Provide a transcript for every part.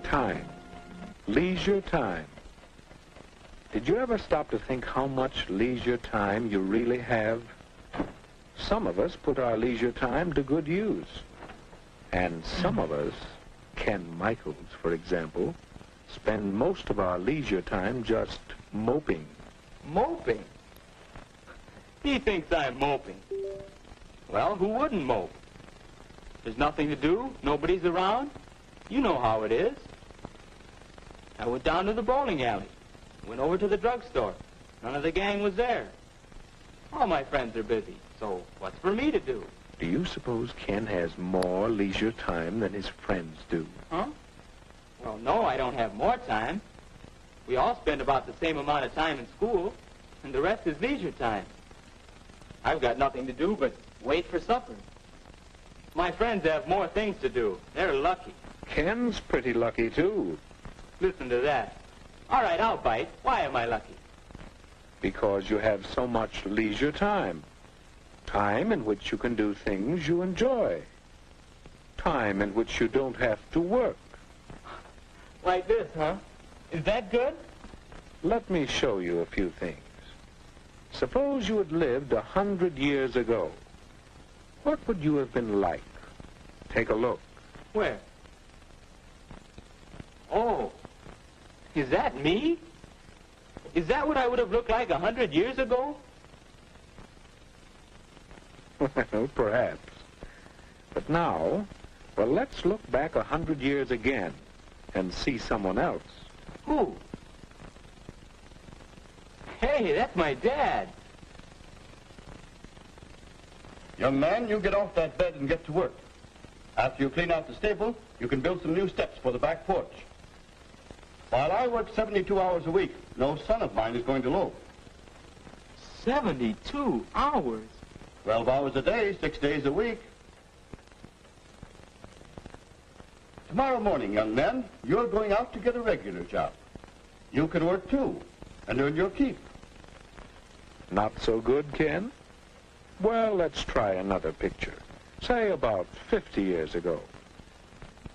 Time. Leisure time. Did you ever stop to think how much leisure time you really have? Some of us put our leisure time to good use. And some of us, Ken Michaels, for example, spend most of our leisure time just moping. Moping? He thinks I'm moping. Well, who wouldn't mope? There's nothing to do, nobody's around. You know how it is. I went down to the bowling alley, went over to the drugstore. None of the gang was there. All my friends are busy, so what's for me to do? Do you suppose Ken has more leisure time than his friends do? Huh? Well, no, I don't have more time. We all spend about the same amount of time in school, and the rest is leisure time. I've got nothing to do but wait for supper. My friends have more things to do. They're lucky. Ken's pretty lucky, too. Listen to that. All right, I'll bite. Why am I lucky? Because you have so much leisure time. Time in which you can do things you enjoy. Time in which you don't have to work. Like this, huh? Is that good? Let me show you a few things. Suppose you had lived 100 years ago. What would you have been like? Take a look. Where? Oh, is that me? Is that what I would have looked like 100 years ago? Well, perhaps. But now, well, let's look back 100 years again and see someone else. Who? Hey, that's my dad. Young man, you get off that bed and get to work. After you clean out the stable, you can build some new steps for the back porch. While I work 72 hours a week, no son of mine is going to loaf. 72 hours? 12 hours a day, 6 days a week. Tomorrow morning, young men, you're going out to get a regular job. You can work too, and earn your keep. Not so good, Ken? Well, let's try another picture. Say about 50 years ago.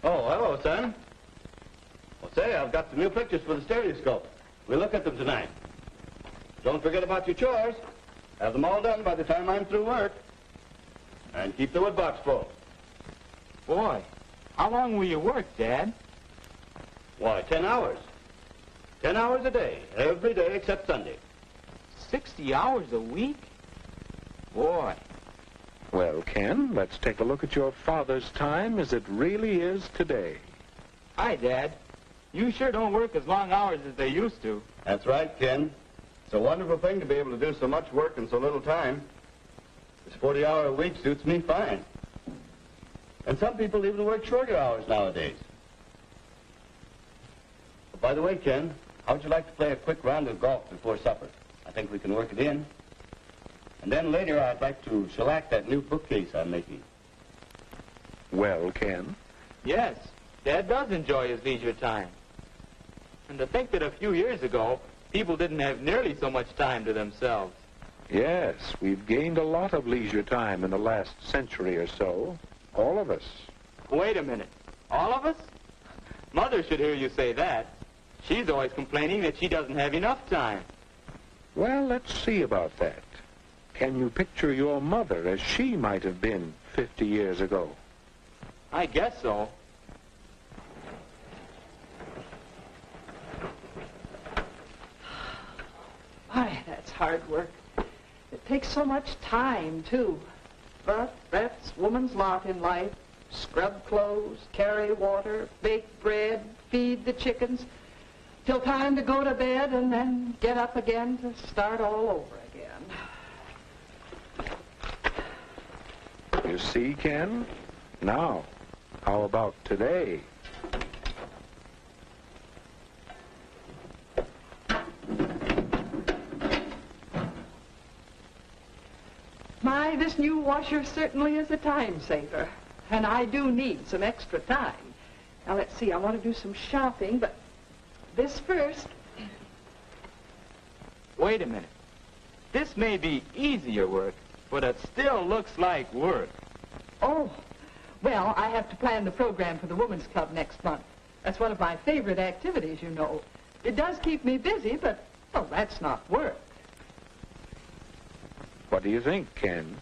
Oh, hello, son. Well, say, I've got some new pictures for the stereoscope. We'll look at them tonight. Don't forget about your chores. Have them all done by the time I'm through work. And keep the wood box full. Boy, how long will you work, Dad? Why, 10 hours. 10 hours a day, every day except Sunday. 60 hours a week? Boy. Well, Ken, let's take a look at your father's time as it really is today. Hi, Dad. You sure don't work as long hours as they used to. That's right, Ken. It's a wonderful thing to be able to do so much work in so little time. This 40-hour week suits me fine. And some people even work shorter hours nowadays. But by the way, Ken, how would you like to play a quick round of golf before supper? I think we can work it in. And then later I'd like to shellac that new bookcase I'm making. Well, Ken? Yes, Dad does enjoy his leisure time. And to think that a few years ago, people didn't have nearly so much time to themselves. Yes, we've gained a lot of leisure time in the last century or so. All of us. Wait a minute. All of us? Mother should hear you say that. She's always complaining that she doesn't have enough time. Well, let's see about that. Can you picture your mother as she might have been 50 years ago? I guess so. Why, that's hard work. It takes so much time, too. But that's woman's lot in life. Scrub clothes, carry water, bake bread, feed the chickens, till time to go to bed and then get up again to start all over again. You see, Ken? Now, how about today? My, this new washer certainly is a time saver. And I do need some extra time. Now, let's see, I want to do some shopping, but this first. Wait a minute. This may be easier work, but it still looks like work. Oh, well, I have to plan the program for the Women's Club next month. That's one of my favorite activities, you know. It does keep me busy, but, well, that's not work. What do you think, Ken?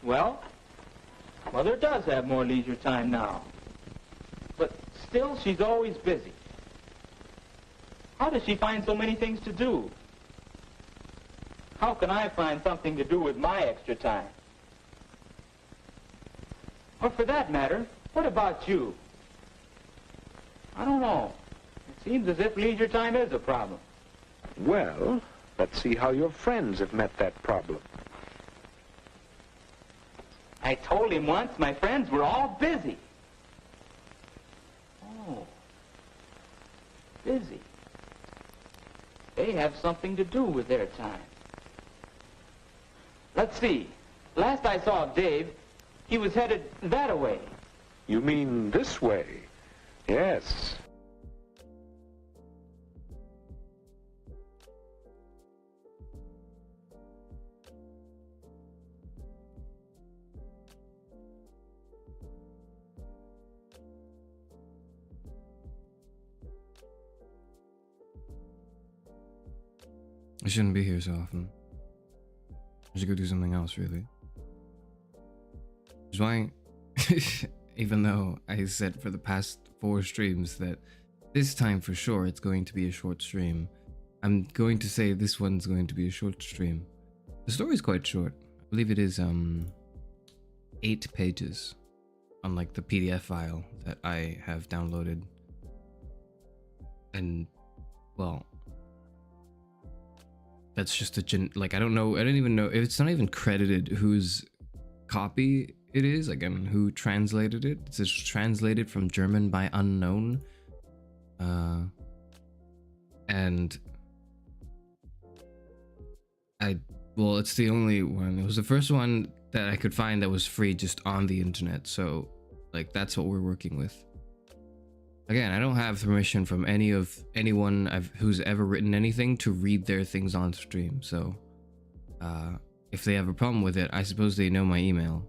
Well, Mother does have more leisure time now. But still, she's always busy. How does she find so many things to do? How can I find something to do with my extra time? Or for that matter, what about you? I don't know. It seems as if leisure time is a problem. Well, let's see how your friends have met that problem. I told him once my friends were all busy. Oh, busy. They have something to do with their time. Let's see. Last I saw of Dave, he was headed that-a-way. You mean this way? Yes. I shouldn't be here so often. I should go do something else, really. Which is why, even though I said for the past 4 streams that this time for sure it's going to be a short stream, I'm going to say this one's going to be a short stream. The story's quite short. I believe it is 8 pages, unlike the PDF file that I have downloaded. And, well, that's just a I don't even know, it's not even credited whose copy it is, again, who translated it. It's just translated from German by unknown. And well, it's the only one. It was the first one that I could find that was free just on the internet. So, like, that's what we're working with. Again, I don't have permission from anyone who's ever written anything to read their things on stream. So, if they have a problem with it, I suppose they know my email.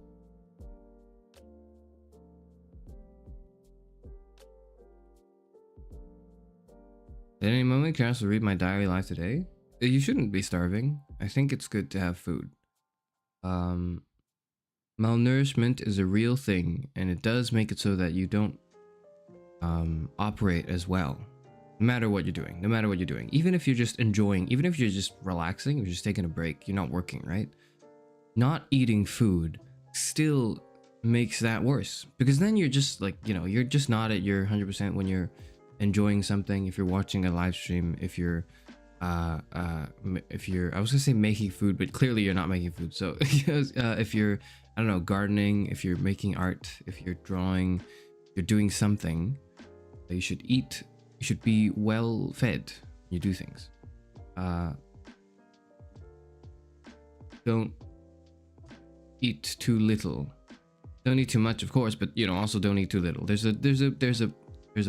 At any moment, can I also read my diary live today? You shouldn't be starving. I think it's good to have food. Malnourishment is a real thing, and it does make it so that you don't operate as well. No matter what you're doing. Even if you're just enjoying, even if you're just relaxing, if you're just taking a break, you're not working, right? Not eating food still makes that worse. Because then you're just like, you're just not at your 100% when you're enjoying something, if you're watching a live stream, if you're I was gonna say making food, but clearly you're not making food. So if you're, I don't know, gardening, if you're making art, if you're drawing, you're doing something, you should eat, you should be well fed, you do things. Don't eat too little. Don't eat too much, of course, but also don't eat too little. There's a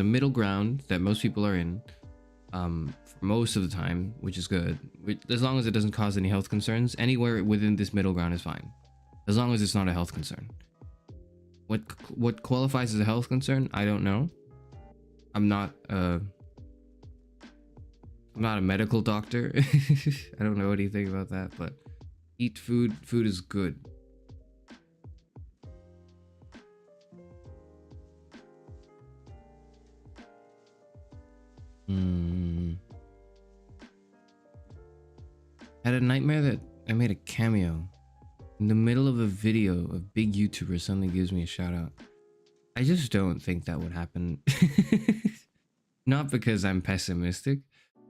middle ground that most people are in, for most of the time, which is good. As long as it doesn't cause any health concerns, anywhere within this middle ground is fine. As long as it's not a health concern. What qualifies as a health concern, I don't know. I'm not a medical doctor. I don't know anything about that, but eat food. Food is good. Had a nightmare that I made a cameo in the middle of a video. A big YouTuber suddenly gives me a shout out. I just don't think that would happen. Not because I'm pessimistic,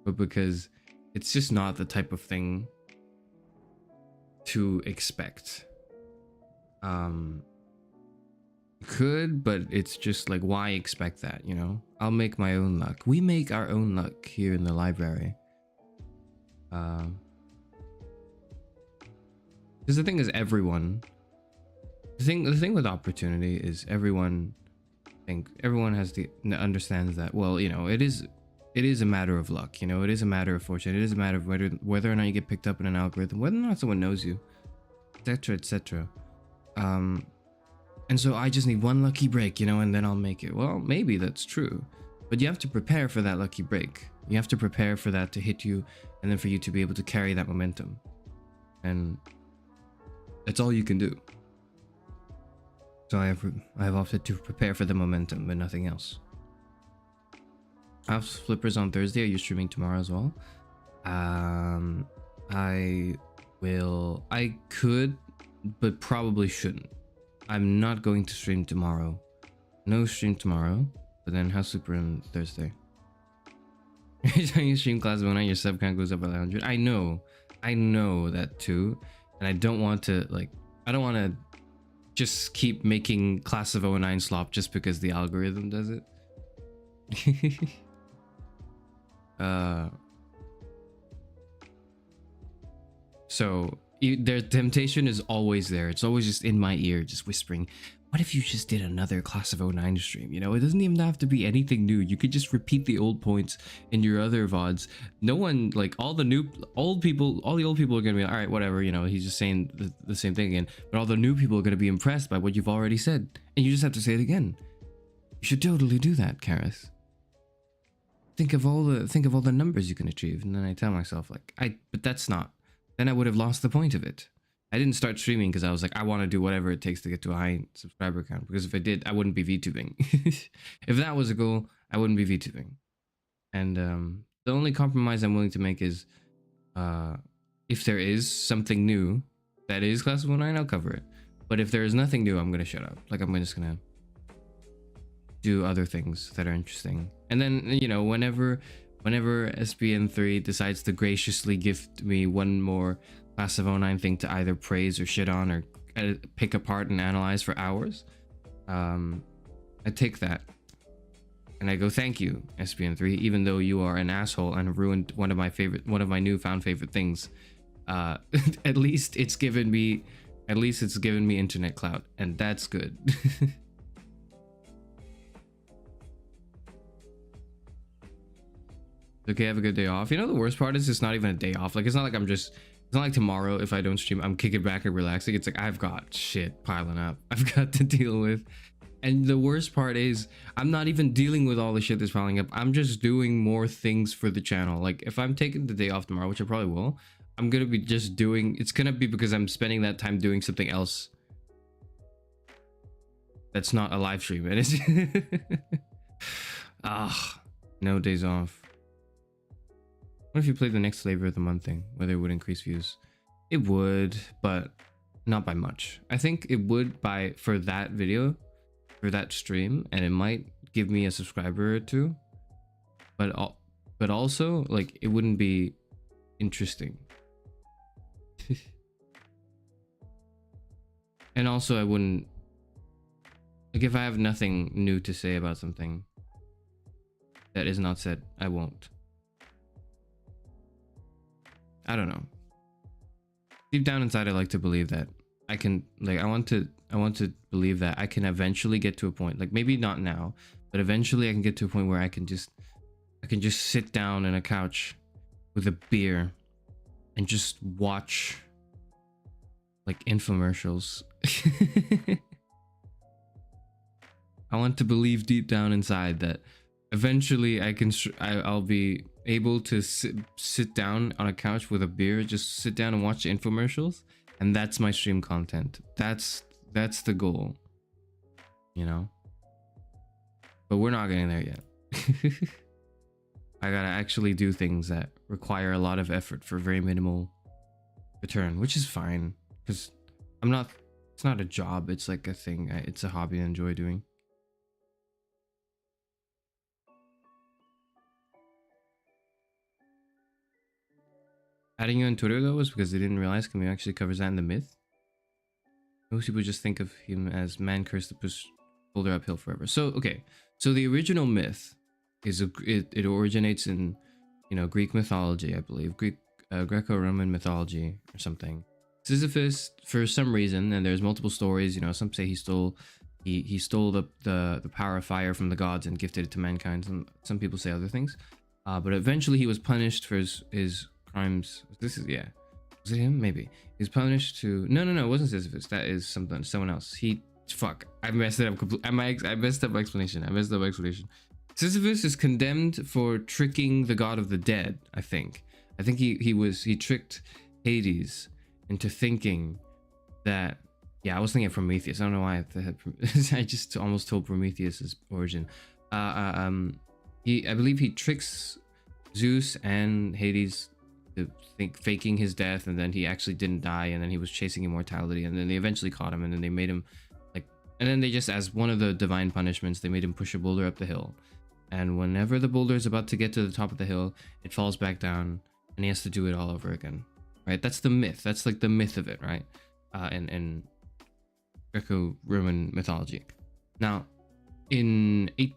but because it's just not the type of thing to expect. Could, but it's just like, why expect that, I'll make my own luck. We make our own luck here in the library. Because the thing is, the thing with opportunity is everyone understands that, well, it is a matter of luck, it is a matter of fortune, it is a matter of whether or not you get picked up in an algorithm, whether or not someone knows you, etc, etc. And so I just need one lucky break, and then I'll make it. Well, maybe that's true, But you have to prepare for that lucky break. You have to prepare for that to hit you, and then for you to be able to carry that momentum. And that's all you can do. So I have opted to prepare for the momentum, but nothing else. House Flippers on Thursday. Are you streaming tomorrow as well? I could, but probably shouldn't. I'm not going to stream tomorrow. No stream tomorrow, but then House Flipper on Thursday. Every time you stream Class of 09, your sub count goes up by 100. I know that too, and I don't want to just keep making Class of 09 slop just because the algorithm does it. So their temptation is always there. It's always just in my ear, just whispering, what if you just did another Class of 09 stream? You know, it doesn't even have to be anything new. You could just repeat the old points in your other VODs. No one, like all the old people are gonna be like, all right, whatever, you know, he's just saying the same thing again. But all the new people are gonna be impressed by what you've already said. And you just have to say it again. You should totally do that, Karis. Think of all the numbers you can achieve. And then I tell myself, like, but that's not. Then I would have lost the point of it. I didn't start streaming because I was like, I want to do whatever it takes to get to a high subscriber count. Because if I did, I wouldn't be VTubing. If that was a goal, I wouldn't be VTubing. And the only compromise I'm willing to make is, if there is something new that is Class of 09, I'll cover it. But if there is nothing new, I'm gonna shut up. Like, I'm just gonna do other things that are interesting. And then, you know, whenever SBN3 decides to graciously gift me one more Class of 09 thing to either praise or shit on or pick apart and analyze for hours, I take that and I go, thank you, SBN3, even though you are an asshole and ruined one of my newfound favorite things. At least it's given me internet clout, and that's good. Okay, have a good day off. You know, the worst part is it's not even a day off. Like, it's not like tomorrow if I don't stream, I'm kicking back and relaxing. It's like, I've got shit piling up I've got to deal with. And the worst part is I'm not even dealing with all the shit that's piling up. I'm just doing more things for the channel. Like, if I'm taking the day off tomorrow, which I probably will, I'm gonna be just doing, it's gonna be because I'm spending that time doing something else that's not a live stream. And it's no days off. What if you played the next flavor of the month thing, whether it would increase views? It would, but not by much. I think it would for that video, for that stream, and it might give me a subscriber or two. But also, like, it wouldn't be interesting. And also, I wouldn't, like, if I have nothing new to say about something that is not said, I won't. I don't know. Deep down inside, I like to believe that I can, like, I want to believe that I can eventually get to a point, like, maybe not now, but eventually I can get to a point where I can just sit down on a couch with a beer and just watch, like, infomercials. I want to believe deep down inside that eventually I'll be able to sit down on a couch with a beer, just sit down and watch the infomercials, and that's my stream content. That's the goal, you know. But we're not getting there yet. I gotta actually do things that require a lot of effort for very minimal return, which is fine, because it's not a job, it's like a thing, it's a hobby I enjoy doing. Adding you on Twitter though was because they didn't realize Camille actually covers that in the myth. Most people just think of him as man cursed to push boulder uphill forever. So okay, so the original myth is it originates in, you know, Greek mythology, I believe, Greco-Roman mythology or something. Sisyphus, for some reason, and there's multiple stories, you know, some say he stole the power of fire from the gods and gifted it to mankind. Some people say other things, but eventually he was punished for his crimes. Was it him? Maybe he's punished to no, it wasn't Sisyphus. That is someone else. I messed it up. I messed up explanation. Sisyphus is condemned for tricking the god of the dead, I think. I think he tricked Hades into thinking that, yeah, I was thinking of Prometheus. I don't know why I just almost told Prometheus's origin. I believe he tricks Zeus and Hades to think faking his death, and then he actually didn't die, and then he was chasing immortality, and then they eventually caught him, and then they made him like, and then they just, as one of the divine punishments, they made him push a boulder up the hill, and whenever the boulder is about to get to the top of the hill, it falls back down, and he has to do it all over again, right? That's the myth. That's like the myth of it, right? In Greco-Roman mythology. Now, in I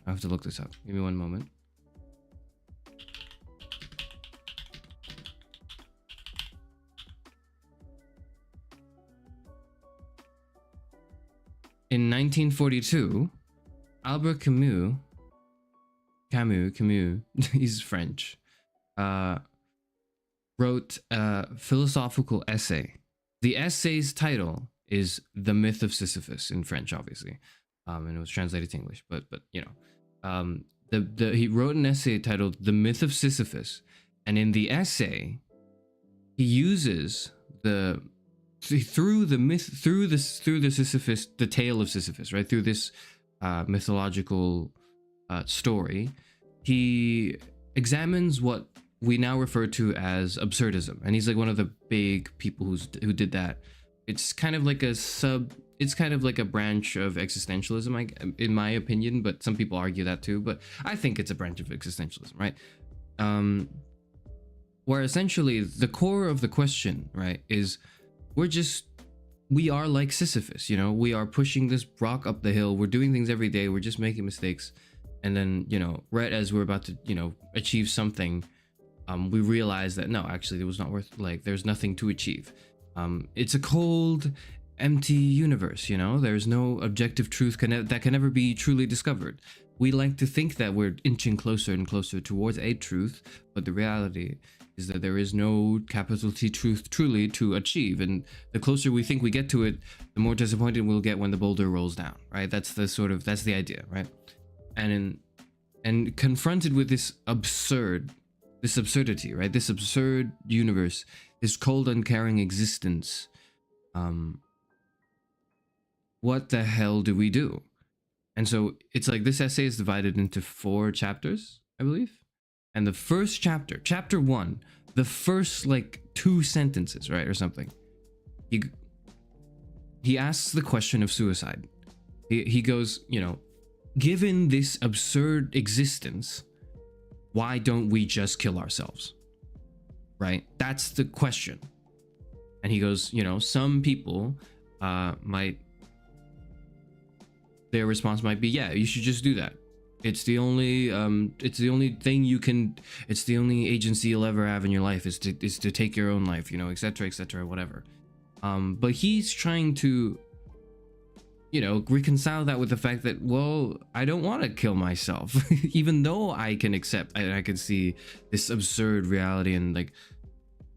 have to look this up. Give me one moment. In 1942, Albert Camus, he's French, wrote a philosophical essay. The essay's title is The Myth of Sisyphus in French, obviously, and it was translated to English. But you know, he wrote an essay titled The Myth of Sisyphus, and in the essay, he uses through the Sisyphus, the tale of Sisyphus, right? Through this mythological story, he examines what we now refer to as absurdism, and he's like one of the big people who did that. It's kind of like a branch of existentialism, in my opinion, but some people argue that too, but I think it's a branch of existentialism, right? Where essentially the core of the question, right, is we are like Sisyphus, you know, we are pushing this rock up the hill, we're doing things every day, we're just making mistakes, and then, you know, right as we're about to, you know, achieve something, we realize that no, actually it was not worth, like, there's nothing to achieve. It's a cold, empty universe, you know, there's no objective truth that can ever be truly discovered. We like to think that we're inching closer and closer towards a truth, but the reality is that there is no capital T truth truly to achieve, and the closer we think we get to it, the more disappointed we'll get when the boulder rolls down, right? That's the idea, right? And confronted with this absurdity, right? This absurd universe, this cold, uncaring existence, what the hell do we do? And so it's like this essay is divided into 4 chapters, I believe. And the first chapter, chapter 1, the first like 2 sentences, right, or something, he asks the question of suicide. He goes, you know, given this absurd existence, why don't we just kill ourselves? Right? That's the question. And he goes, you know, some people their response might be, yeah, you should just do that. It's the only thing you can, it's the only agency you'll ever have in your life is to take your own life, you know, etc., whatever. But he's trying to, you know, reconcile that with the fact that, well, I don't want to kill myself, even though I can accept and I can see this absurd reality, and like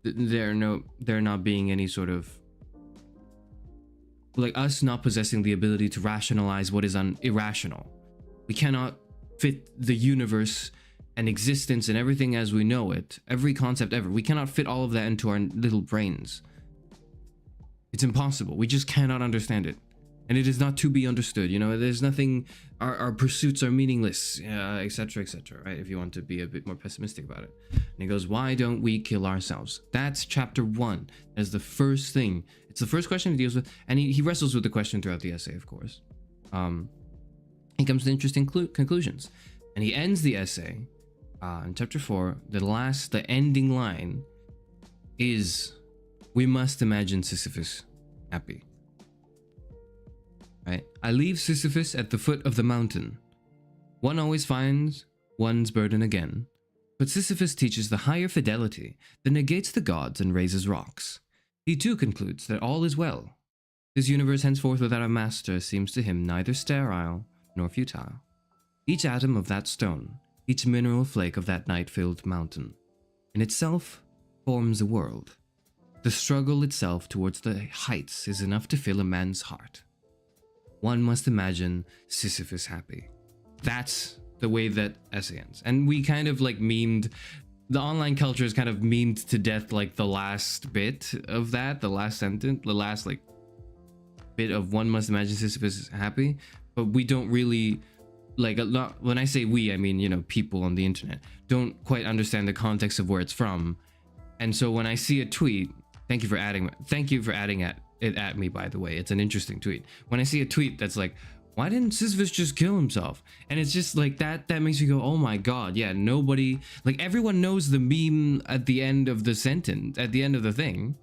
there not being any sort of, like, us not possessing the ability to rationalize what is irrational. We cannot fit the universe and existence and everything as we know it, every concept ever. We cannot fit all of that into our little brains. It's impossible. We just cannot understand it. And it is not to be understood, you know, there's nothing, our pursuits are meaningless, etc., right? If you want to be a bit more pessimistic about it. And he goes, why don't we kill ourselves? That's chapter 1. That's the first thing. It's the first question he deals with, and he wrestles with the question throughout the essay, of course. He comes to interesting conclusions. And he ends the essay in chapter 4, the ending line is, we must imagine Sisyphus happy. Right? I leave Sisyphus at the foot of the mountain. One always finds one's burden again. But Sisyphus teaches the higher fidelity that negates the gods and raises rocks. He too concludes that all is well. His universe henceforth without a master seems to him neither sterile nor futile. Each atom of that stone, each mineral flake of that night-filled mountain, in itself forms a world. The struggle itself towards the heights is enough to fill a man's heart. One must imagine Sisyphus happy. That's the way that essay ends. And we kind of like memed, the online culture is kind of memed to death, like the last bit of that, the last sentence, the last like bit of one must imagine Sisyphus is happy. But we don't really, like, not, when I say we, I mean, you know, people on the internet don't quite understand the context of where it's from. And so when I see a tweet, thank you for adding it at me, by the way. It's an interesting tweet. When I see a tweet that's like, why didn't Sisyphus just kill himself? And it's just like that makes me go, oh my god, yeah, nobody, like, everyone knows the meme at the end of the sentence, at the end of the thing,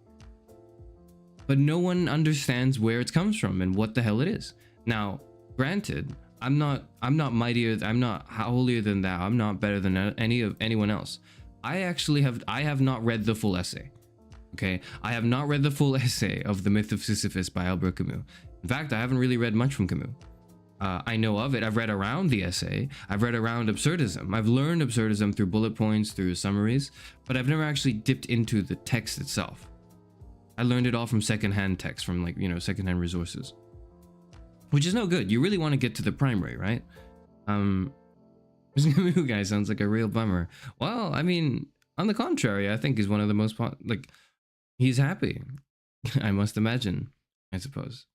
but no one understands where it comes from and what the hell it is. Now, granted, I'm not mightier, I'm not holier than thou, I'm not better than anyone else. I have not read the full essay. Okay, I have not read the full essay of The Myth of Sisyphus by Albert Camus. In fact, I haven't really read much from Camus. I know of it. I've read around the essay. I've read around absurdism. I've learned absurdism through bullet points, through summaries, but I've never actually dipped into the text itself. I learned it all from secondhand text, from, like, you know, secondhand resources, which is no good. You really want to get to the primary, right? This Camus guy sounds like a real bummer. Well, I mean, on the contrary, I think he's one of the most, like, he's happy. I must imagine, I suppose.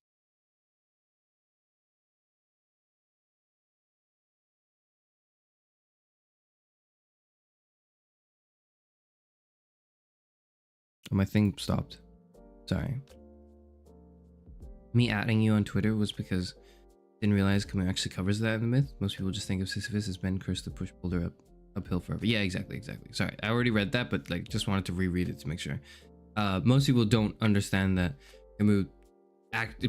My thing stopped. Sorry. Me adding you on Twitter was because I didn't realize Camus actually covers that in the myth. Most people just think of Sisyphus as Ben cursed to push Boulder uphill forever. Yeah, exactly. Sorry, I already read that, but like just wanted to reread it to make sure. Most people don't understand that Camus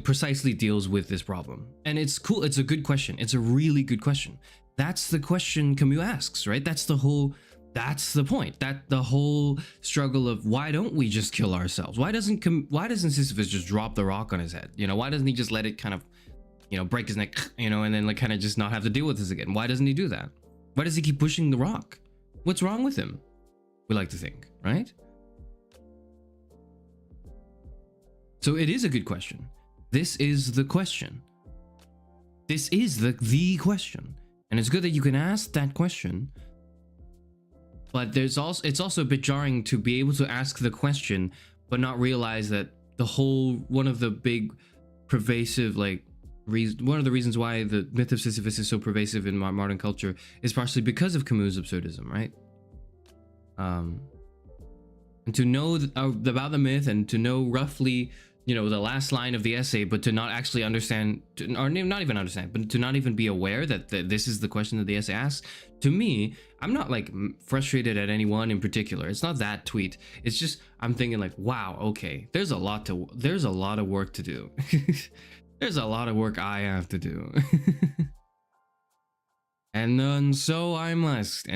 precisely deals with this problem, and it's cool. It's a good question. It's a really good question. That's the question Camus asks, right? That's the point. That the whole struggle of why don't we just kill ourselves? Why doesn't Sisyphus just drop the rock on his head? You know, why doesn't he just let it kind of, you know, break his neck, you know, and then like kind of just not have to deal with this again? Why doesn't he do that? Why does he keep pushing the rock? What's wrong with him? We like to think, right? So it is a good question. This is the question. This is the question. And it's good that you can ask that question. But it's also a bit jarring to be able to ask the question, but not realize that one of the big pervasive, like, one of the reasons why the myth of Sisyphus is so pervasive in modern culture is partially because of Camus' absurdism, right? And to know about the myth and to know roughly, you know, the last line of the essay, but to not actually understand, or not even understand, but to not even be aware that this is the question that the essay asks. To me, I'm not like frustrated at anyone in particular. It's not that tweet. It's just I'm thinking like, wow, okay, there's a lot of work to do. There's a lot of work I have to do. And so I must.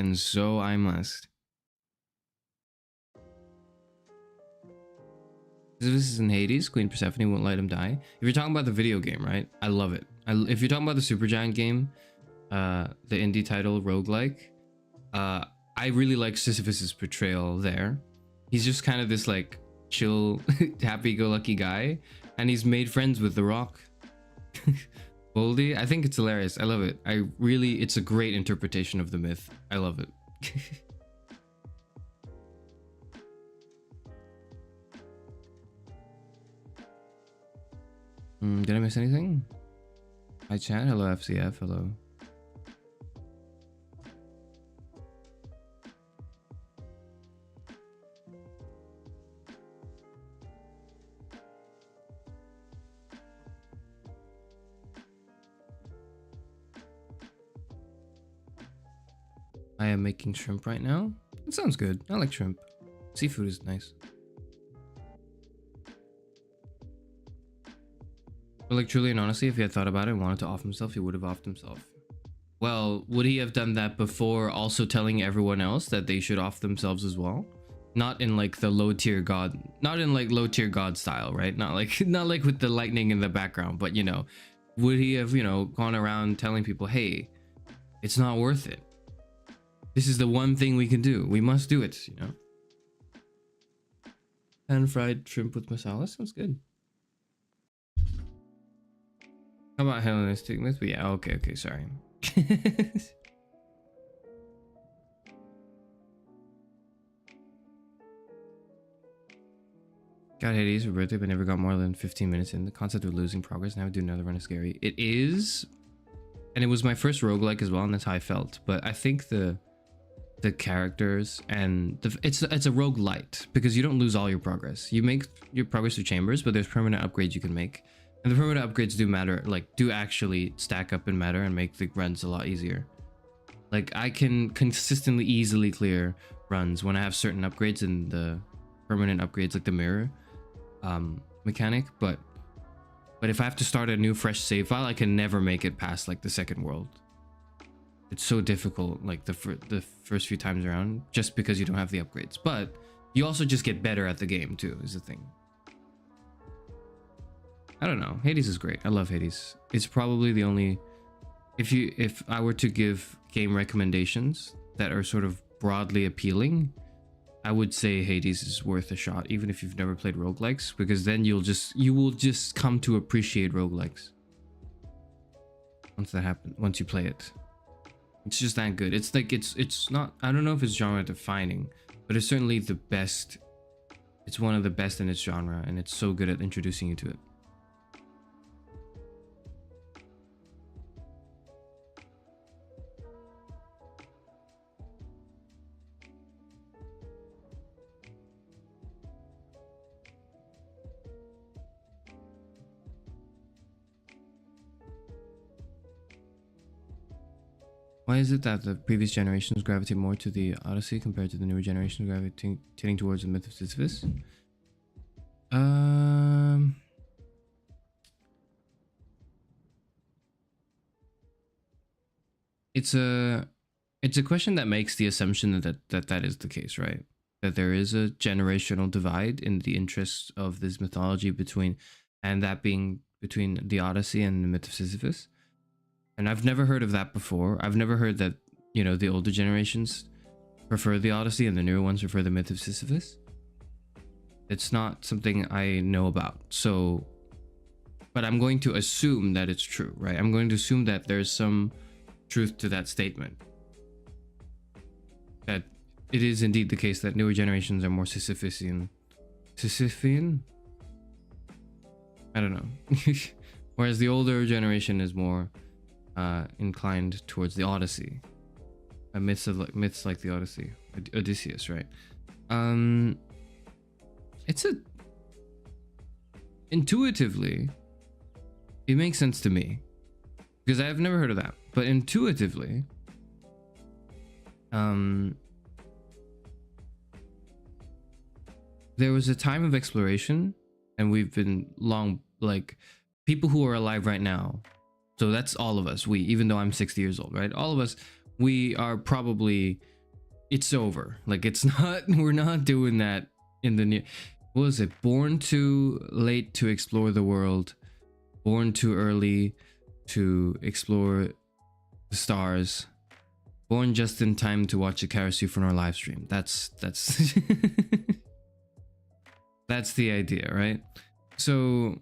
This is in Hades. Queen Persephone won't let him die. If you're talking about the video game, right? I love it. If you're talking about the Supergiant game, the indie title roguelike, I really like Sisyphus's portrayal there. He's just kind of this like chill, happy-go-lucky guy, and he's made friends with the Rock. Boldy, I think it's hilarious. I love it. It's a great interpretation of the myth. I love it. Did I miss anything? Hi chat, hello FCF, hello. I am making shrimp right now. It sounds good. I like shrimp. Seafood is nice. But like truly and honestly, if he had thought about it and wanted to off himself, he would have offed himself. Well, would he have done that before also telling everyone else that they should off themselves as well? Not in like the low tier god style, right? Not like with the lightning in the background, but you know, would he have, you know, gone around telling people, hey, it's not worth it. This is the one thing we can do. We must do it, you know? Pan-fried shrimp with masala sounds good. How about Hellenistic myth? But yeah, okay, sorry. Got Hades for birthday, but never got more than 15 minutes in. The concept of losing progress. Now I do another run is scary. It is, and it was my first roguelike as well, and that's how I felt. But I think the characters and it's a roguelite because you don't lose all your progress. You make your progress through chambers, but there's permanent upgrades you can make, and the permanent upgrades do matter. Like, do actually stack up and matter and make the runs a lot easier. Like, I can consistently easily clear runs when I have certain upgrades in the permanent upgrades, like the mirror mechanic, but if I have to start a new fresh save file, I can never make it past like the second world. It's so difficult, like the first few times around, just because you don't have the upgrades. But you also just get better at the game too, is the thing. I don't know, Hades is great. I love Hades. It's probably the only, if I were to give game recommendations that are sort of broadly appealing, I would say Hades is worth a shot, even if you've never played roguelikes, because then you will just come to appreciate roguelikes once that happens, once you play it. It's just that good. It's like, it's not, I don't know if it's genre defining, but it's certainly the best. It's one of the best in its genre, and it's so good at introducing you to it. Why is it that the previous generations gravitate more to the Odyssey compared to the newer generations gravitating towards the myth of Sisyphus? It's a question that makes the assumption that is the case, right? That there is a generational divide in the interests of this mythology between the Odyssey and the myth of Sisyphus. And I've never heard of that before. I've never heard that, you know, the older generations prefer the Odyssey and the newer ones prefer the myth of Sisyphus. It's not something I know about. So, but I'm going to assume that it's true, right? I'm going to assume that there's some truth to that statement. That it is indeed the case that newer generations are more Sisyphean? I don't know. Whereas the older generation is more inclined towards the Odyssey, myths like the Odyssey, Odysseus, right? It's intuitively, it makes sense to me because I've never heard of that, but intuitively, there was a time of exploration, and we've been long, like people who are alive right now. So that's all of us. Even though I'm 60 years old, right? All of us, we are probably, it's over. Like, it's not, we're not doing that in the near, what was it? Born too late to explore the world, born too early to explore the stars, born just in time to watch a Karasu from our live stream. That's that's the idea, right? So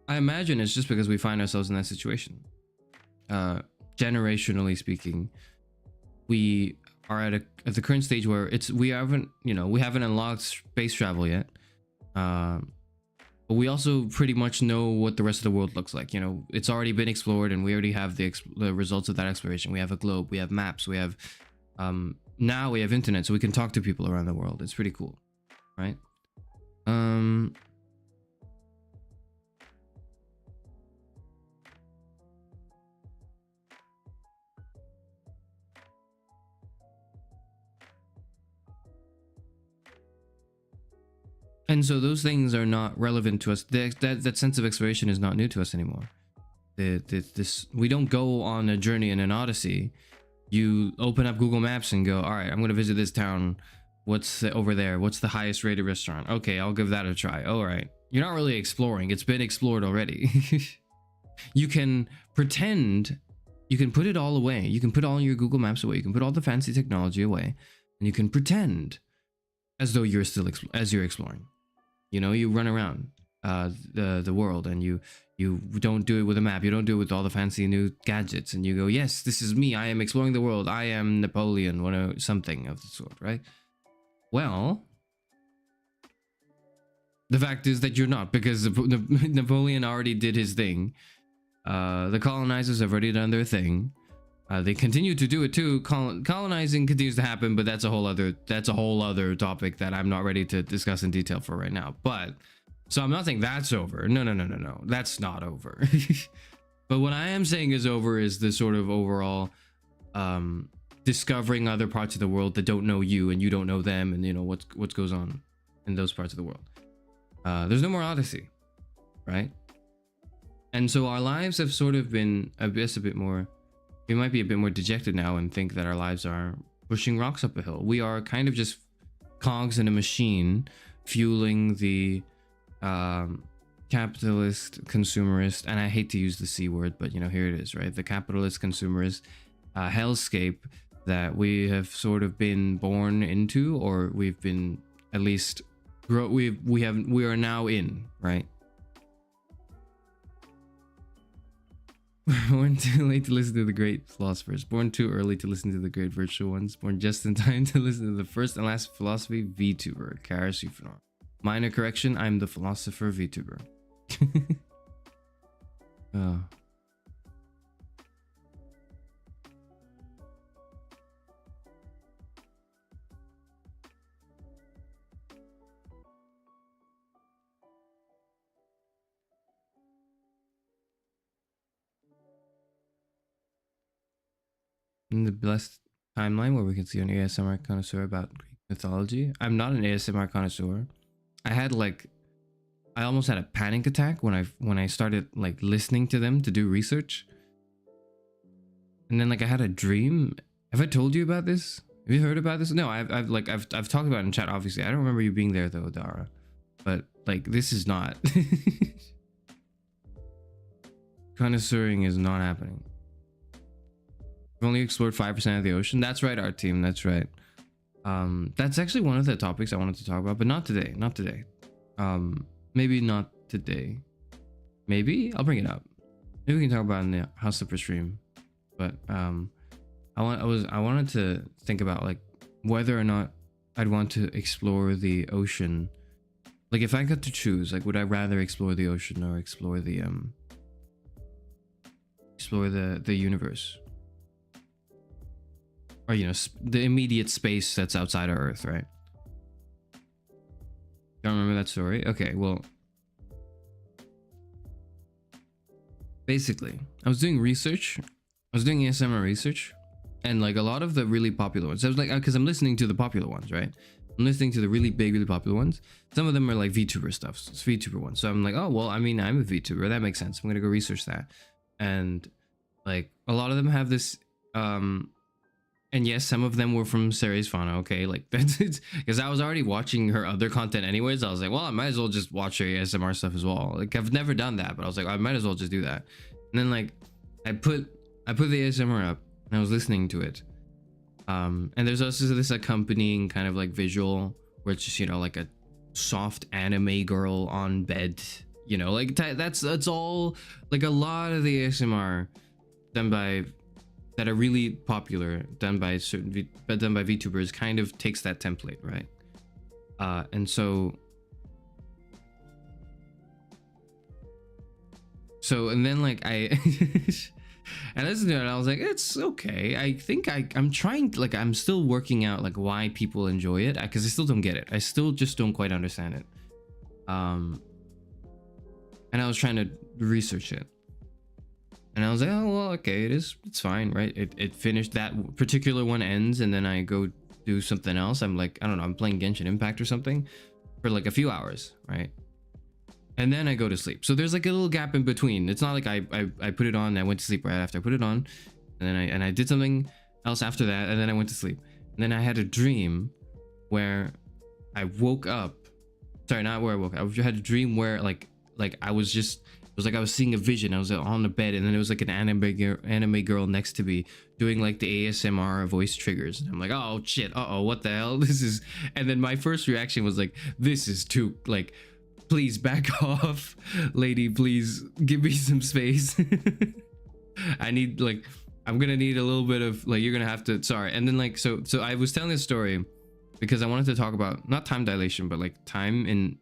I imagine it's just because we find ourselves in that situation. Generationally speaking, we are at the current stage where we haven't unlocked space travel yet. But we also pretty much know what the rest of the world looks like. You know, it's already been explored, and we already have the results of that exploration. We have a globe, we have maps, we have now we have internet, so we can talk to people around the world. It's pretty cool, right? And so those things are not relevant to us. That sense of exploration is not new to us anymore. We don't go on a journey in an Odyssey. You open up Google Maps and go, all right, I'm going to visit this town. What's over there? What's the highest rated restaurant? Okay, I'll give that a try. All right. You're not really exploring. It's been explored already. You can pretend, you can put it all away. You can put all your Google Maps away. You can put all the fancy technology away, and you can pretend as though you're still you're exploring. You know, you run around. the world, and you don't do it with a map, you don't do it with all the fancy new gadgets, and you go, yes, this is me, I am exploring the world, I am Napoleon, something of the sort, right? Well, the fact is that you're not, because Napoleon already did his thing. The colonizers have already done their thing. They continue to do it too. Colonizing continues to happen, but that's a whole other topic that I'm not ready to discuss in detail for right now. But so I'm not saying that's over. No, that's not over. But what I am saying is over is the sort of overall discovering other parts of the world that don't know you and you don't know them, and you know what goes on in those parts of the world. There's no more Odyssey, right? And so our lives have sort of been, I guess, a bit more, we might be a bit more dejected now and think that our lives are pushing rocks up a hill. We are kind of just cogs in a machine fueling the capitalist, consumerist, and I hate to use the C word, but you know, here it is, right? The capitalist, consumerist hellscape that we have sort of been born into, or we've been at least we are now in, right? Born too late to listen to the great philosophers, born too early to listen to the great virtual ones, born just in time to listen to the first and last philosophy VTuber, Karis Ufanor. Minor correction, I'm the philosopher VTuber. Oh. In the blessed timeline where we can see an ASMR connoisseur about Greek mythology. I'm not an ASMR connoisseur. I almost had a panic attack when I started like listening to them to do research. And then like I had a dream. Have I told you about this? Have you heard about this? No, I've talked about it in chat, obviously. I don't remember you being there though, Dara. But like this is not connoisseuring is not happening. We've only explored 5% of the ocean. That's right, our team. That's right. That's actually one of the topics I wanted to talk about, but not today. Not today. Maybe not today. Maybe I'll bring it up. Maybe we can talk about it in the House Slipper stream. But I wanted to think about like whether or not I'd want to explore the ocean. Like if I got to choose, like would I rather explore the ocean or explore the universe? Or, you know, the immediate space that's outside of Earth, right? Don't remember that story? Okay, well, basically, I was doing research. I was doing ASMR research, and like a lot of the really popular ones. I was like, because I'm listening to the popular ones, right? I'm listening to the really big, really popular ones. Some of them are like VTuber stuff. So it's VTuber ones. So I'm like, oh, well, I mean, I'm a VTuber. That makes sense. I'm gonna go research that. And like a lot of them have this, and yes, some of them were from Ceres Fauna, okay? Like, that's it. Because I was already watching her other content anyways. I was like, well, I might as well just watch her ASMR stuff as well. Like, I've never done that, but I was like, I might as well just do that. And then, like, I put the ASMR up, and I was listening to it. And there's also this accompanying kind of, like, visual, where it's just, you know, like a soft anime girl on bed. You know, like, that's all, like, a lot of the ASMR done by... that are really popular, done by VTubers, kind of takes that template, right? And then like I and I listened to it and I was like, it's okay. I think I'm trying, like I'm still working out like why people enjoy it, because I still don't get it. I still just don't quite understand it. And I was trying to research it. And I was like, oh, well, okay, it's fine, right? It finished, that particular one ends, and then I go do something else. I'm like, I don't know, I'm playing Genshin Impact or something for like a few hours, right? And then I go to sleep. So there's like a little gap in between. It's not like I put it on and I went to sleep right after I put it on. And then I did something else after that, and then I went to sleep. And then I had a dream where I woke up. Sorry, not where I woke up. I had a dream where like I was just... it was like I was seeing a vision. I was on the bed, and then it was like an anime girl next to me doing like the ASMR voice triggers. And I'm like, oh shit, what the hell? This is... And then my first reaction was like, this is too like please back off, lady. Please give me some space. I need like, I'm gonna need a little bit of like, you're gonna have to, sorry. And then like, so I was telling this story because I wanted to talk about not time dilation, but like time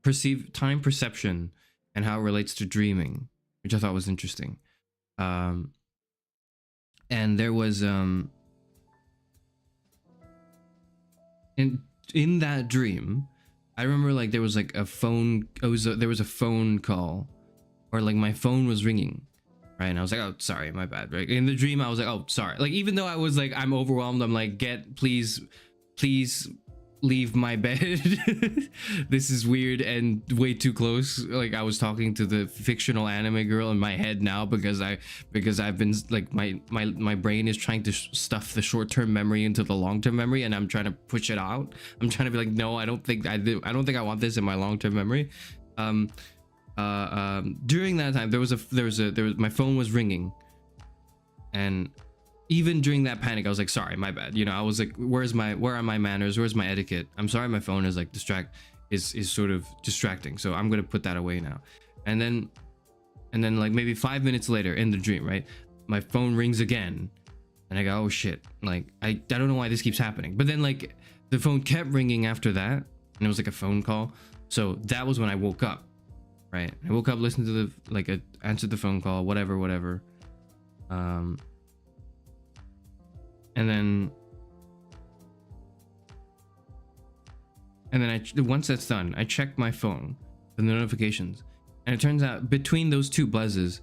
perception and how it relates to dreaming, which I thought was interesting. And there was in that dream, I remember like there was like a phone, there was a phone call, or like my phone was ringing, right? And I was like, oh, sorry, my bad, right? In the dream, I was like, oh, sorry. Like, even though I was like, I'm overwhelmed, I'm like, please leave my bed. This is weird and way too close. Like, I was talking to the fictional anime girl in my head now because I've been like, my brain is trying to stuff the short-term memory into the long-term memory, and I'm trying to push it out. I'm trying to be like, no, I don't think I want this in my long-term memory. During that time, there was my phone was ringing, and even during that panic, I was like, sorry, my bad. You know, I was like, where are my manners? Where's my etiquette? I'm sorry, my phone is like is sort of distracting. So I'm gonna put that away now. And then like maybe 5 minutes later in the dream, right? My phone rings again, and I go, oh shit. Like, I don't know why this keeps happening. But then like the phone kept ringing after that, and it was like a phone call. So that was when I woke up, right? I woke up, listened to answered the phone call, whatever. And then once that's done, I checked my phone for the notifications, and it turns out between those two buzzes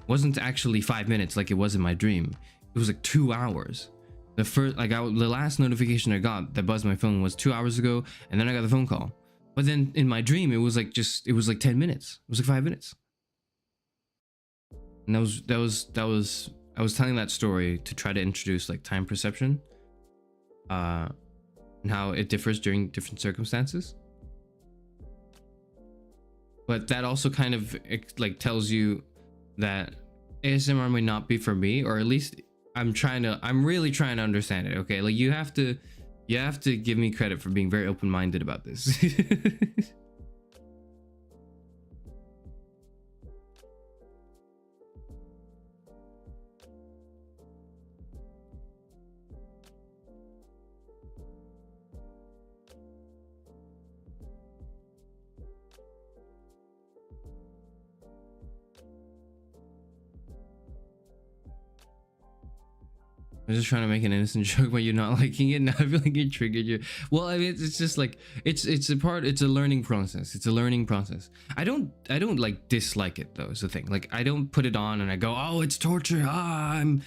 wasn't actually 5 minutes like it was in my dream. It was like 2 hours. The last notification I got that buzzed my phone was 2 hours ago, and then I got the phone call. But then in my dream, it was like 10 minutes. It was like 5 minutes. And that was I was telling that story to try to introduce like time perception, and how it differs during different circumstances. But that also kind of like tells you that ASMR may not be for me, or at least I'm really trying to understand it. Okay, like you have to give me credit for being very open-minded about this. I'm just trying to make an innocent joke, but you're not liking it. Now I feel like it triggered you. Well, I mean, it's just like it's a learning process. It's a learning process. I don't like dislike it though. Is the thing. Like, I don't put it on and I go, oh, it's torture. I'm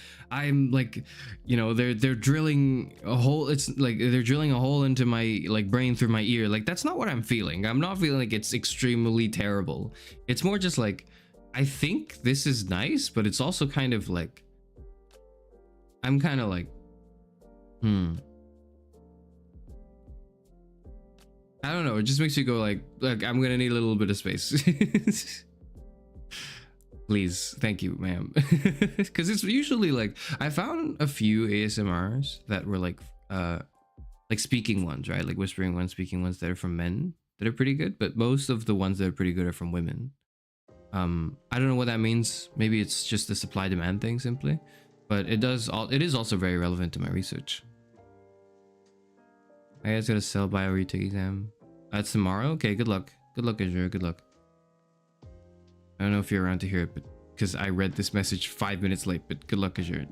like, you know, they're drilling a hole. It's like they're drilling a hole into my like brain through my ear. Like, that's not what I'm feeling. I'm not feeling like it's extremely terrible. It's more just like, I think this is nice, but it's also kind of like, I'm kind of like, I don't know. It just makes you go like, look, I'm gonna need a little bit of space. Please, thank you, ma'am. Because it's usually like, I found a few ASMRs that were like speaking ones, right? Like whispering ones, speaking ones that are from men that are pretty good. But most of the ones that are pretty good are from women. I don't know what that means. Maybe it's just the supply demand thing simply. But it is also very relevant to my research. I guys gotta sell bio retake exam. That's tomorrow? Okay, good luck. Good luck, Azure. Good luck. I don't know if you're around to hear it, but because I read this message 5 minutes late, but good luck, Azure.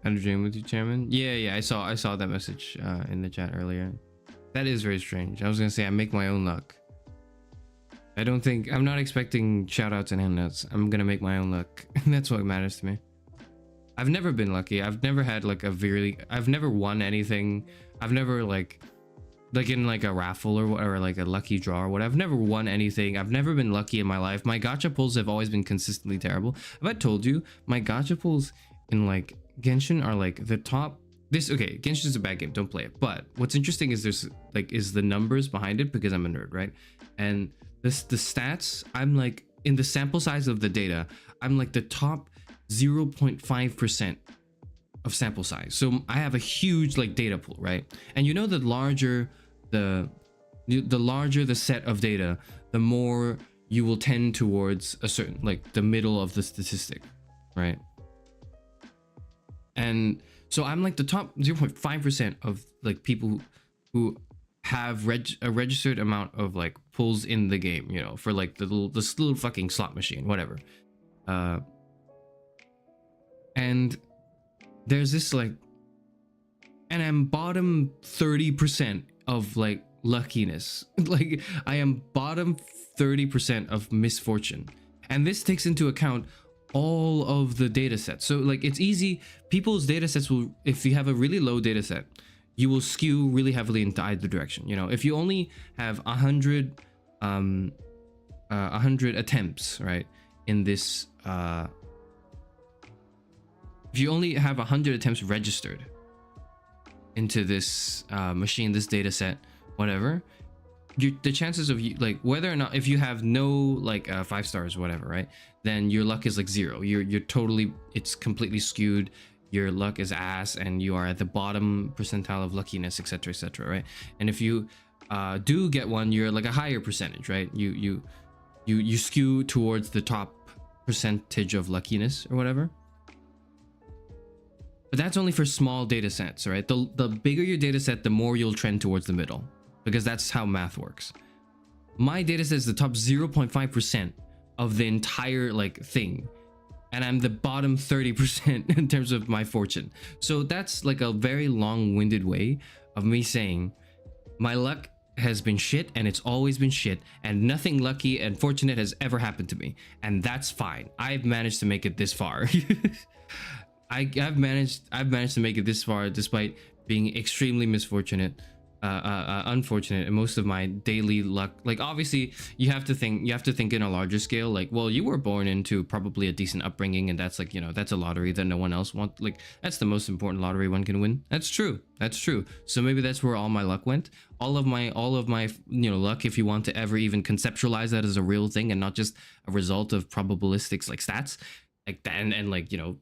Had a dream with you, Chairman? Yeah, I saw that message in the chat earlier. That is very strange. I was gonna say I make my own luck. I'm not expecting shoutouts and handouts. I'm gonna make my own luck. That's what matters to me. I've never been lucky. I've never had like I've never won anything. I've never like in like a raffle or like a lucky draw or whatever. I've never won anything. I've never been lucky in my life. My gacha pulls have always been consistently terrible. Have I told you my gacha pulls in like Genshin are like the top? Okay, Genshin is a bad game. Don't play it. But what's interesting is is the numbers behind it, because I'm a nerd, right? And the stats, I'm like, in the sample size of the data, I'm like the top 0.5% of sample size. So I have a huge like data pool, right? And you know, the larger the larger the set of data, the more you will tend towards a certain, like, the middle of the statistic, right? And so I'm like the top 0.5% of like people who have a registered amount of like pulls in the game, you know, for like this little fucking slot machine, whatever. And there's this like, and I'm bottom 30% of like luckiness. Like I am bottom 30% of misfortune, and this takes into account all of the data sets. So like it's easy, people's data sets will, if you have a really low data set, you will skew really heavily into either direction. You know, if you only have 100 attempts, right, in this if you only have 100 attempts registered into this machine, this data set, whatever, the chances of you, like, whether or not, if you have no like 5 stars or whatever, right, then your luck is like 0. You're totally, it's completely skewed. Your luck is ass, and you are at the bottom percentile of luckiness, etc., right? And if you do get one, you're like a higher percentage, right? You skew towards the top percentage of luckiness or whatever. But that's only for small data sets, right? The bigger your data set, the more you'll trend towards the middle, because that's how math works. My data set is the top 0.5% of the entire like thing, and I'm the bottom 30% in terms of my fortune. So that's like a very long-winded way of me saying my luck has been shit, and it's always been shit, and nothing lucky and fortunate has ever happened to me, and that's fine. I've managed to make it this far. I've managed to make it this far despite being extremely unfortunate in most of my daily luck. Like, obviously you have to think in a larger scale, like, well, you were born into probably a decent upbringing, and that's like, you know, that's a lottery that no one else wants. Like, that's the most important lottery one can win. That's true. So maybe that's where all my luck went. All of my you know, luck, if you want to ever even conceptualize that as a real thing and not just a result of probabilistics like stats like that, and like, you know,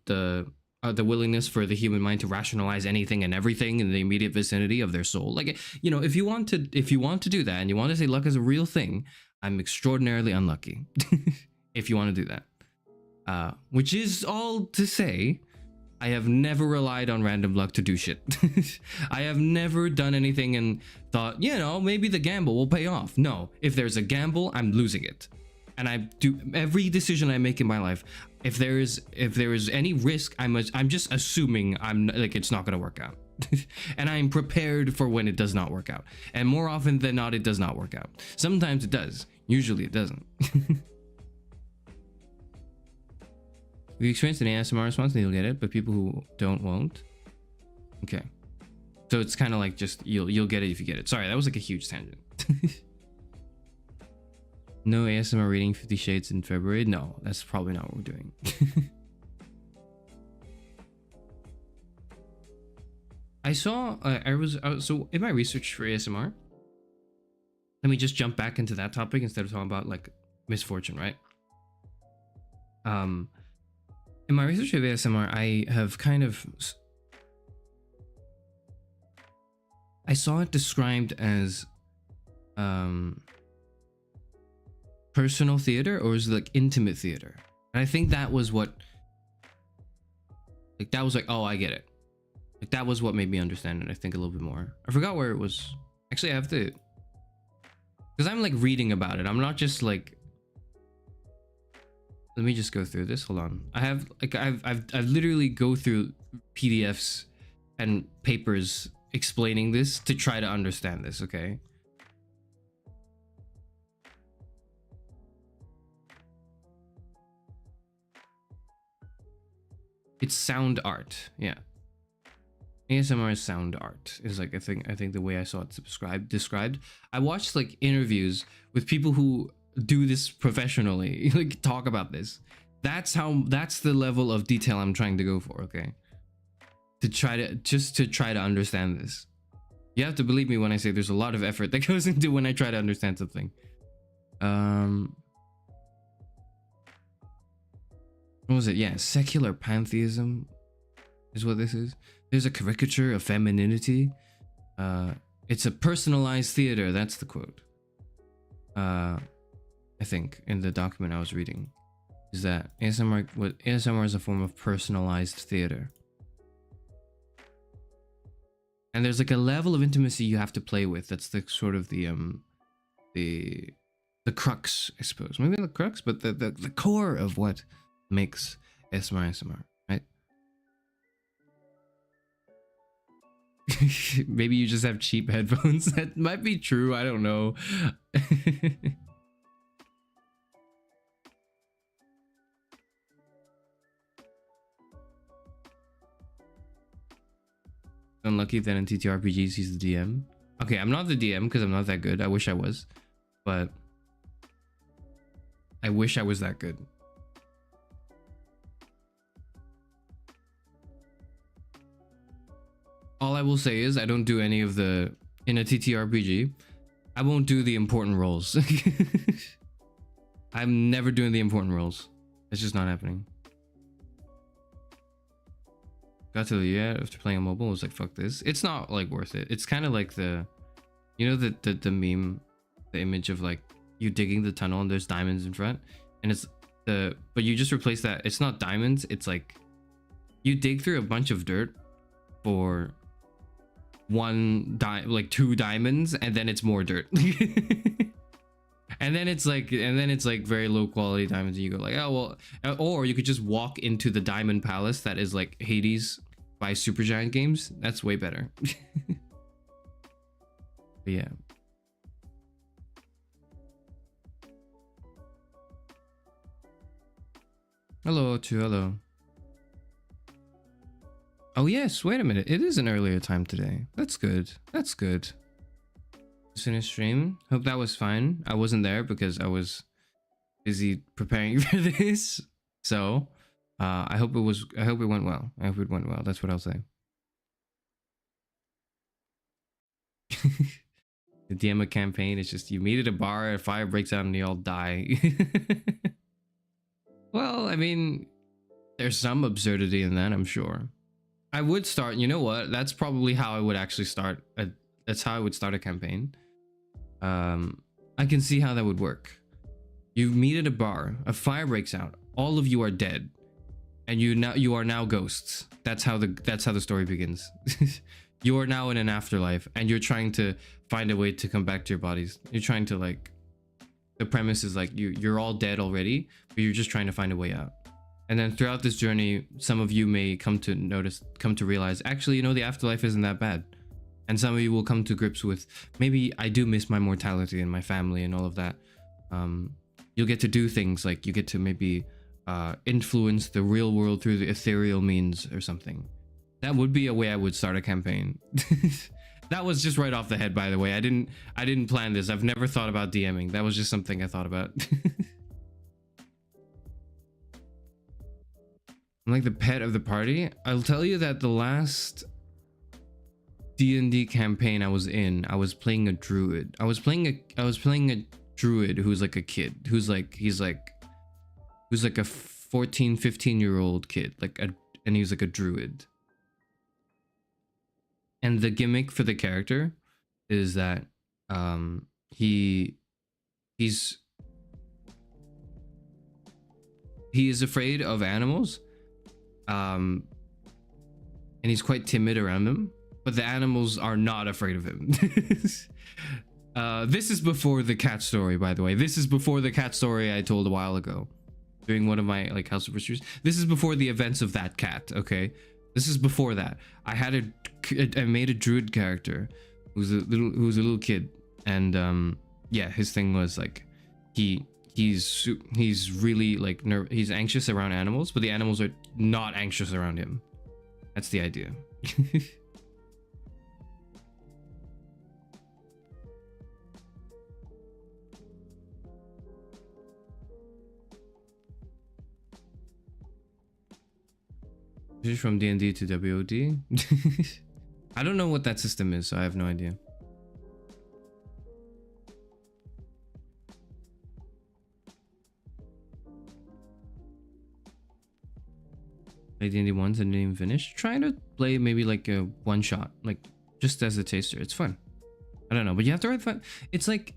the willingness for the human mind to rationalize anything and everything in the immediate vicinity of their soul. Like, you know, if you want to do that and you want to say luck is a real thing, I'm extraordinarily unlucky. If you want to do that, which is all to say, I have never relied on random luck to do shit. I have never done anything and thought, you know, maybe the gamble will pay off. No, if there's a gamble, I'm losing it. And I do every decision I make in my life. If there is any risk, I'm just assuming it's not going to work out. And I'm prepared for when it does not work out. And more often than not, it does not work out. Sometimes it does. Usually it doesn't. If you experience an ASMR response, then you'll get it, but people who don't won't. Okay. So it's kind of like just you'll get it if you get it. Sorry, that was like a huge tangent. No ASMR reading 50 Shades in February? No, that's probably not what we're doing. I saw, so in my research for ASMR, let me just jump back into that topic instead of talking about like misfortune, right? In my research of ASMR, I have kind of, I saw it described as, personal theater, or is it like intimate theater? And I think that was what, like, that was like, oh, I get it. Like, that was what made me understand it, I think, a little bit more. I forgot where it was. Actually, I have to, because I'm like reading about it. I'm not just like, let me just go through this. Hold on. I have like, I've literally go through PDFs and papers explaining this to try to understand this. Okay. It's sound art. Yeah. ASMR is sound art is like, I think the way I saw it described. I watched like interviews with people who do this professionally, like talk about this. That's the level of detail I'm trying to go for, okay? To try to understand this. You have to believe me when I say there's a lot of effort that goes into when I try to understand something. What was it? Yeah, secular pantheism. is what this is. There's a caricature of femininity. It's a personalized theater. That's the quote. I think in the document I was reading is that ASMR is a form of personalized theater. And there's like a level of intimacy you have to play with. That's the sort of the crux, I suppose. Maybe the crux, but the core of what makes ASMR, right? Maybe you just have cheap headphones. That might be true. I don't know. Unlucky that in TTRPGs he's the DM. Okay, I'm not the DM because I'm not that good. I wish I was, but I wish I was that good. All I will say is I don't do any of the, in a TTRPG, I won't do the important roles. I'm never doing the important roles. It's just not happening. Got to the after playing a mobile, I was like, fuck this. It's not like worth it. It's kind of like the, you know, the meme, the image of like you digging the tunnel and there's diamonds in front, and it's the, but you just replace that. It's not diamonds. It's like you dig through a bunch of dirt for like 2 diamonds, and then it's more dirt. And then it's like very low quality diamonds, and you go like, oh well. Or you could just walk into the diamond palace that is like Hades by Supergiant Games. That's way better. But yeah. Hello to hello. Oh yes, wait a minute. It is an earlier time today. That's good. That's good. Finish stream. Hope that was fine. I wasn't there because I was busy preparing for this. So, I hope it went well. I hope it went well. That's what I'll say. The DM campaign is just you meet at a bar, a fire breaks out, and you all die. Well, I mean, there's some absurdity in that, I'm sure. I would start, you know what? That's probably how I would actually start. That's how I would start a campaign. I can see how that would work. You meet at a bar, a fire breaks out, all of you are dead, and you are now ghosts. That's how the story begins. You are now in an afterlife, and you're trying to find a way to come back to your bodies. You're trying to, like, the premise is like you're all dead already, but you're just trying to find a way out. And then throughout this journey, some of you may come to realize, actually, you know, the afterlife isn't that bad. And some of you will come to grips with, maybe I do miss my mortality and my family and all of that. You'll get to do things like you get to maybe influence the real world through the ethereal means or something. That would be a way I would start a campaign. That was just right off the head, by the way. I didn't plan this. I've never thought about DMing. That was just something I thought about. I'm like the pet of the party. I'll tell you that the last D&D campaign I was in, I was playing a druid. I was playing a druid who's like a kid, who's like a 14, 15-year-old kid, and he's like a druid. And the gimmick for the character is that he is afraid of animals, and he's quite timid around them, but the animals are not afraid of him. This is before the cat story, by the way. This is before the cat story I told a while ago during one of my like House of Mysteries. This is before the events of that cat. Okay, this is before that. I made a druid character who's a little kid, and yeah, his thing was like he's really like he's anxious around animals, but the animals are not anxious around him. That's the idea. Switch from D&D to WOD. I don't know what that system is, so I have no idea. Play D&D once and didn't even finish. Try to play maybe like a one shot, like just as a taster. It's fun. I don't know, but you have to write fun. It's like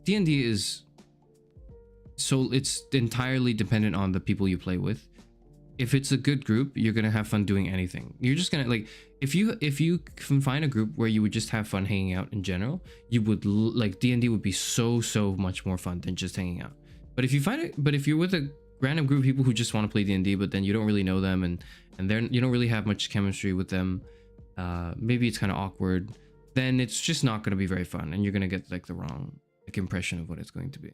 D&D is so it's entirely dependent on the people you play with. If it's a good group, you're gonna have fun doing anything. You're just gonna like if you can find a group where you would just have fun hanging out in general, you would like D&D would be so much more fun than just hanging out. But if you find it, but if you're with a random group of people who just want to play D&D, but then you don't really know them and you don't really have much chemistry with them, maybe it's kind of awkward, then it's just not gonna be very fun, and you're gonna get like the wrong like impression of what it's going to be.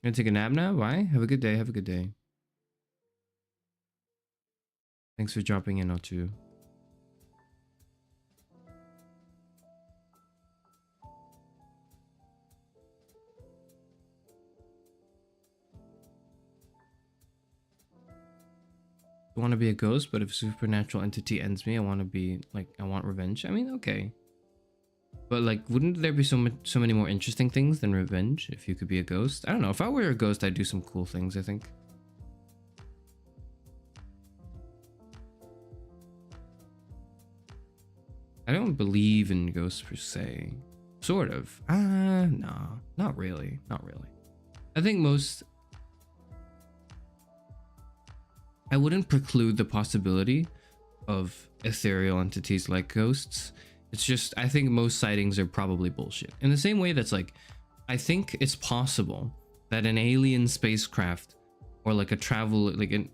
Gonna take a nap now? Why? Have a good day. Have a good day. Thanks for dropping in, O2. I want to be a ghost, but if a supernatural entity ends me, I want to be like, I want revenge. I mean, okay. But like, wouldn't there be so many more interesting things than revenge if you could be a ghost? I don't know. If I were a ghost, I'd do some cool things, I think. I don't believe in ghosts per se. Sort of. No, not really. Not really. I think I wouldn't preclude the possibility of ethereal entities like ghosts. It's just, I think most sightings are probably bullshit. In the same way that's like, I think it's possible that an alien spacecraft or like a travel,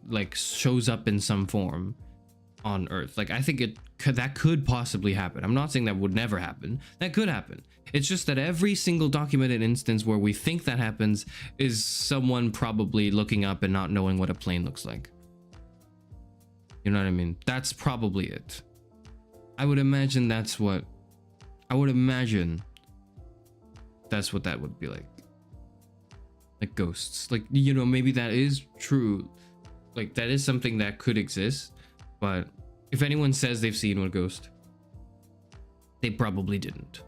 like shows up in some form on Earth. Like, I think that could possibly happen. I'm not saying that would never happen. That could happen. It's just that every single documented instance where we think that happens is someone probably looking up and not knowing what a plane looks like. You know what I mean? That's probably it. I would imagine that's what that would be like. Like ghosts. Like, you know, maybe that is true. Like, that is something that could exist. But if anyone says they've seen a ghost, they probably didn't.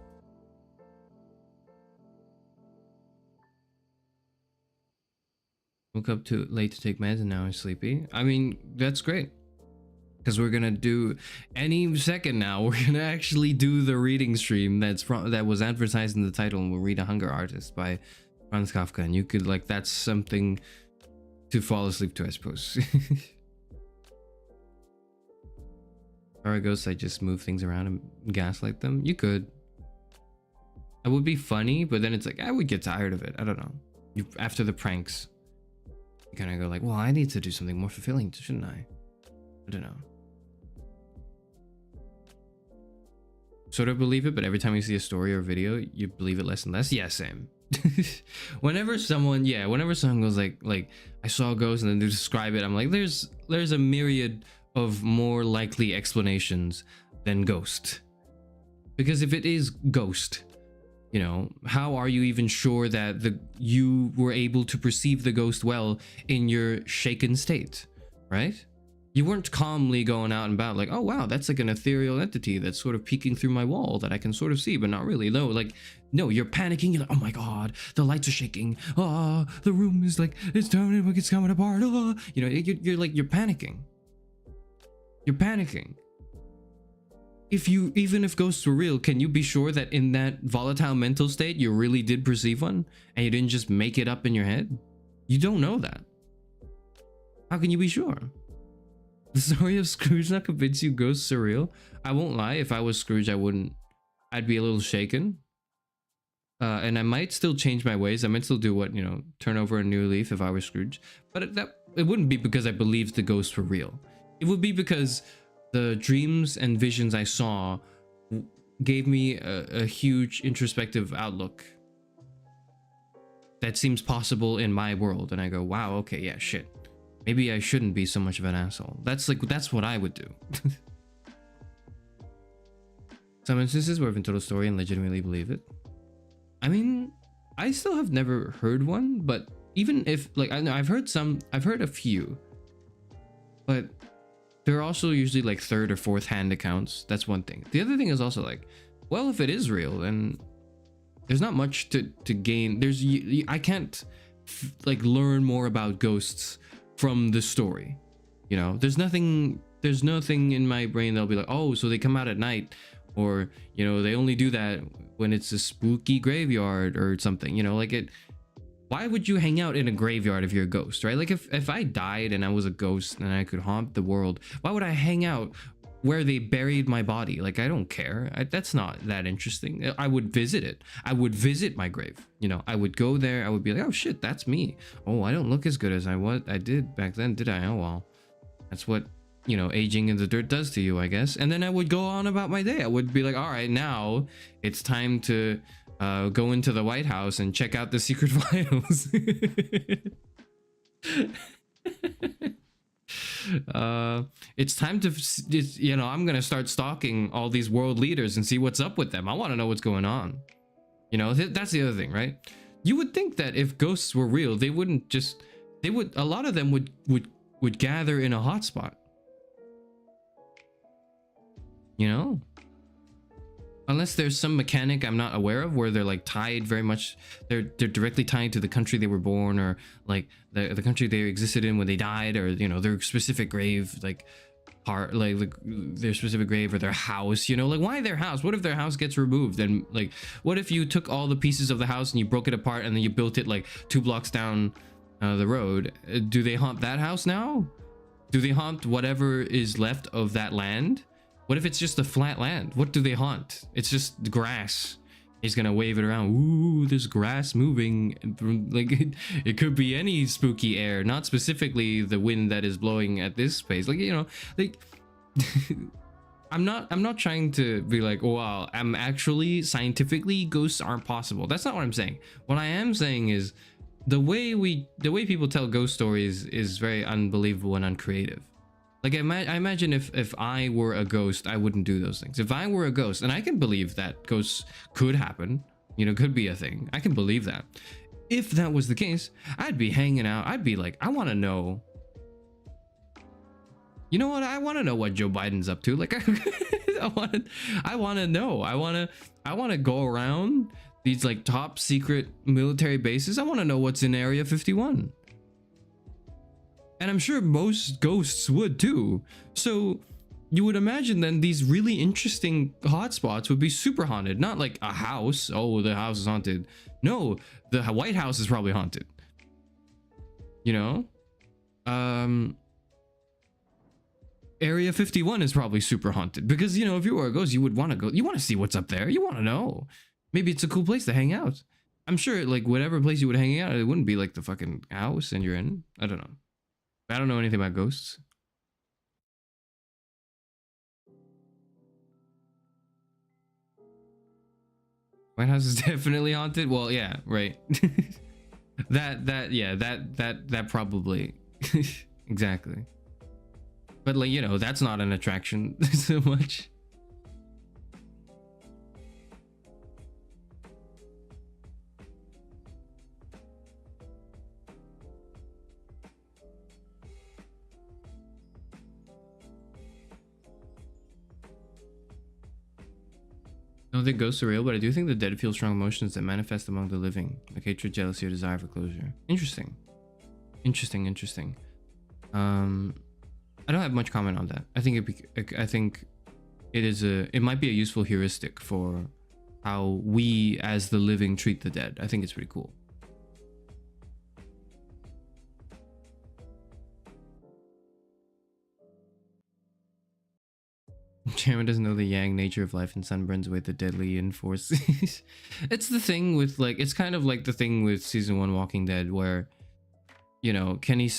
Woke up too late to take meds and now I'm sleepy. I mean, that's great. Because we're gonna do any second now. We're gonna actually do the reading stream that was advertised in the title, and we'll read A Hunger Artist by Franz Kafka. And you could like, that's something to fall asleep to, I suppose. Or ghosts, I just move things around and gaslight them. You could. It would be funny, but then it's like I would get tired of it. I don't know. After the pranks, you kind of go like, well, I need to do something more fulfilling, shouldn't I? I don't know. Sort of believe it, but every time you see a story or video, you believe it less and less. Yeah, same. whenever someone goes like I saw a ghost and then they describe it, I'm like, there's a myriad of more likely explanations than ghost. Because if it is ghost, you know, how are you even sure that you were able to perceive the ghost well in your shaken state, right? You weren't calmly going out and about like, oh wow, that's like an ethereal entity that's sort of peeking through my wall that I can sort of see, but not really. No, you're panicking. You're like, oh my god, the lights are shaking. Oh, the room is like, it's turning, it's coming apart. Oh, you know, you're panicking. You're panicking. Even if ghosts were real, can you be sure that in that volatile mental state, you really did perceive one and you didn't just make it up in your head? You don't know that. How can you be sure? The story of Scrooge not convince you ghosts are real? I won't lie, if I was Scrooge, I'd be a little shaken. And I might still change my ways. I might still do what, you know, turn over a new leaf if I were Scrooge. But it wouldn't be because I believed the ghosts were real. It would be because the dreams and visions I saw gave me a huge introspective outlook that seems possible in my world. And I go, wow, okay, yeah, shit. Maybe I shouldn't be so much of an asshole. That's what I would do. Some instances where I've been told a story and legitimately believe it. I mean, I still have never heard one, but even if, like, I know I've heard a few, but they're also usually like third or fourth hand accounts. That's one thing. The other thing is also like, well, if it is real, then there's not much to gain. I can't like learn more about ghosts from the story. You know, there's nothing in my brain that'll be like, oh, so they come out at night, or, you know, they only do that when it's a spooky graveyard or something, you know, like it. Why would you hang out in a graveyard if you're a ghost, right? Like if I died and I was a ghost and I could haunt the world, why would I hang out where they buried my body? Like, I don't care. That's not that interesting. I would visit it. I would visit my grave. You know, I would go there. I would be like, oh shit, that's me. Oh, I don't look as good as I did back then, did I? Oh well, that's what, you know, aging in the dirt does to you, I guess. And then I would go on about my day. I would be like, all right, now it's time to go into the White House and check out the secret files. It's time to, you know, I'm gonna start stalking all these world leaders and see what's up with them. I want to know what's going on. You know, that's the other thing, right? You would think that if ghosts were real, they wouldn't just, they would, a lot of them would gather in a hotspot. You know, unless there's some mechanic I'm not aware of where they're like tied very much, they're directly tied to the country they were born, or like the country they existed in when they died, or, you know, their specific grave, like part, like their specific grave, or their house, you know, like why their house? What if their house gets removed? And like, what if you took all the pieces of the house and you broke it apart and then you built it like 2 blocks down the road? Do they haunt that house now? Do they haunt whatever is left of that land? What if it's just a flat land? What do they haunt? It's just grass. He's gonna wave it around. Ooh, there's grass moving. Like it could be any spooky air, not specifically the wind that is blowing at this space. Like, you know, like I'm not trying to be like, oh wow, I'm actually scientifically ghosts aren't possible. That's not what I'm saying. What I am saying is the way people tell ghost stories is very unbelievable and uncreative. Like I imagine if I were a ghost, I wouldn't do those things. If I were a ghost, and I can believe that ghosts could happen, you know, could be a thing. I can believe that. If that was the case, I'd be hanging out. I'd be like, I want to know. You know what? I want to know what Joe Biden's up to. Like, I want to know. I want to go around these like top secret military bases. I want to know what's in Area 51. And I'm sure most ghosts would too. So you would imagine then these really interesting hotspots would be super haunted. Not like a house. Oh, the house is haunted. No, the White House is probably haunted. You know? Area 51 is probably super haunted. Because, you know, if you were a ghost, you would want to go. You want to see what's up there. You want to know. Maybe it's a cool place to hang out. I'm sure like whatever place you would hang out, it wouldn't be like the fucking house and you're in. I don't know. I don't know anything about ghosts. White House is definitely haunted. Well, yeah, right. that probably exactly. But like, you know, that's not an attraction so much. I don't think ghosts are real, but I do think the dead feel strong emotions that manifest among the living, like hatred, jealousy, or desire for closure. Interesting. I don't have much comment on that. I think it might be a useful heuristic for how we as the living treat the dead. I think it's pretty cool. Chairman doesn't know the yang nature of life and sun burns away the deadly in force. It's the thing with like, it's kind of like the thing with season 1 Walking Dead where, you know, Kenny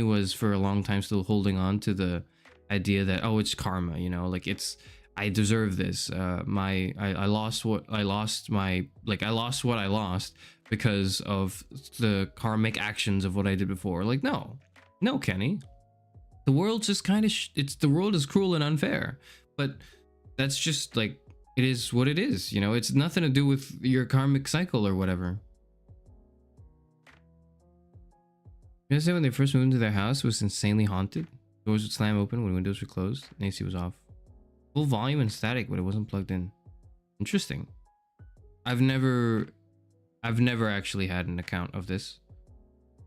was for a long time still holding on to the idea that, oh, it's karma, you know, like it's, I deserve this. I lost what I lost because of the karmic actions of what I did before. Like, no, Kenny. The world's just kind of, the world is cruel and unfair. But that's just like, it is what it is, you know? It's nothing to do with your karmic cycle or whatever. You guys say when they first moved into their house, it was insanely haunted. Doors would slam open when windows were closed and AC was off. Full volume and static, but it wasn't plugged in. Interesting. I've never actually had an account of this.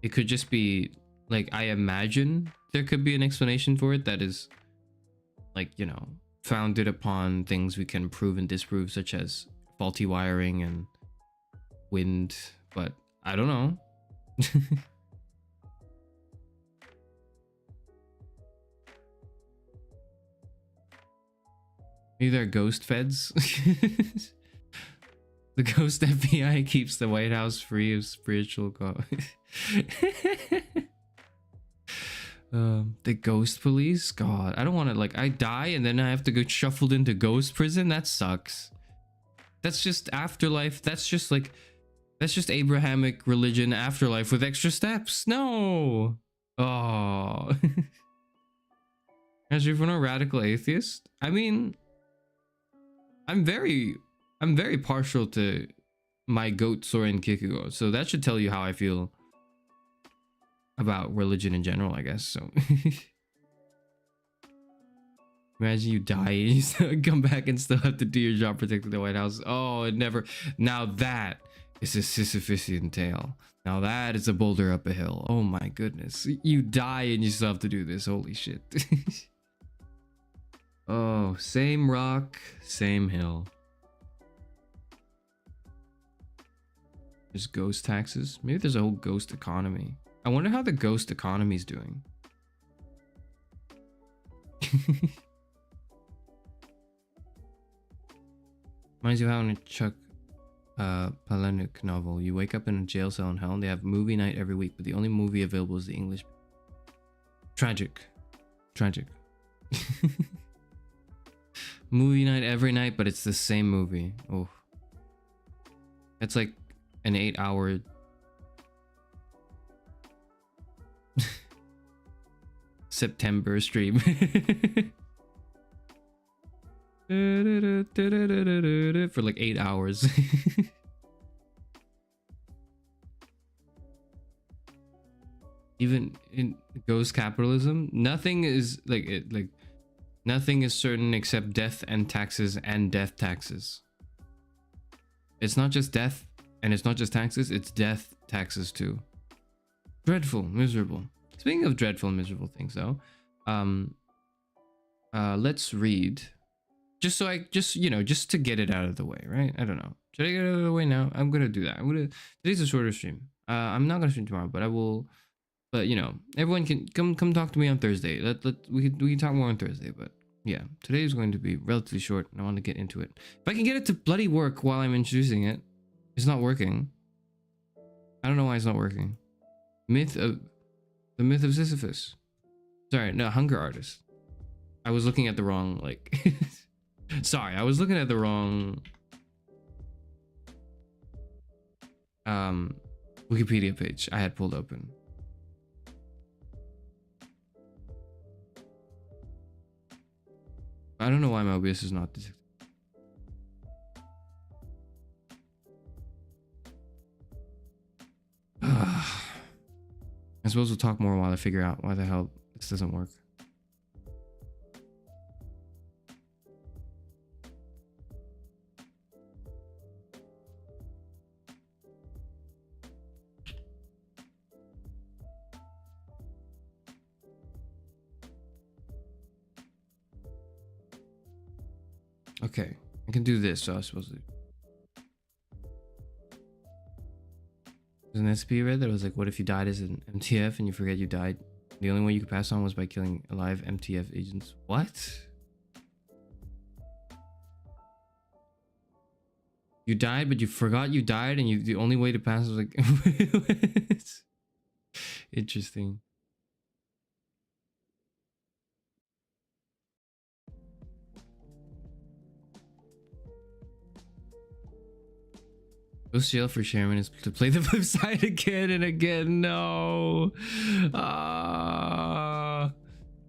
It could just be like, I imagine there could be an explanation for it that is, like, you know, founded upon things we can prove and disprove, such as faulty wiring and wind, but I don't know. Maybe they're ghost feds. The ghost FBI keeps the White House free of spiritual the ghost police. God, I don't want to, like, I die and then I have to get shuffled into ghost prison. That sucks. That's just afterlife. That's just like, that's just Abrahamic religion afterlife with extra steps. No. Oh. As you're a radical atheist, I mean, I'm very partial to my goat Soren Kikugo, so that should tell you how I feel about religion in general, I guess. So imagine you die and you still come back and still have to do your job protecting the White House. Oh, it never. Now that is a Sisyphusian tale. Now that is a boulder up a hill. Oh my goodness. You die and you still have to do this. Holy shit. Oh, same rock, same hill. There's ghost taxes. Maybe there's a whole ghost economy. I wonder how the ghost economy is doing. Reminds you how in a Chuck Palahniuk novel, you wake up in a jail cell in hell and they have movie night every week, but the only movie available is the English. Tragic. Tragic. Movie night every night, but it's the same movie. Oh. It's like an 8-hour September stream. For like 8 hours. Even in ghost capitalism, nothing is like it, like nothing is certain except death and taxes and death taxes. It's not just death and it's not just taxes, it's death taxes too. Dreadful, miserable. Speaking of dreadful and miserable things though, let's read. Just so I just to get it out of the way, right? I don't know. Should I get it out of the way now? I'm gonna do that. Today's a shorter stream. I'm not gonna stream tomorrow, but I will. But you know, everyone can come talk to me on Thursday. We can talk more on Thursday. But yeah, today is going to be relatively short, and I want to get into it. If I can get it to bloody work while I'm introducing it, it's not working. I don't know why it's not working. The myth of Sisyphus. Sorry, no, Hunger Artist. I was looking at the wrong like. Sorry, I was looking at the wrong Wikipedia page I had pulled open. I don't know why my OBS is not detected. I suppose we'll talk more while I figure out why the hell this doesn't work. Okay, I can do this, so I was supposed to. There's an SP read that was like, what if you died as an MTF and you forget you died? The only way you could pass on was by killing alive MTF agents. What? You died, but you forgot you died, and the only way to pass was like. Interesting. Ghost jail for Sherman is to play the flip side again and again. No.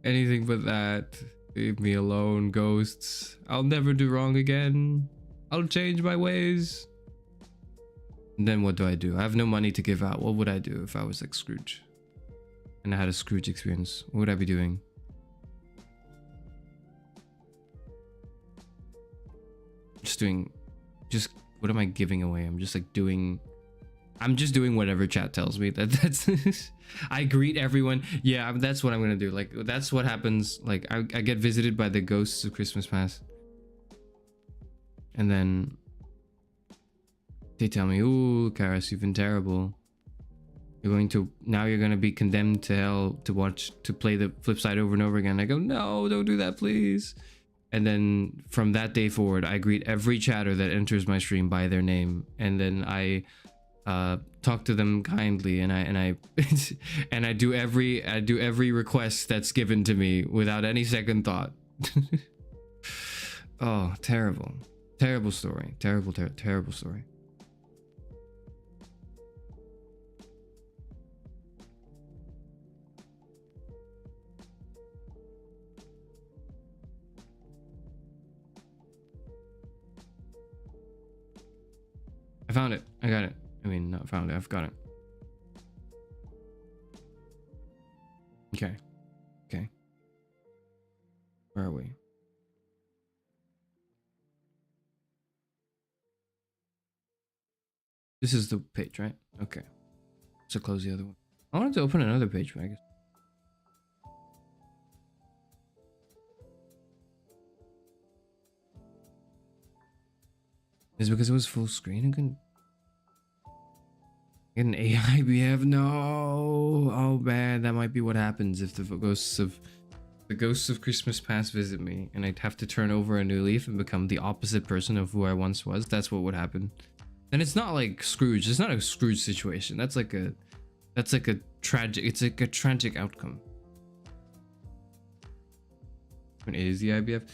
Anything but that. Leave me alone, ghosts. I'll never do wrong again. I'll change my ways. And then what do? I have no money to give out. What would I do if I was like Scrooge? And I had a Scrooge experience. What would I be doing? Just what am I giving away? I'm just like doing I'm just doing whatever chat tells me. That's I greet everyone. Yeah, that's what I'm gonna do. Like that's what happens. Like I get visited by the ghosts of Christmas past, and then they tell me, "Ooh, Karas, you've been terrible. You're gonna be condemned to hell to play the flip side over and over again." I go, "No, don't do that, please." And then from that day forward, I greet every chatter that enters my stream by their name, and then I talk to them kindly, and I and I do every request that's given to me without any second thought. Oh, terrible story, terrible story. I found it. I got it. I mean, not found it. I've got it. Okay. Okay. Where are we? This is the page, right? Okay. So close the other one. I wanted to open another page, but I guess. Is it because it was full screen? I couldn't get an AI BF? No. Oh man, that might be what happens if the ghosts of Christmas past visit me, and I'd have to turn over a new leaf and become the opposite person of who I once was. That's what would happen. And it's not like Scrooge. It's not a Scrooge situation. That's like a tragic. It's like a tragic outcome. When is the IBF?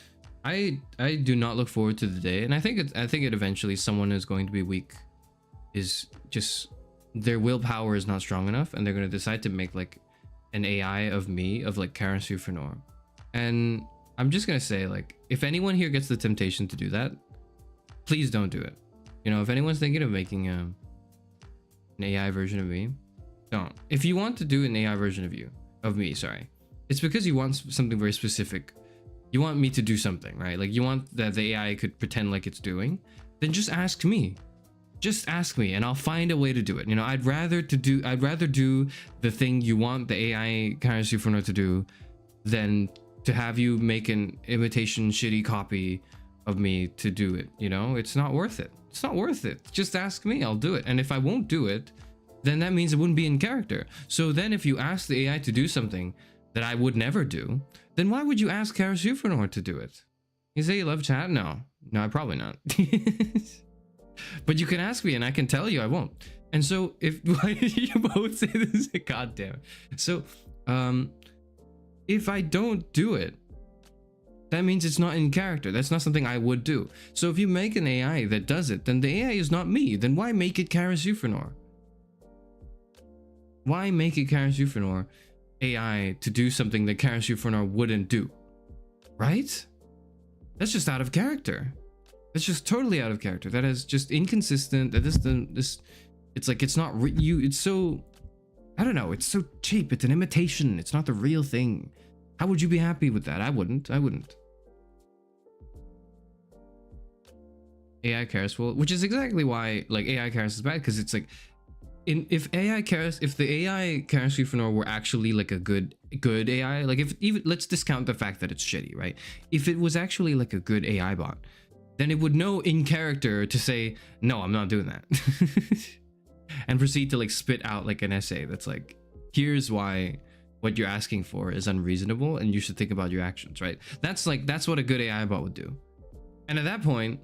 I do not look forward to the day, and I think it eventually someone is going to be weak, is just their willpower is not strong enough, and they're going to decide to make like an AI of me, of like Karen Sufanor. And I'm just gonna say, like, if anyone here gets the temptation to do that, please don't do it. You know, if anyone's thinking of making an AI version of me, don't. If you want to do an AI version of me, sorry, it's because you want something very specific. You want me to do something, right? Like you want that the AI could pretend like it's doing, then just ask me. Just ask me and I'll find a way to do it. You know, I'd rather do the thing you want the AI Karen Sufanor to do than to have you make an imitation shitty copy of me to do it. You know, it's not worth it. It's not worth it. Just ask me, I'll do it. And if I won't do it, then that means it wouldn't be in character. So then if you ask the AI to do something that I would never do, then why would you ask Karen Sufanor to do it? You say you love chat? No, probably not. But you can ask me and I can tell you I won't. And so if why did you both say this? God damn it. So if I don't do it, that means it's not in character. That's not something I would do. So if you make an AI that does it, then the AI is not me. Then why make it Karen Sufanor? Why make it Karen Sufanor AI to do something that Karen Sufanor wouldn't do? Right? That's just out of character. That's just totally out of character. That is just inconsistent. That it's like it's not you. It's so, I don't know. It's so cheap. It's an imitation. It's not the real thing. How would you be happy with that? I wouldn't. AI Karas will, which is exactly why like AI Karas is bad, because it's like, if the AI Karen Sufanor were actually like a good AI, like if even let's discount the fact that it's shitty, right? If it was actually like a good AI bot, then it would know in character to say, no, I'm not doing that. And proceed to like spit out like an essay that's like, here's why what you're asking for is unreasonable and you should think about your actions, right? That's what a good AI bot would do. And at that point,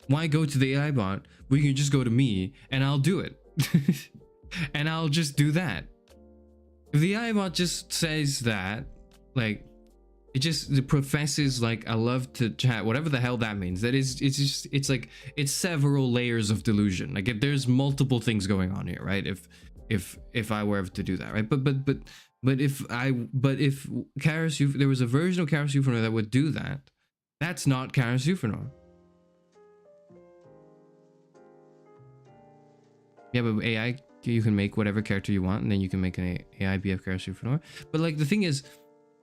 why go to the AI bot where you can just go to me and I'll do it? And I'll just do that. If the AI bot just says that, like, it professes like I love to chat, whatever the hell that means. That is, it's like it's several layers of delusion. Like if there's multiple things going on here, right? If I were ever to do that, right? But if Karas, there was a version of Karas Sufanor that would do that, that's not Karas Sufanor. Yeah, but AI, you can make whatever character you want, and then you can make an AI BF Karas Sufanor. But like the thing is,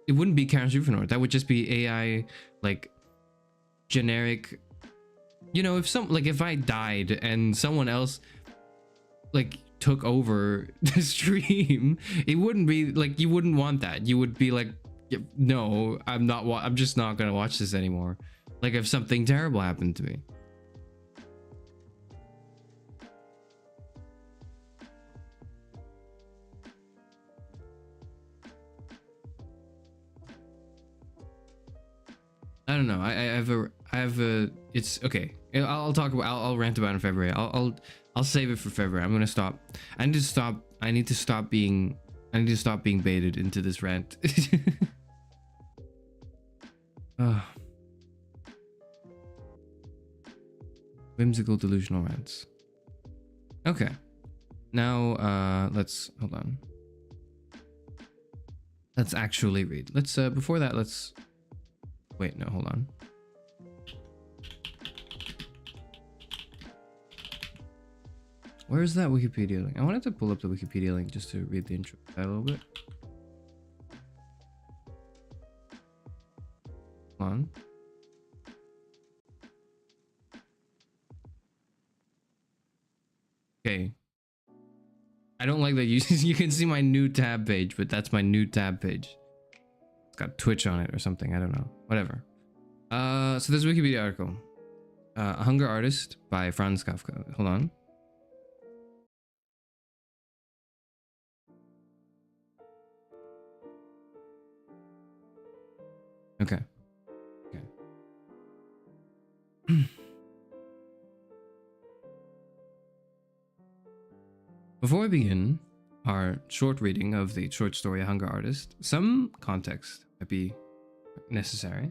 it wouldn't be Karen Sufanor. That would just be AI, like generic. You know, if I died and someone else like took over the stream, it wouldn't be like, you wouldn't want that. You would be like, no, I'm just not gonna watch this anymore. Like if something terrible happened to me. I don't know. I have a. It's okay. I'll talk about. I'll rant about it in February. I'll save it for February. I'm gonna stop. I need to stop. I need to stop being baited into this rant. Whimsical delusional rants. Okay. Now let's hold on. Let's actually read. Let's before that let's wait, no, hold on. Where is that Wikipedia link? I wanted to pull up the Wikipedia link just to read the intro a little bit. Hold on. Okay. I don't like that you can see my new tab page, but that's my new tab page. It's got Twitch on it or something. I don't know. Whatever. So there's a Wikipedia article. A Hunger Artist by Franz Kafka. Hold on. Okay. Okay. Before we begin our short reading of the short story A Hunger Artist, some context might be necessary.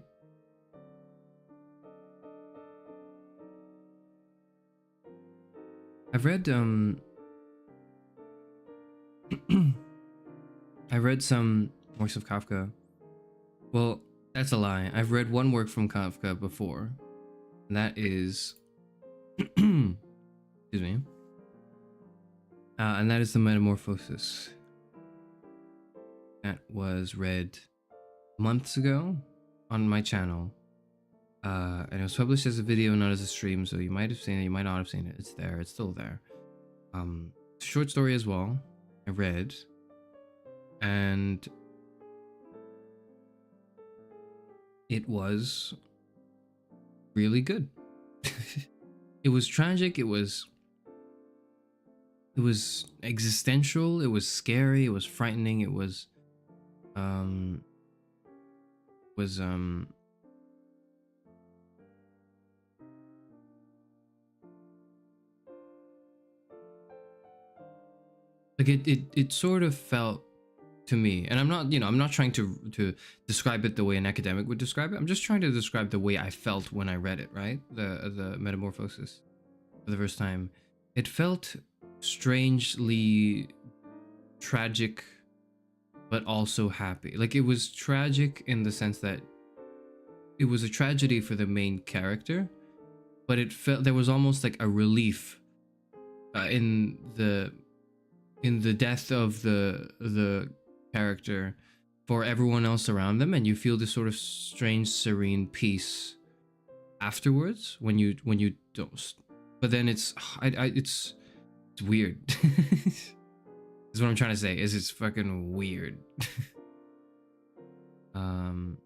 I've read I read some works of Kafka. Well, that's a lie. I've read one work from Kafka before, and that is excuse me. And that is The Metamorphosis. That was read months ago on my channel. And it was published as a video, not as a stream, so you might have seen it, you might not have seen it. It's there, it's still there. Short story as well, I read. And it was really good. It was tragic, it was existential, it was scary, it was frightening, it was like it sort of felt to me, and I'm not trying to describe it the way an academic would describe it. I'm just trying to describe the way I felt when I read it, right? The Metamorphosis for the first time. It felt strangely tragic, but also happy. Like, it was tragic in the sense that it was a tragedy for the main character, but it felt there was almost like a relief in the death of the character for everyone else around them, and you feel this sort of strange serene peace afterwards when you don't. But then it's weird. Is what I'm trying to say, is it's fucking weird. And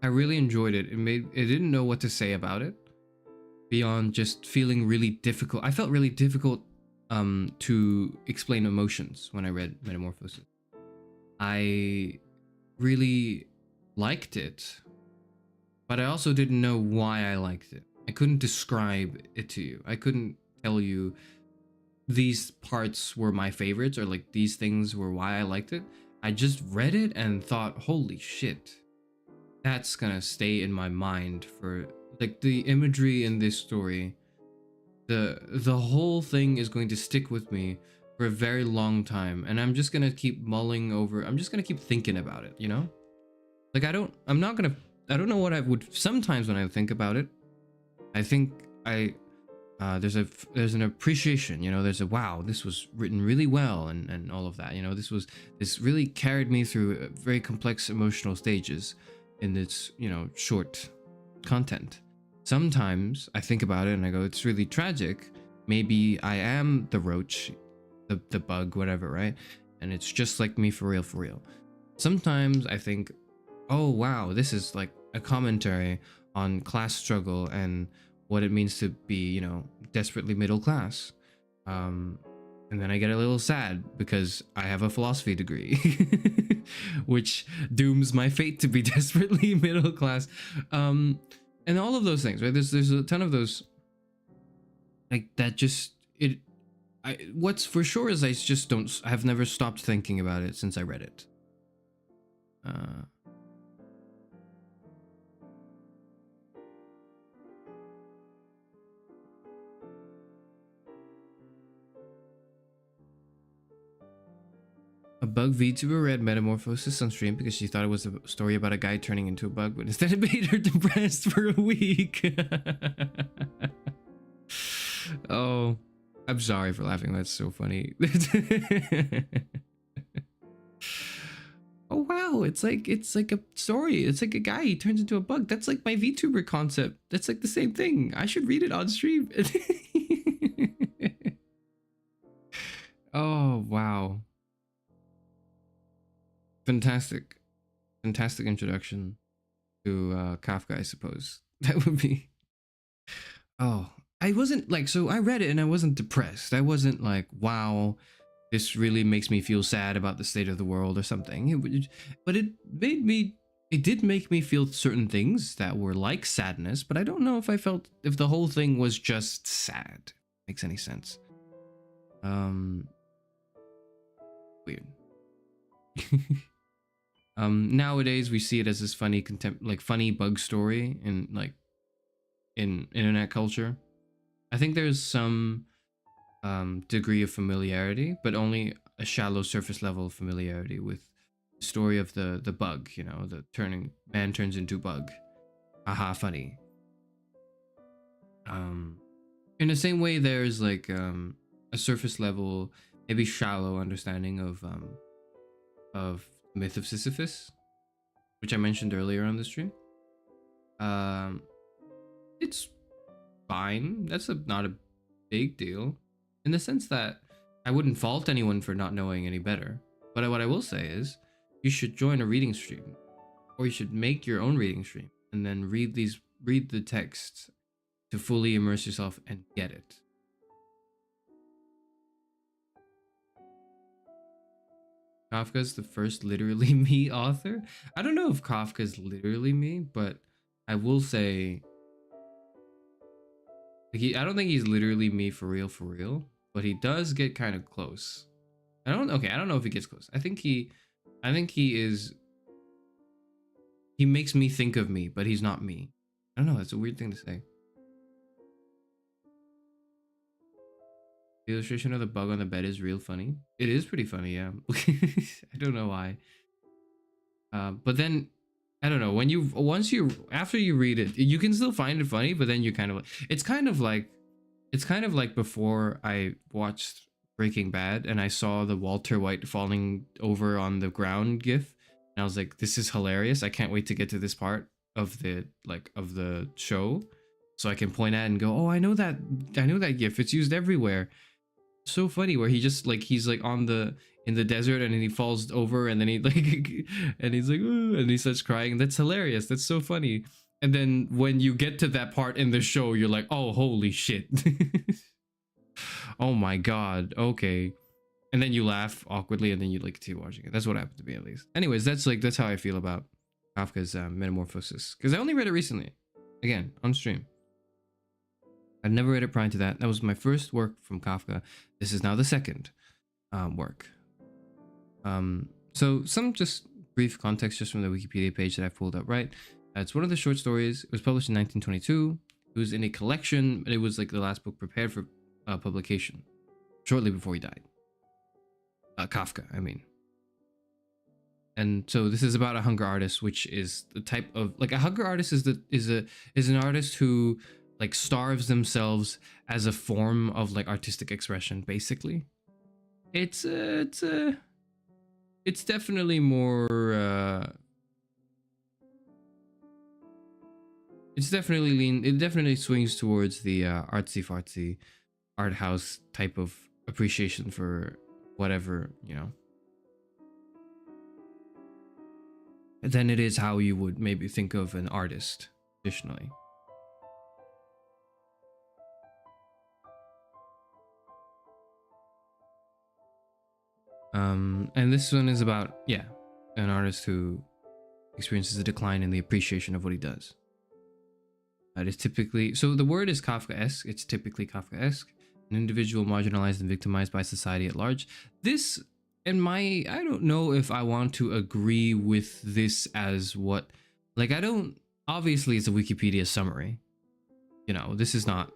I really enjoyed it. It didn't know what to say about it beyond just feeling really difficult. I felt really difficult to explain emotions when I read Metamorphosis. I really liked it, but I also didn't know why I liked it. I couldn't describe it to you. I couldn't tell you these parts were my favorites, or like these things were why I liked it. I just read it and thought, holy shit, that's gonna stay in my mind for, like, the imagery in this story. The whole thing is going to stick with me for a very long time, and I'm just gonna keep mulling over. I'm just gonna keep thinking about it, you know? Like, I don't know what I would, sometimes when I think about it, I think there's an appreciation, you know, there's a, wow, this was written really well, and all of that, you know, this really carried me through very complex emotional stages in its, you know, short content. Sometimes I think about it and I go, it's really tragic, maybe I am the roach, the bug, whatever, right? And it's just like me for real, for real. Sometimes I think, oh wow, this is like a commentary on class struggle and what it means to be, you know, desperately middle class. And then I get a little sad because I have a philosophy degree, which dooms my fate to be desperately middle class. And all of those things, right? There's a ton of those, like that. Just it. What's for sure is I've never stopped thinking about it since I read it. A bug VTuber read Metamorphosis on stream because she thought it was a story about a guy turning into a bug, but instead it made her depressed for a week. Oh, I'm sorry for laughing. That's so funny. Oh wow, it's like a story. It's like a guy, he turns into a bug. That's like my VTuber concept. That's like the same thing. I should read it on stream. Oh wow. Fantastic introduction to Kafka, I suppose. That would be. Oh, I wasn't like, so I read it and I wasn't depressed. I wasn't like, wow, this really makes me feel sad about the state of the world or something. But it did make me feel certain things that were like sadness, but I don't know if if the whole thing was just sad. Makes any sense. Weird. Nowadays we see it as this funny funny bug story in internet culture. I think there's some degree of familiarity, but only a shallow surface level familiarity with the story of the bug, you know, the man turns into bug. Haha, funny. In the same way there's like a surface level, maybe shallow understanding of myth of Sisyphus, which I mentioned earlier on the stream. It's fine. That's not a big deal in the sense that I wouldn't fault anyone for not knowing any better. But what I will say is you should join a reading stream, or you should make your own reading stream and then read the texts to fully immerse yourself and get it. Kafka's the first literally me author. I don't know if Kafka's literally me, but I will say I don't think he's literally me for real, but he does get kind of close. I don't know if he gets close. I think he is. He makes me think of me, but he's not me. I don't know. That's a weird thing to say. The illustration of the bug on the bed is real funny. It is pretty funny, yeah. I don't know why. But then, I don't know, after you read it, you can still find it funny, but then you it's kind of like before I watched Breaking Bad and I saw the Walter White falling over on the ground gif, and I was like, this is hilarious. I can't wait to get to this part of the show so I can point at it and go, oh, I know that gif. It's used everywhere. So funny where he's like in the desert and then he falls over and then he and he's like, ooh, and he starts crying. That's hilarious. That's so funny. And then when you get to that part in the show, you're like, oh, holy shit. Oh my god. Okay. And then you laugh awkwardly and then you continue watching it. That's what happened to me, at least. Anyways, that's how I feel about Kafka's Metamorphosis, because I only read it recently, again on stream. I'd never read it prior to that. That was my first work from Kafka. This is now the second work. So some just brief context just from the Wikipedia page that I've pulled up, right? It's one of the short stories. It was published in 1922. It was in a collection, and it was like the last book prepared for publication shortly before he died. Kafka, I mean. And so this is about a hunger artist, which is the type of a hunger artist is an artist who starves themselves as a form of artistic expression, basically. It's definitely more it definitely swings towards the artsy fartsy art house type of appreciation for whatever, you know, than it is how you would maybe think of an artist traditionally. And this one is about, yeah, an artist who experiences a decline in the appreciation of what he does. It is typically, so the word is Kafkaesque. It's typically Kafkaesque, an individual marginalized and victimized by society at large. This, and I don't know if I want to agree with this as what, like, I don't, obviously it's a Wikipedia summary. You know, this is not,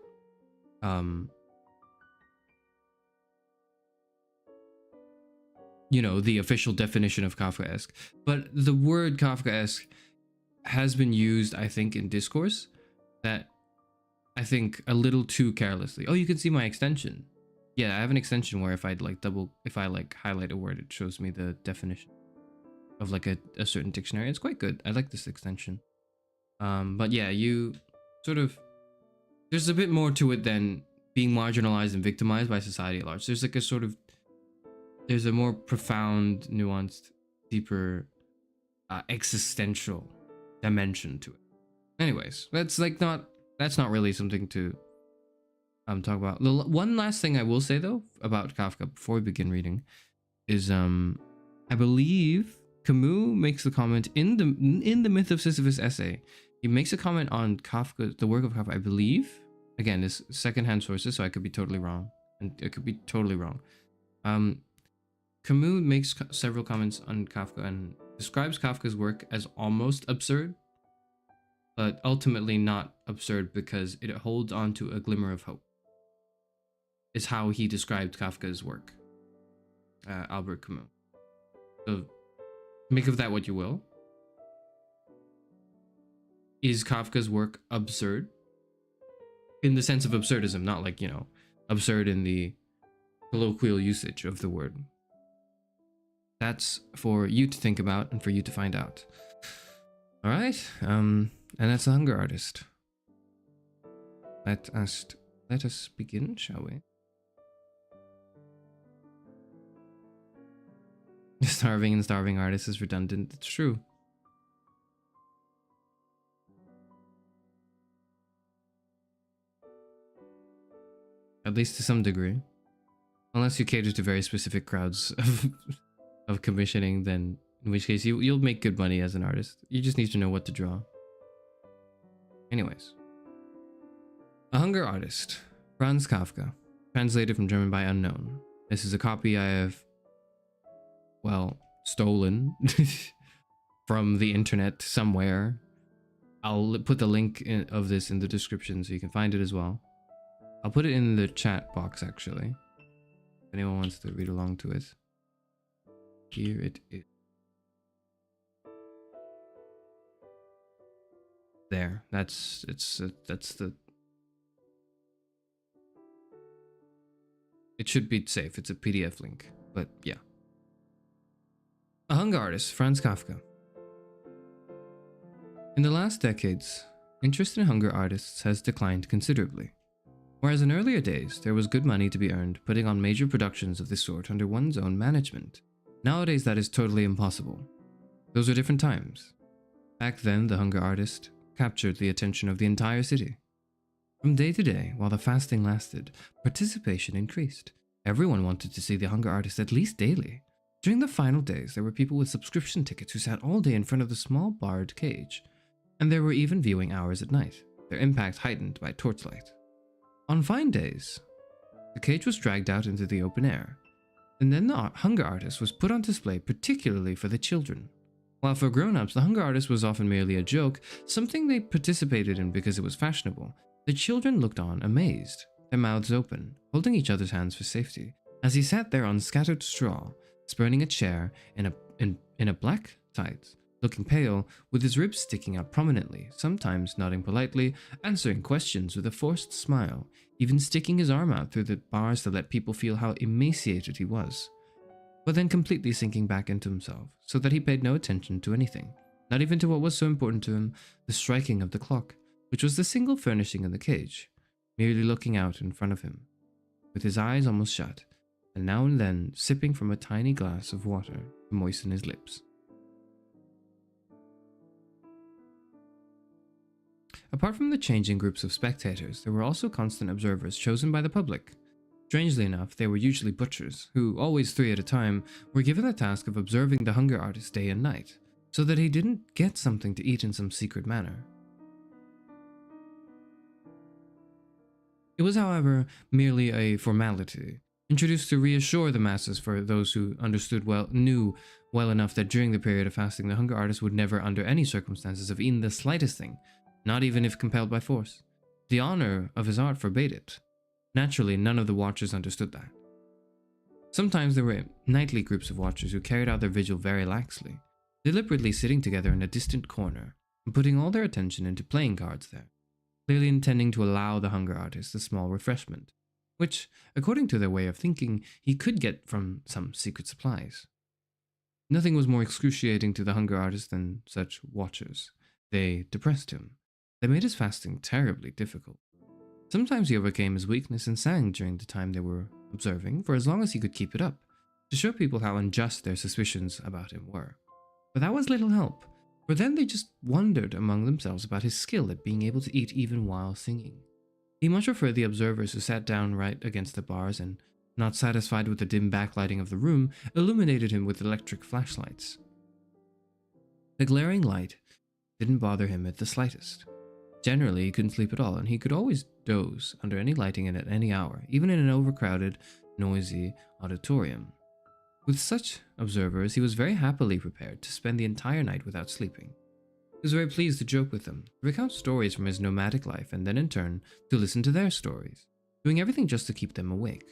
you know, the official definition of Kafkaesque, but the word Kafkaesque has been used, I think, in discourse that I think a little too carelessly. Oh, you can see my extension. Yeah, I have an extension where if I highlight a word, it shows me the definition of like a certain dictionary. It's quite good. I like this extension. But yeah, you sort of, there's a bit more to it than being marginalized and victimized by society at large. There's like a sort of, there's a more profound, nuanced, deeper, existential dimension to it. Anyways, that's not really something to talk about. The one last thing I will say though about Kafka before we begin reading is I believe Camus makes the comment in the Myth of Sisyphus essay. He makes a comment on Kafka, the work of Kafka, I believe. Again, this secondhand sources, so I could be totally wrong, and it could be totally wrong. Camus makes several comments on Kafka and describes Kafka's work as almost absurd, but ultimately not absurd because it holds on to a glimmer of hope, is how he described Kafka's work, Albert Camus. So make of that what you will. Is Kafka's work absurd? In the sense of absurdism, not like, you know, absurd in the colloquial usage of the word. That's for you to think about and for you to find out. All right, and that's The Hunger Artist. Let us begin, shall we? Starving and starving artist is redundant. It's true. At least to some degree. Unless you cater to very specific crowds of commissioning, then in which case you'll make good money as an artist. You just need to know what to draw. Anyways. A Hunger Artist. Franz Kafka. Translated from German by Unknown. This is a copy I have, well, stolen from the internet somewhere. I'll put the link of this in the description so you can find it as well. I'll put it in the chat box, actually, if anyone wants to read along to it. Here it is. There. That's the... It should be safe. It's a PDF link, but yeah. A Hunger Artist, Franz Kafka. In the last decades, interest in hunger artists has declined considerably. Whereas in earlier days, there was good money to be earned putting on major productions of this sort under one's own management. Nowadays, that is totally impossible. Those are different times. Back then, the hunger artist captured the attention of the entire city. From day to day, while the fasting lasted, participation increased. Everyone wanted to see the hunger artist at least daily. During the final days, there were people with subscription tickets who sat all day in front of the small barred cage. And there were even viewing hours at night, their impact heightened by torchlight. On fine days, the cage was dragged out into the open air, and then the hunger artist was put on display particularly for the children. While for grown-ups, the hunger artist was often merely a joke, something they participated in because it was fashionable, the children looked on amazed, their mouths open, holding each other's hands for safety, as he sat there on scattered straw, spurning a chair in a black tights, looking pale, with his ribs sticking out prominently, sometimes nodding politely, answering questions with a forced smile, even sticking his arm out through the bars to let people feel how emaciated he was, but then completely sinking back into himself, so that he paid no attention to anything, not even to what was so important to him, the striking of the clock, which was the single furnishing in the cage, merely looking out in front of him. with his eyes almost shut, and now and then sipping from a tiny glass of water to moisten his lips. Apart from the changing groups of spectators, there were also constant observers chosen by the public. Strangely enough, they were usually butchers, who, always 3 at a time, were given the task of observing the hunger artist day and night, so that he didn't get something to eat in some secret manner. It was, however, merely a formality, introduced to reassure the masses for those who knew well enough that during the period of fasting the hunger artist would never under any circumstances have eaten the slightest thing, not even if compelled by force. The honor of his art forbade it. Naturally, none of the watchers understood that. Sometimes there were nightly groups of watchers who carried out their vigil very laxly, deliberately sitting together in a distant corner and putting all their attention into playing cards there, clearly intending to allow the hunger artist a small refreshment, which, according to their way of thinking, he could get from some secret supplies. Nothing was more excruciating to the hunger artist than such watchers. They depressed him. They made his fasting terribly difficult. Sometimes he overcame his weakness and sang during the time they were observing for as long as he could keep it up, to show people how unjust their suspicions about him were. But that was little help, for then they just wondered among themselves about his skill at being able to eat even while singing. He much preferred the observers who sat down right against the bars and, not satisfied with the dim backlighting of the room, illuminated him with electric flashlights. The glaring light didn't bother him at the slightest. Generally, he couldn't sleep at all, and he could always doze under any lighting and at any hour, even in an overcrowded, noisy auditorium. With such observers, he was very happily prepared to spend the entire night without sleeping. He was very pleased to joke with them, to recount stories from his nomadic life, and then in turn to listen to their stories, doing everything just to keep them awake,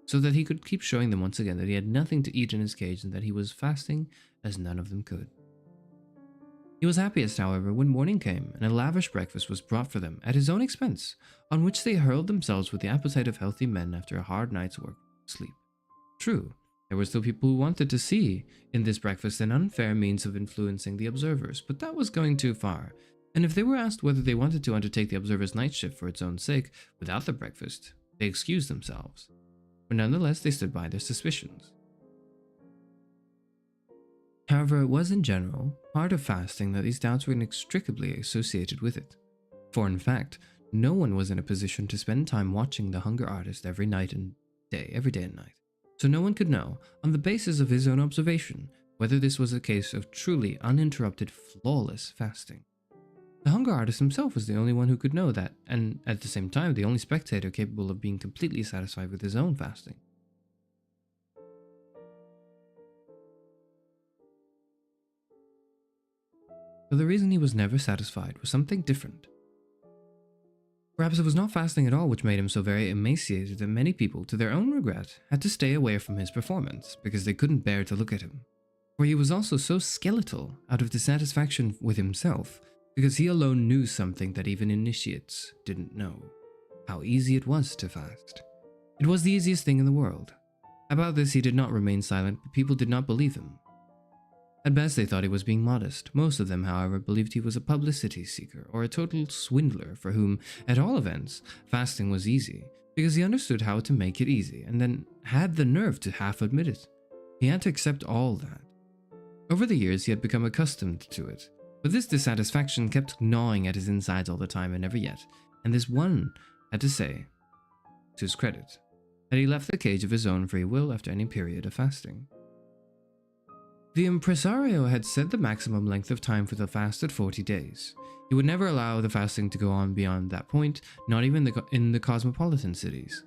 so that he could keep showing them once again that he had nothing to eat in his cage and that he was fasting as none of them could. He was happiest, however, when morning came and a lavish breakfast was brought for them at his own expense, on which they hurled themselves with the appetite of healthy men after a hard night's work and sleep. True, there were still people who wanted to see in this breakfast an unfair means of influencing the observers, but that was going too far, and if they were asked whether they wanted to undertake the observers' night shift for its own sake without the breakfast, they excused themselves. But nonetheless, they stood by their suspicions. However, it was in general part of fasting that these doubts were inextricably associated with it. For in fact, no one was in a position to spend time watching the hunger artist every day and night. So no one could know, on the basis of his own observation, whether this was a case of truly uninterrupted, flawless fasting. The hunger artist himself was the only one who could know that, and at the same time, the only spectator capable of being completely satisfied with his own fasting. But the reason he was never satisfied was something different. Perhaps it was not fasting at all which made him so very emaciated that many people, to their own regret, had to stay away from his performance because they couldn't bear to look at him. For he was also so skeletal out of dissatisfaction with himself because he alone knew something that even initiates didn't know: how easy it was to fast. It was the easiest thing in the world. About this he did not remain silent, but people did not believe him. At best they thought he was being modest. Most of them, however, believed he was a publicity seeker or a total swindler for whom, at all events, fasting was easy, because he understood how to make it easy and then had the nerve to half admit it. He had to accept all that. Over the years he had become accustomed to it, but this dissatisfaction kept gnawing at his insides all the time and never yet, and this one had to say, to his credit, that he left the cage of his own free will after any period of fasting. The impresario had set the maximum length of time for the fast at 40 days. He would never allow the fasting to go on beyond that point, not even in the cosmopolitan cities.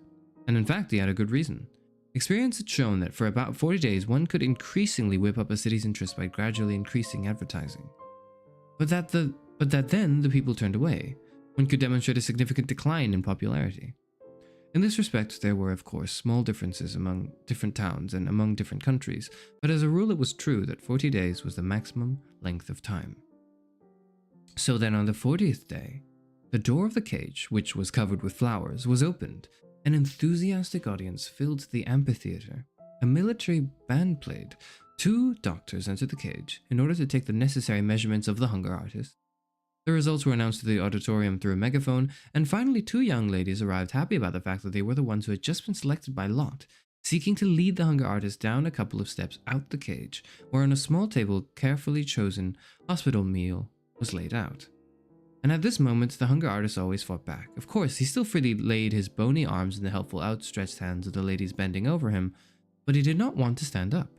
And in fact, he had a good reason. Experience had shown that for about 40 days, one could increasingly whip up a city's interest by gradually increasing advertising. But that then the people turned away. One could demonstrate a significant decline in popularity. In this respect, there were, of course, small differences among different towns and among different countries, but as a rule it was true that 40 days was the maximum length of time. So then on the 40th day, the door of the cage, which was covered with flowers, was opened. An enthusiastic audience filled the amphitheater. A military band played. 2 doctors entered the cage in order to take the necessary measurements of the hunger artist. The results were announced to the auditorium through a megaphone, and finally 2 young ladies arrived happy about the fact that they were the ones who had just been selected by lot, seeking to lead the hunger artist down a couple of steps out the cage, where on a small table carefully chosen hospital meal was laid out. And at this moment, the hunger artist always fought back. Of course, he still freely laid his bony arms in the helpful outstretched hands of the ladies bending over him, but he did not want to stand up.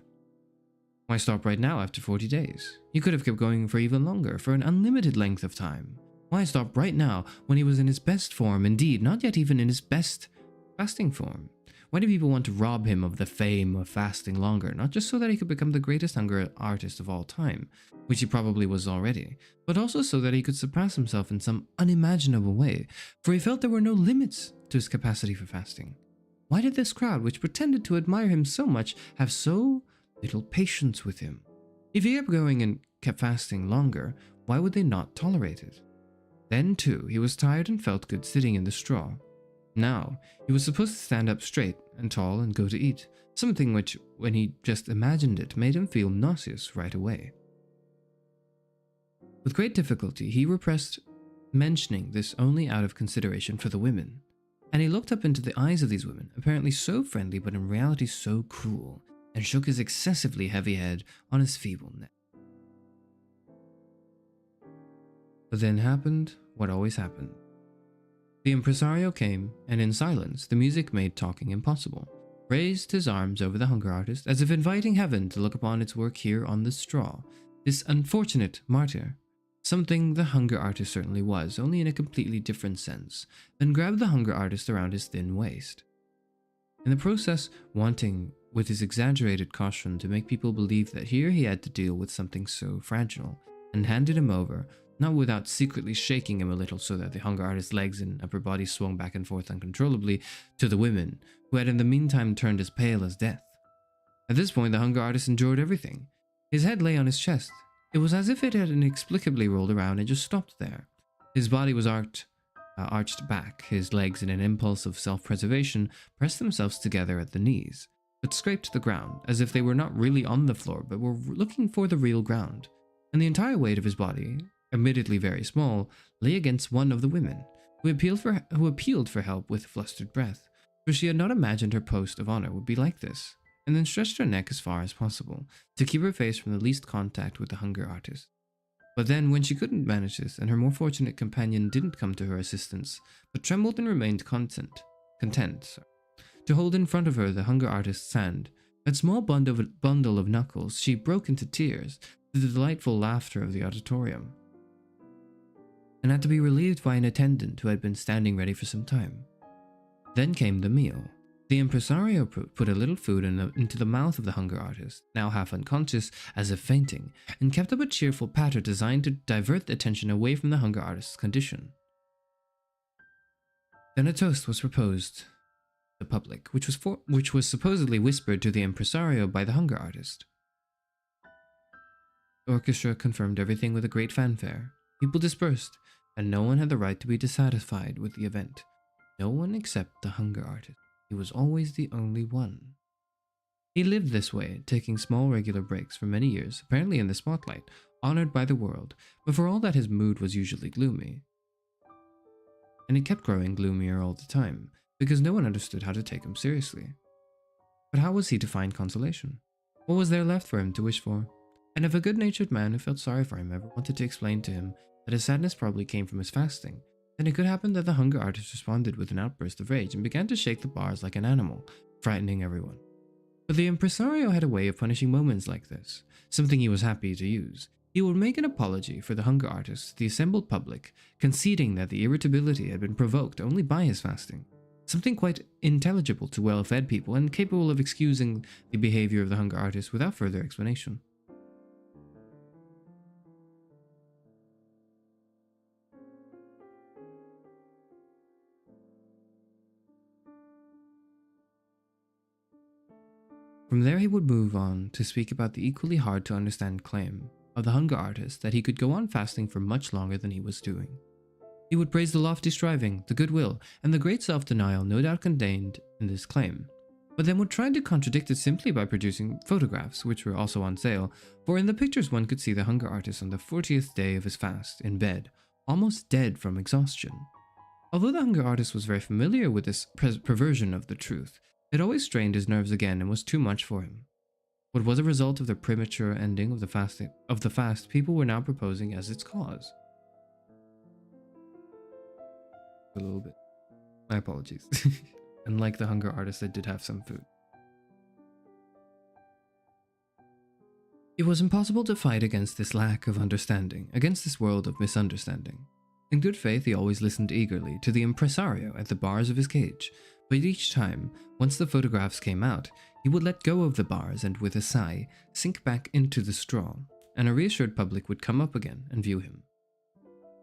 Why stop right now after 40 days? He could have kept going for even longer, for an unlimited length of time. Why stop right now when he was in his best form, indeed, not yet even in his best fasting form? Why do people want to rob him of the fame of fasting longer, not just so that he could become the greatest hunger artist of all time, which he probably was already, but also so that he could surpass himself in some unimaginable way, for he felt there were no limits to his capacity for fasting. Why did this crowd, which pretended to admire him so much, have so little patience with him? If he kept going and kept fasting longer, why would they not tolerate it? Then, too, he was tired and felt good sitting in the straw. Now, he was supposed to stand up straight and tall and go to eat, something which, when he just imagined it, made him feel nauseous right away. With great difficulty, he repressed mentioning this only out of consideration for the women, and he looked up into the eyes of these women, apparently so friendly but in reality so cruel, and shook his excessively heavy head on his feeble neck. But then happened what always happened. The impresario came, and in silence, the music made talking impossible, raised his arms over the hunger artist, as if inviting heaven to look upon its work here on this straw, this unfortunate martyr, something the hunger artist certainly was, only in a completely different sense, then grabbed the hunger artist around his thin waist. In the process, wanting, with his exaggerated caution, to make people believe that here he had to deal with something so fragile, and handed him over, not without secretly shaking him a little so that the hunger artist's legs and upper body swung back and forth uncontrollably, to the women, who had in the meantime turned as pale as death. At this point, the hunger artist endured everything. His head lay on his chest. It was as if it had inexplicably rolled around and just stopped there. His body was arched back, his legs, in an impulse of self-preservation, pressed themselves together at the knees, but scraped the ground, as if they were not really on the floor, but were looking for the real ground, and the entire weight of his body, admittedly very small, lay against one of the women, who appealed for help with flustered breath, for she had not imagined her post of honor would be like this, and then stretched her neck as far as possible, to keep her face from the least contact with the hunger artist. But then, when she couldn't manage this, and her more fortunate companion didn't come to her assistance, but trembled and remained content to hold in front of her the hunger artist's hand, that small bundle of knuckles, she broke into tears, to the delightful laughter of the auditorium, and had to be relieved by an attendant who had been standing ready for some time. Then came the meal. The impresario put a little food into the mouth of the hunger artist, now half unconscious as if fainting, and kept up a cheerful patter designed to divert the attention away from the hunger artist's condition. Then a toast was proposed to the public, which was supposedly whispered to the impresario by the hunger artist. The orchestra confirmed everything with a great fanfare. People dispersed, and no one had the right to be dissatisfied with the event. No one except the hunger artist. He was always the only one. He lived this way, taking small regular breaks for many years, apparently in the spotlight, honored by the world, but for all that his mood was usually gloomy. And it kept growing gloomier all the time, because no one understood how to take him seriously. But how was he to find consolation? What was there left for him to wish for? And if a good-natured man who felt sorry for him ever wanted to explain to him that his sadness probably came from his fasting, then it could happen that the hunger artist responded with an outburst of rage and began to shake the bars like an animal, frightening everyone. But the impresario had a way of punishing moments like this, something he was happy to use. He would make an apology for the hunger artist to the assembled public, conceding that the irritability had been provoked only by his fasting, something quite intelligible to well-fed people and capable of excusing the behavior of the hunger artist without further explanation. From there he would move on to speak about the equally hard to understand claim of the hunger artist that he could go on fasting for much longer than he was doing. He would praise the lofty striving, the goodwill, and the great self-denial no doubt contained in this claim, but then would try to contradict it simply by producing photographs, which were also on sale, for in the pictures one could see the hunger artist on the 40th day of his fast, in bed, almost dead from exhaustion. Although the hunger artist was very familiar with this perversion of the truth, it always strained his nerves again and was too much for him. What was a result of the premature ending of the fast people were now proposing as its cause. A little bit. My apologies. Unlike the hunger artist, I did have some food. It was impossible to fight against this lack of understanding, against this world of misunderstanding. In good faith, he always listened eagerly to the impresario at the bars of his cage, but each time, once the photographs came out, he would let go of the bars and, with a sigh, sink back into the straw, and a reassured public would come up again and view him.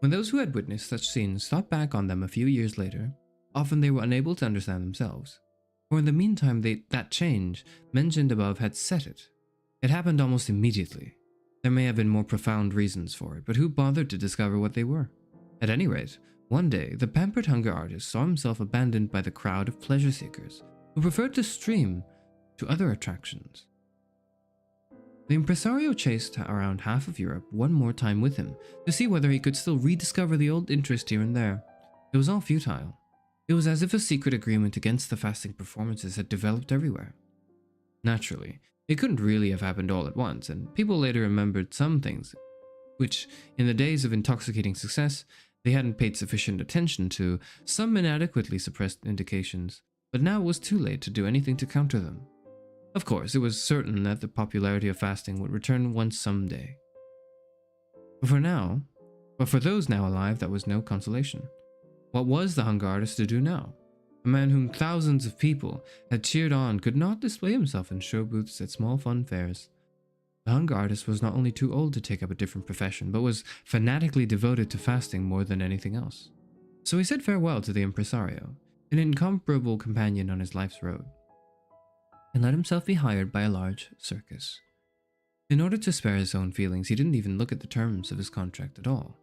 When those who had witnessed such scenes thought back on them a few years later, often they were unable to understand themselves, for in the meantime that change mentioned above had set it. It happened almost immediately. There may have been more profound reasons for it, but who bothered to discover what they were? At any rate, one day, the pampered hunger artist saw himself abandoned by the crowd of pleasure seekers who preferred to stream to other attractions. The impresario chased around half of Europe one more time with him to see whether he could still rediscover the old interest here and there. It was all futile. It was as if a secret agreement against the fasting performances had developed everywhere. Naturally, it couldn't really have happened all at once, and people later remembered some things which, in the days of intoxicating success, they hadn't paid sufficient attention to, some inadequately suppressed indications, but now it was too late to do anything to counter them. Of course, it was certain that the popularity of fasting would return once someday. But for those now alive, that was no consolation. What was the hunger artist to do now? A man whom thousands of people had cheered on could not display himself in show booths at small fun fairs. The hunger artist was not only too old to take up a different profession, but was fanatically devoted to fasting more than anything else. So he said farewell to the impresario, an incomparable companion on his life's road, and let himself be hired by a large circus. In order to spare his own feelings, he didn't even look at the terms of his contract at all.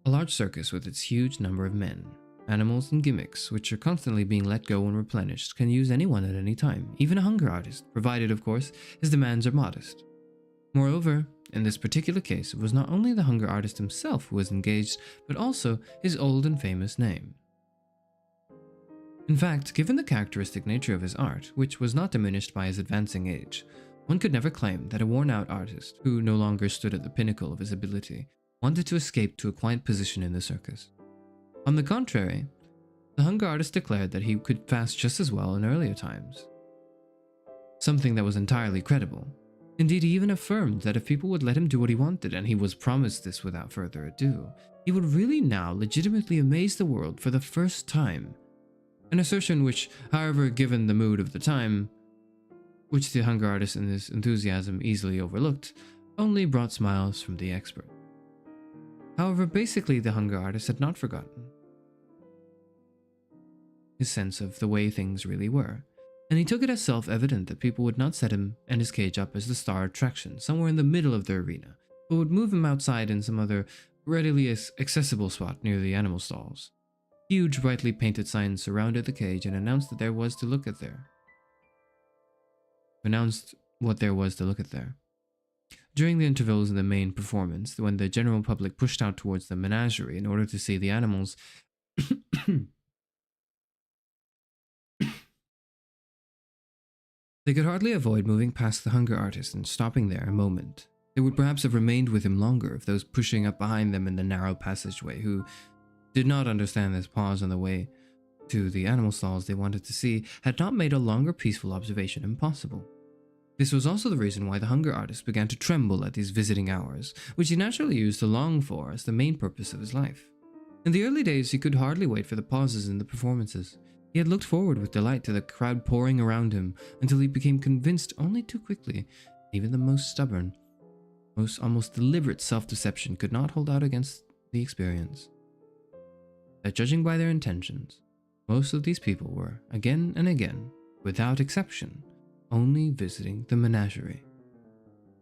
A large circus with its huge number of men, animals, and gimmicks, which are constantly being let go and replenished, can use anyone at any time, even a hunger artist, provided, of course, his demands are modest. Moreover, in this particular case, it was not only the hunger artist himself who was engaged, but also his old and famous name. In fact, given the characteristic nature of his art, which was not diminished by his advancing age, one could never claim that a worn-out artist, who no longer stood at the pinnacle of his ability, wanted to escape to a quiet position in the circus. On the contrary, the hunger artist declared that he could fast just as well in earlier times, something that was entirely credible. Indeed, he even affirmed that if people would let him do what he wanted, and he was promised this without further ado, he would really now legitimately amaze the world for the first time. An assertion which, however, given the mood of the time, which the hunger artist in his enthusiasm easily overlooked, only brought smiles from the expert. However, basically the hunger artist had not forgotten his sense of the way things really were, and he took it as self-evident that people would not set him and his cage up as the star attraction somewhere in the middle of the arena, but would move him outside in some other readily accessible spot near the animal stalls. Huge brightly painted signs surrounded the cage and announced what there was to look at there. During the intervals in the main performance, when the general public pushed out towards the menagerie in order to see the animals, they could hardly avoid moving past the hunger artist and stopping there a moment. They would perhaps have remained with him longer if those pushing up behind them in the narrow passageway, who did not understand this pause on the way to the animal stalls they wanted to see, had not made a longer peaceful observation impossible. This was also the reason why the hunger artist began to tremble at these visiting hours, which he naturally used to long for as the main purpose of his life. In the early days, he could hardly wait for the pauses in the performances. He had looked forward with delight to the crowd pouring around him until he became convinced only too quickly even the most stubborn, almost deliberate self-deception could not hold out against the experience. That judging by their intentions, most of these people were, again and again, without exception, only visiting the menagerie.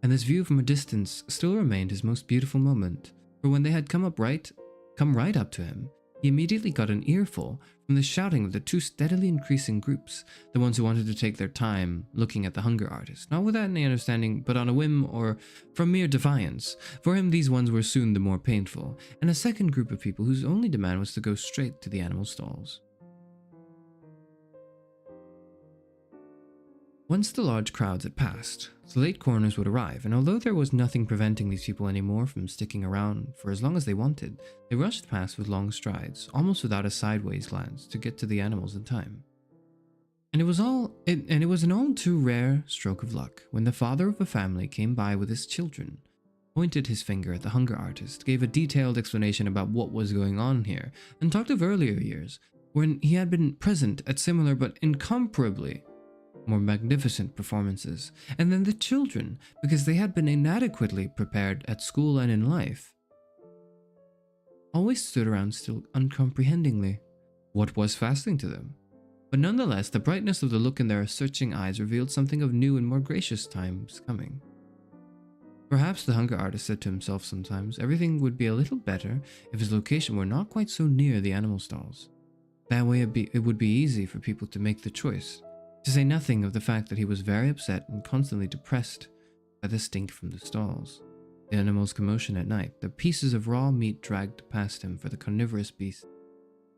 And this view from a distance still remained his most beautiful moment, for when they had come right up to him, he immediately got an earful from the shouting of the two steadily increasing groups, the ones who wanted to take their time looking at the hunger artist, not without any understanding, but on a whim or from mere defiance. For him, these ones were soon the more painful, and a second group of people whose only demand was to go straight to the animal stalls. Once the large crowds had passed, the late corners would arrive, and although there was nothing preventing these people anymore from sticking around for as long as they wanted, they rushed past with long strides, almost without a sideways glance, to get to the animals in time. And it was an all too rare stroke of luck when the father of a family came by with his children, pointed his finger at the hunger artist, gave a detailed explanation about what was going on here, and talked of earlier years when he had been present at similar but incomparably more magnificent performances, and then the children, because they had been inadequately prepared at school and in life, always stood around still uncomprehendingly. What was fasting to them? But nonetheless, the brightness of the look in their searching eyes revealed something of new and more gracious times coming. Perhaps, the hunger artist said to himself sometimes, everything would be a little better if his location were not quite so near the animal stalls. That way it would be easy for people to make the choice. To say nothing of the fact that he was very upset and constantly depressed by the stink from the stalls, the animals' commotion at night, the pieces of raw meat dragged past him for the carnivorous beasts,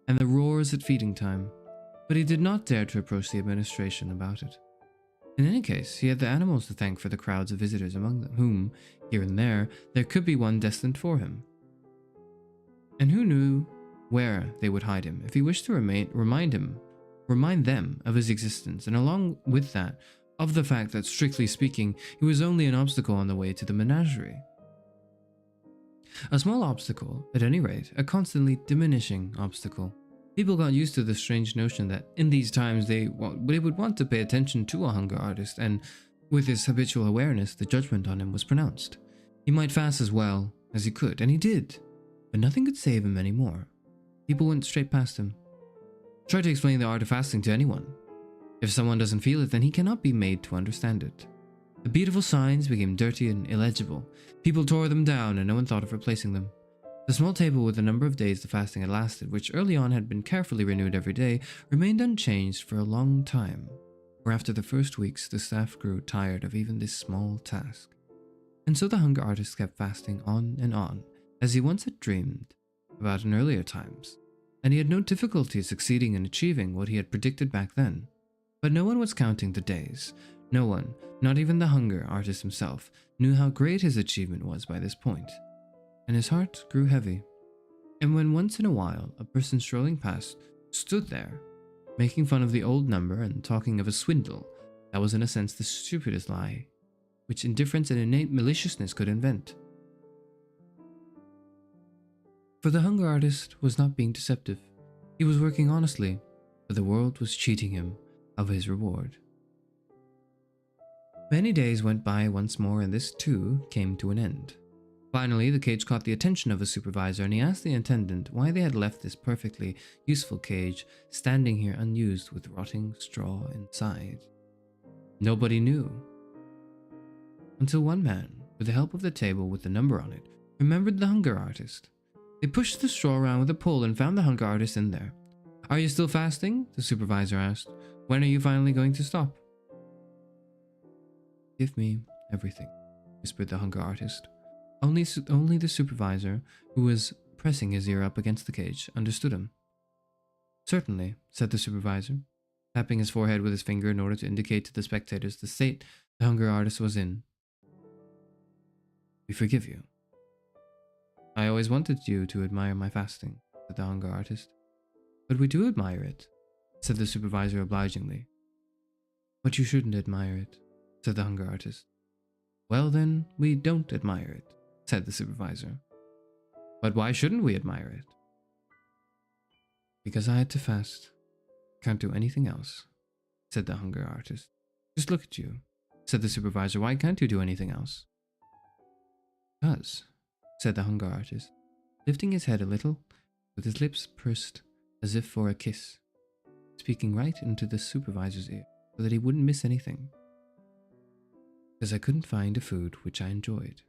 and the roars at feeding time, but he did not dare to approach the administration about it. In any case, he had the animals to thank for the crowds of visitors among them, whom, here and there could be one destined for him. And who knew where they would hide him if he wished to remind them of his existence, and along with that, of the fact that, strictly speaking, he was only an obstacle on the way to the menagerie. A small obstacle, at any rate, a constantly diminishing obstacle. People got used to the strange notion that in these times they would want to pay attention to a hunger artist, and with his habitual awareness, the judgment on him was pronounced. He might fast as well as he could, and he did, but nothing could save him anymore. People went straight past him. Try to explain the art of fasting to anyone. If someone doesn't feel it, then he cannot be made to understand it. The beautiful signs became dirty and illegible. People tore them down, and no one thought of replacing them. The small table with the number of days the fasting had lasted, which early on had been carefully renewed every day, remained unchanged for a long time, for after the first weeks the staff grew tired of even this small task. And so the hunger artist kept fasting on, as he once had dreamed about in earlier times, and he had no difficulty succeeding in achieving what he had predicted back then. But no one was counting the days. No one, not even the hunger artist himself, knew how great his achievement was by this point. And his heart grew heavy. And when once in a while a person strolling past stood there, making fun of the old number and talking of a swindle, that was in a sense the stupidest lie which indifference and innate maliciousness could invent. For the hunger artist was not being deceptive. He was working honestly, but the world was cheating him of his reward. Many days went by once more, and this too came to an end. Finally, the cage caught the attention of a supervisor, and he asked the attendant why they had left this perfectly useful cage standing here unused with rotting straw inside. Nobody knew. Until one man, with the help of the table with the number on it, remembered the hunger artist. They pushed the straw around with a pole and found the hunger artist in there. "Are you still fasting?" the supervisor asked. "When are you finally going to stop?" "Give me everything," whispered the hunger artist. Only the supervisor, who was pressing his ear up against the cage, understood him. "Certainly," said the supervisor, tapping his forehead with his finger in order to indicate to the spectators the state the hunger artist was in. "We forgive you." "I always wanted you to admire my fasting," said the hunger artist. "But we do admire it," said the supervisor obligingly. "But you shouldn't admire it," said the hunger artist. "Well then, we don't admire it," said the supervisor. "But why shouldn't we admire it?" "Because I had to fast. Can't do anything else," said the hunger artist. "Just look at you," said the supervisor. "Why can't you do anything else?" "Because," said the hunger artist, lifting his head a little, with his lips pursed as if for a kiss, speaking right into the supervisor's ear so that he wouldn't miss anything. "Because I couldn't find a food which I enjoyed.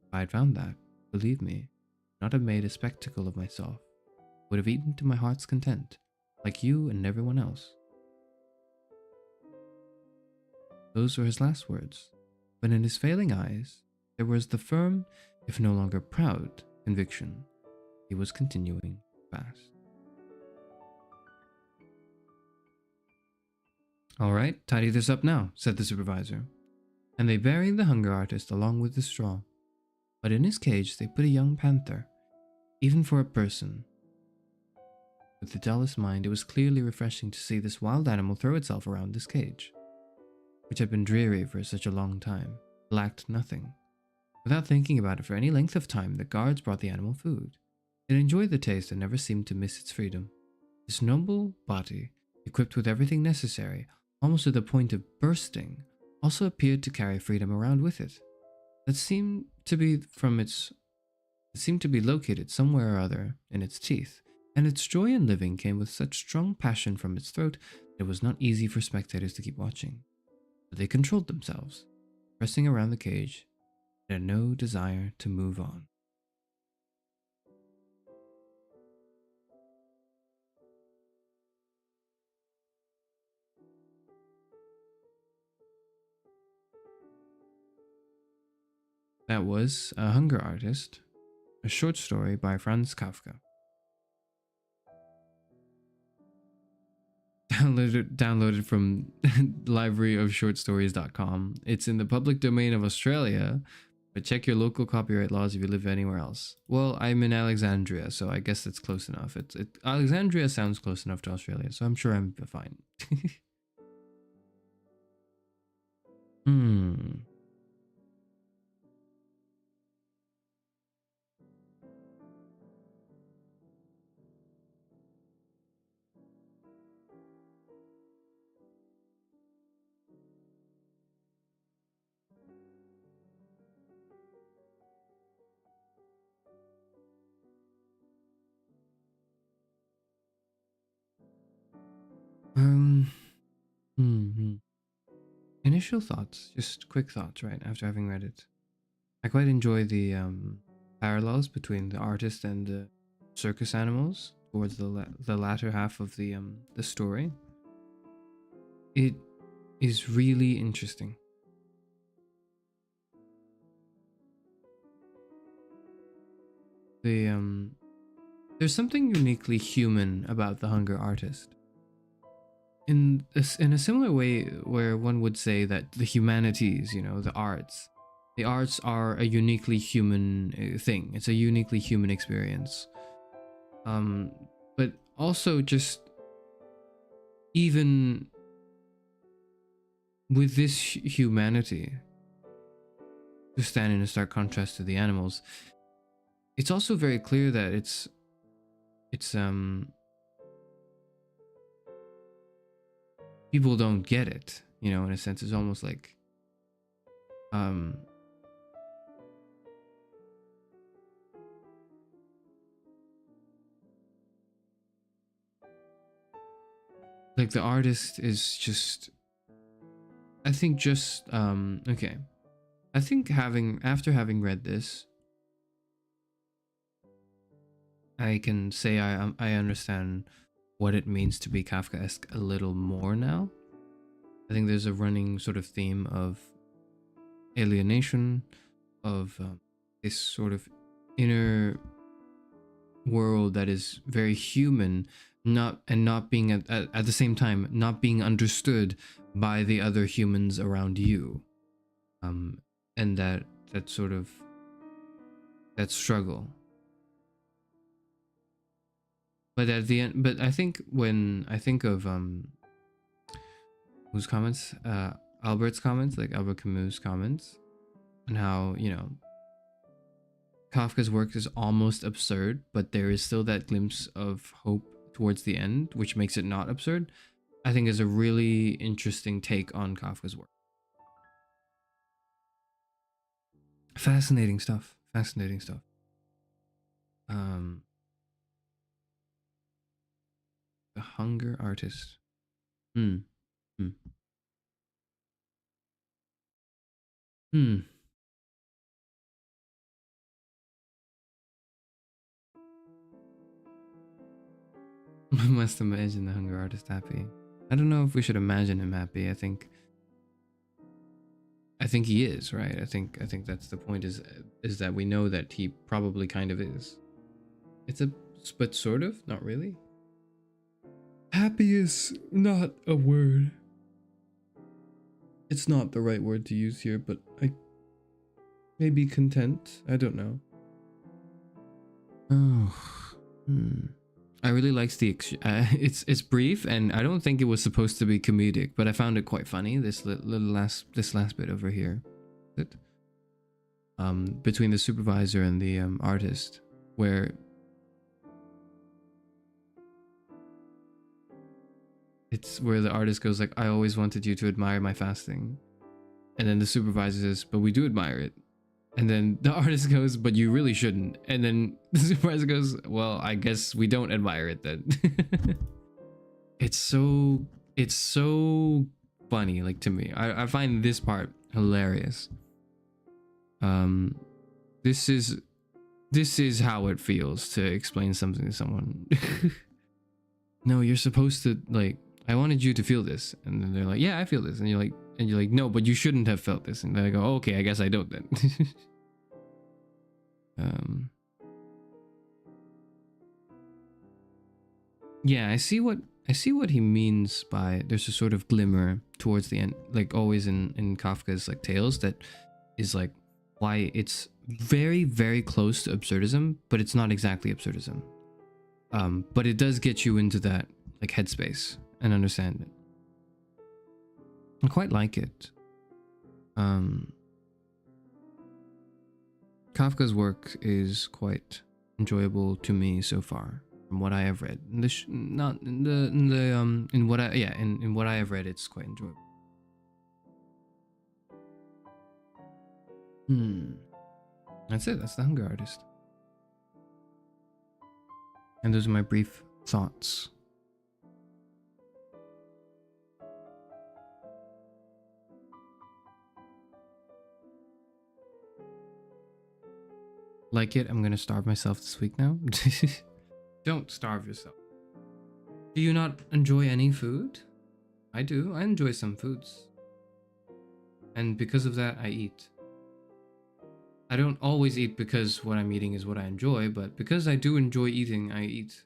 If I had found that, believe me, I would not have made a spectacle of myself. would have eaten to my heart's content, like you and everyone else. Those were his last words, but in his failing eyes, there was the firm, if no longer proud, conviction he was continuing fast. "All right, tidy this up now," said the supervisor, and they buried the hunger artist along with the straw. But in his cage they put a young panther. Even for a person with the dullest mind, it was clearly refreshing to see this wild animal throw itself around this cage, which had been dreary for such a long time, lacked nothing. Without thinking about it for any length of time, the guards brought the animal food. It enjoyed the taste and never seemed to miss its freedom. This noble body, equipped with everything necessary, almost to the point of bursting, also appeared to carry freedom around with it. That seemed to be located somewhere or other in its teeth, and its joy in living came with such strong passion from its throat that it was not easy for spectators to keep watching. But they controlled themselves, pressing around the cage, and had no desire to move on. That was A Hunger Artist, a short story by Franz Kafka. Downloaded from libraryofshortstories.com. It's in the public domain of Australia, but check your local copyright laws if you live anywhere else. Well, I'm in Alexandria, so I guess it's close enough. Alexandria sounds close enough to Australia, so I'm sure I'm fine. Hmm. Hmm. Initial thoughts, just quick thoughts, right? After having read it, I quite enjoy the parallels between the artist and the circus animals towards the latter half of the story. It is really interesting. There's something uniquely human about the hunger artist. In a similar way where one would say that the humanities, the arts are a uniquely human thing. It's a uniquely human experience. But also just even with this humanity, to stand in a stark contrast to the animals, it's also very clear that it's people don't get it, in a sense. It's almost like like the artist is just, I think, just okay. I think after having read this, I can say I understand what it means to be Kafkaesque a little more now. I think there's a running sort of theme of alienation, of this sort of inner world that is very human, not being at the same time not being understood by the other humans around you, and that sort of that struggle. But at the end, I think when I think of whose comments, Albert's comments, like Albert Camus' comments, and how Kafka's work is almost absurd, but there is still that glimpse of hope towards the end, which makes it not absurd, I think is a really interesting take on Kafka's work. Fascinating stuff. The Hunger Artist. Hmm. must imagine the hunger artist happy. I don't know if we should imagine him happy. I think he is, right? I think that's the point, is that we know that he probably kind of is. It's a, but sort of, not really. Happy is not a word. It's not the right word to use here, but maybe content. I don't know. Oh, I really liked the it's brief, and I don't think it was supposed to be comedic, but I found it quite funny. This last bit over here, between the supervisor and the artist, where it's where the artist goes like, "I always wanted you to admire my fasting," and then the supervisor says, "But we do admire it." And then the artist goes, "But you really shouldn't." And then the supervisor goes, "Well, I guess we don't admire it then." It's so funny, like, to me. I find this part hilarious. This is how it feels to explain something to someone. No, you're supposed to, like, I wanted you to feel this. And then they're like, "Yeah, I feel this." And you're like, "No, but you shouldn't have felt this." And then I go, "Oh, okay, I guess I don't then." Yeah, I see what he means by there's a sort of glimmer towards the end, like always in Kafka's like tales, that is like why it's very, very close to absurdism, but it's not exactly absurdism. But it does get you into that like headspace and understand it. I quite like it. Kafka's work is quite enjoyable to me so far, from what I have read. In what I have read, it's quite enjoyable. That's it. That's the Hunger Artist. And those are my brief thoughts. Like it? I'm gonna starve myself this week now. Don't starve yourself. Do you not enjoy any food? I do. I enjoy some foods. And because of that, I eat. I don't always eat because what I'm eating is what I enjoy, but because I do enjoy eating, I eat.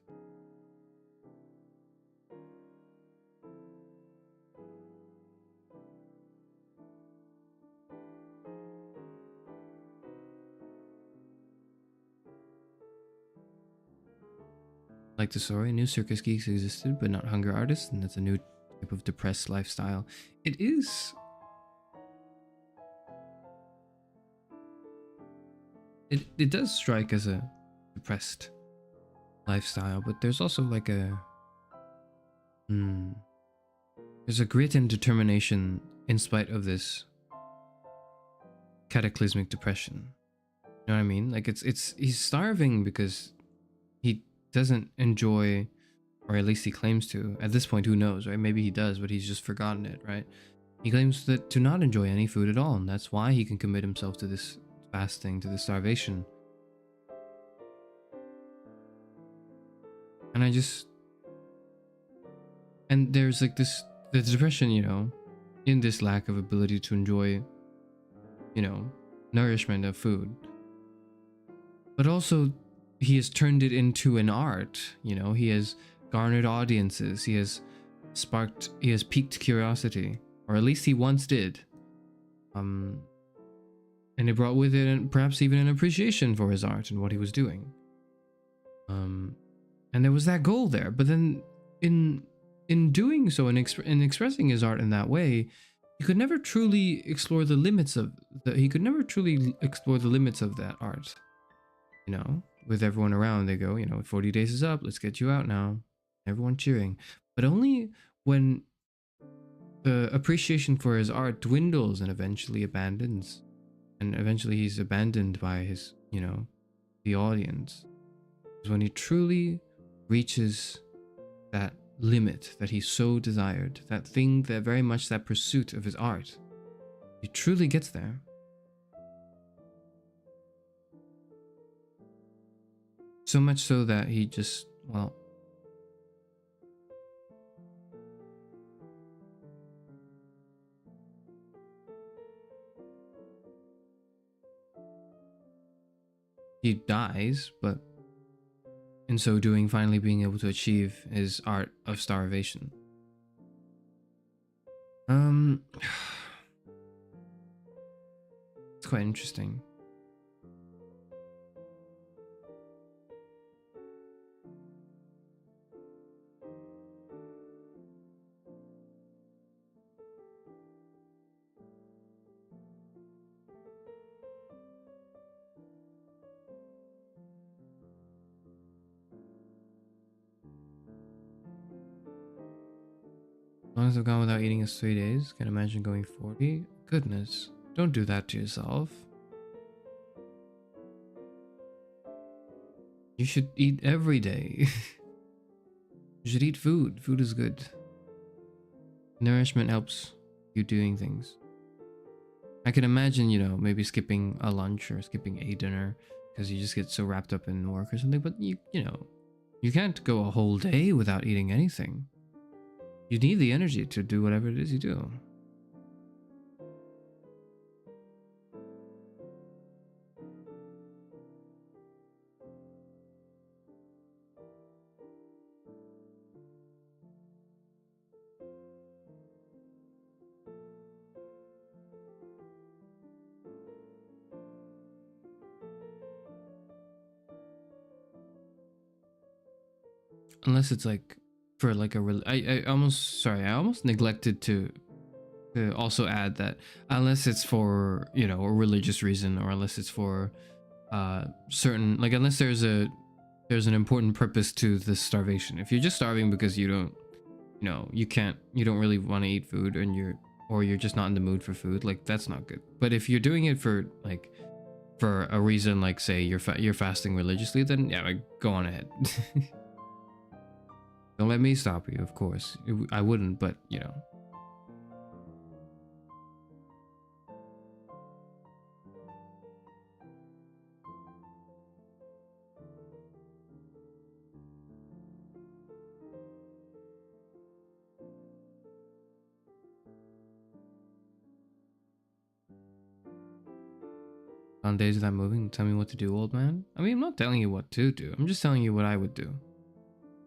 Like the story, new circus geeks existed, but not hunger artists, and that's a new type of depressed lifestyle. It is. It does strike as a depressed lifestyle, but there's also like a there's a grit and determination in spite of this cataclysmic depression. You know what I mean? Like he's starving because he doesn't enjoy, or at least he claims to. At this point, who knows, right? Maybe he does, but he's just forgotten it, right? He claims that to not enjoy any food at all, and that's why he can commit himself to this fasting, to this starvation. And there's like the depression, you know, in this lack of ability to enjoy, you know, nourishment of food. But also, he has turned it into an art, you know, he has garnered audiences, he has piqued curiosity, or at least he once did. And it brought with it perhaps even an appreciation for his art and what he was doing. And there was that goal there, but then in doing so, in expressing his art in that way, he could never truly explore the limits of that art. You know, with everyone around, they go, you know, 40 days is up, let's get you out now. Everyone cheering. But only when the appreciation for his art dwindles and eventually abandons. And eventually he's abandoned by his, you know, the audience. Is when he truly reaches that limit that he so desired. That thing, that very much that pursuit of his art. He truly gets there. So much so that he just, well, he dies, but in so doing, finally being able to achieve his art of starvation. It's quite interesting. As long as I've gone without eating is 3 days, can't imagine going 40. Goodness, don't do that to yourself. You should eat every day. You should eat food. Food is good. Nourishment helps you doing things. I can imagine, you know, maybe skipping a lunch or skipping a dinner because you just get so wrapped up in work or something, but you know, you can't go a whole day without eating anything. You need the energy to do whatever it is you do. Unless it's like for like a I almost neglected to also add that unless it's for, you know, a religious reason, or unless it's for certain, like, unless there's an important purpose to this starvation. If you're just starving because you don't, you know, you don't really want to eat food, and you're just not in the mood for food, like, that's not good. But if you're doing it for a reason, like say you're fasting religiously, then yeah, like, go on ahead. Don't let me stop you, of course. I wouldn't, but, you know. On days without moving, tell me what to do, old man? I mean, I'm not telling you what to do. I'm just telling you what I would do.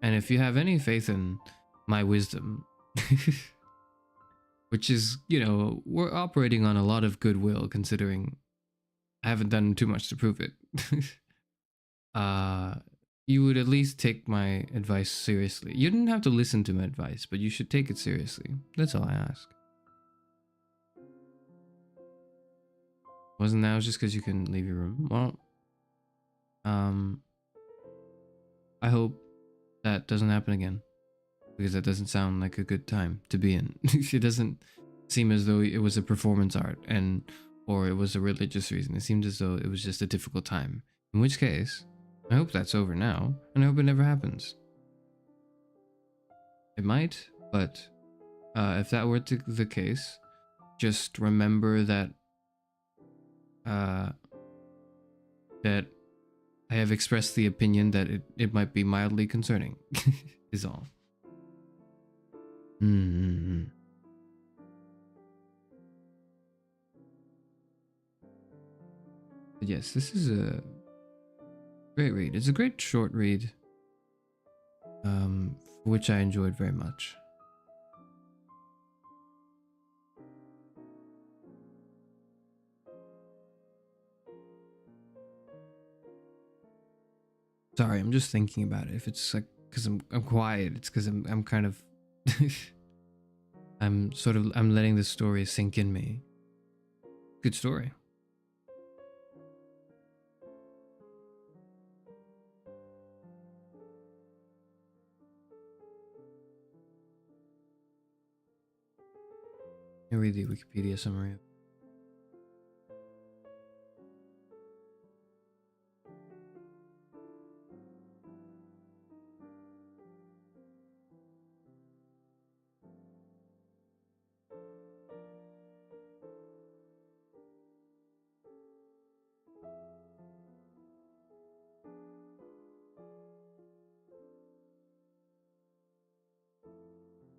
And if you have any faith in my wisdom, which is, you know, we're operating on a lot of goodwill considering I haven't done too much to prove it. You would at least take my advice seriously. You didn't have to listen to my advice, but you should take it seriously. That's all I ask. Wasn't that just because you couldn't leave your room? Well, I hope that doesn't happen again, because that doesn't sound like a good time to be in. It doesn't seem as though it was a performance art or it was a religious reason. It seemed as though it was just a difficult time. In which case, I hope that's over now, and I hope it never happens. It might, but if that were the case, just remember that that I have expressed the opinion that it might be mildly concerning, is all. But yes, this is a great read. It's a great short read, which I enjoyed very much. Sorry, I'm just thinking about it. If it's like because I'm quiet, it's because I'm kind of I'm letting the story sink in me. Good story. I'll read the Wikipedia summary.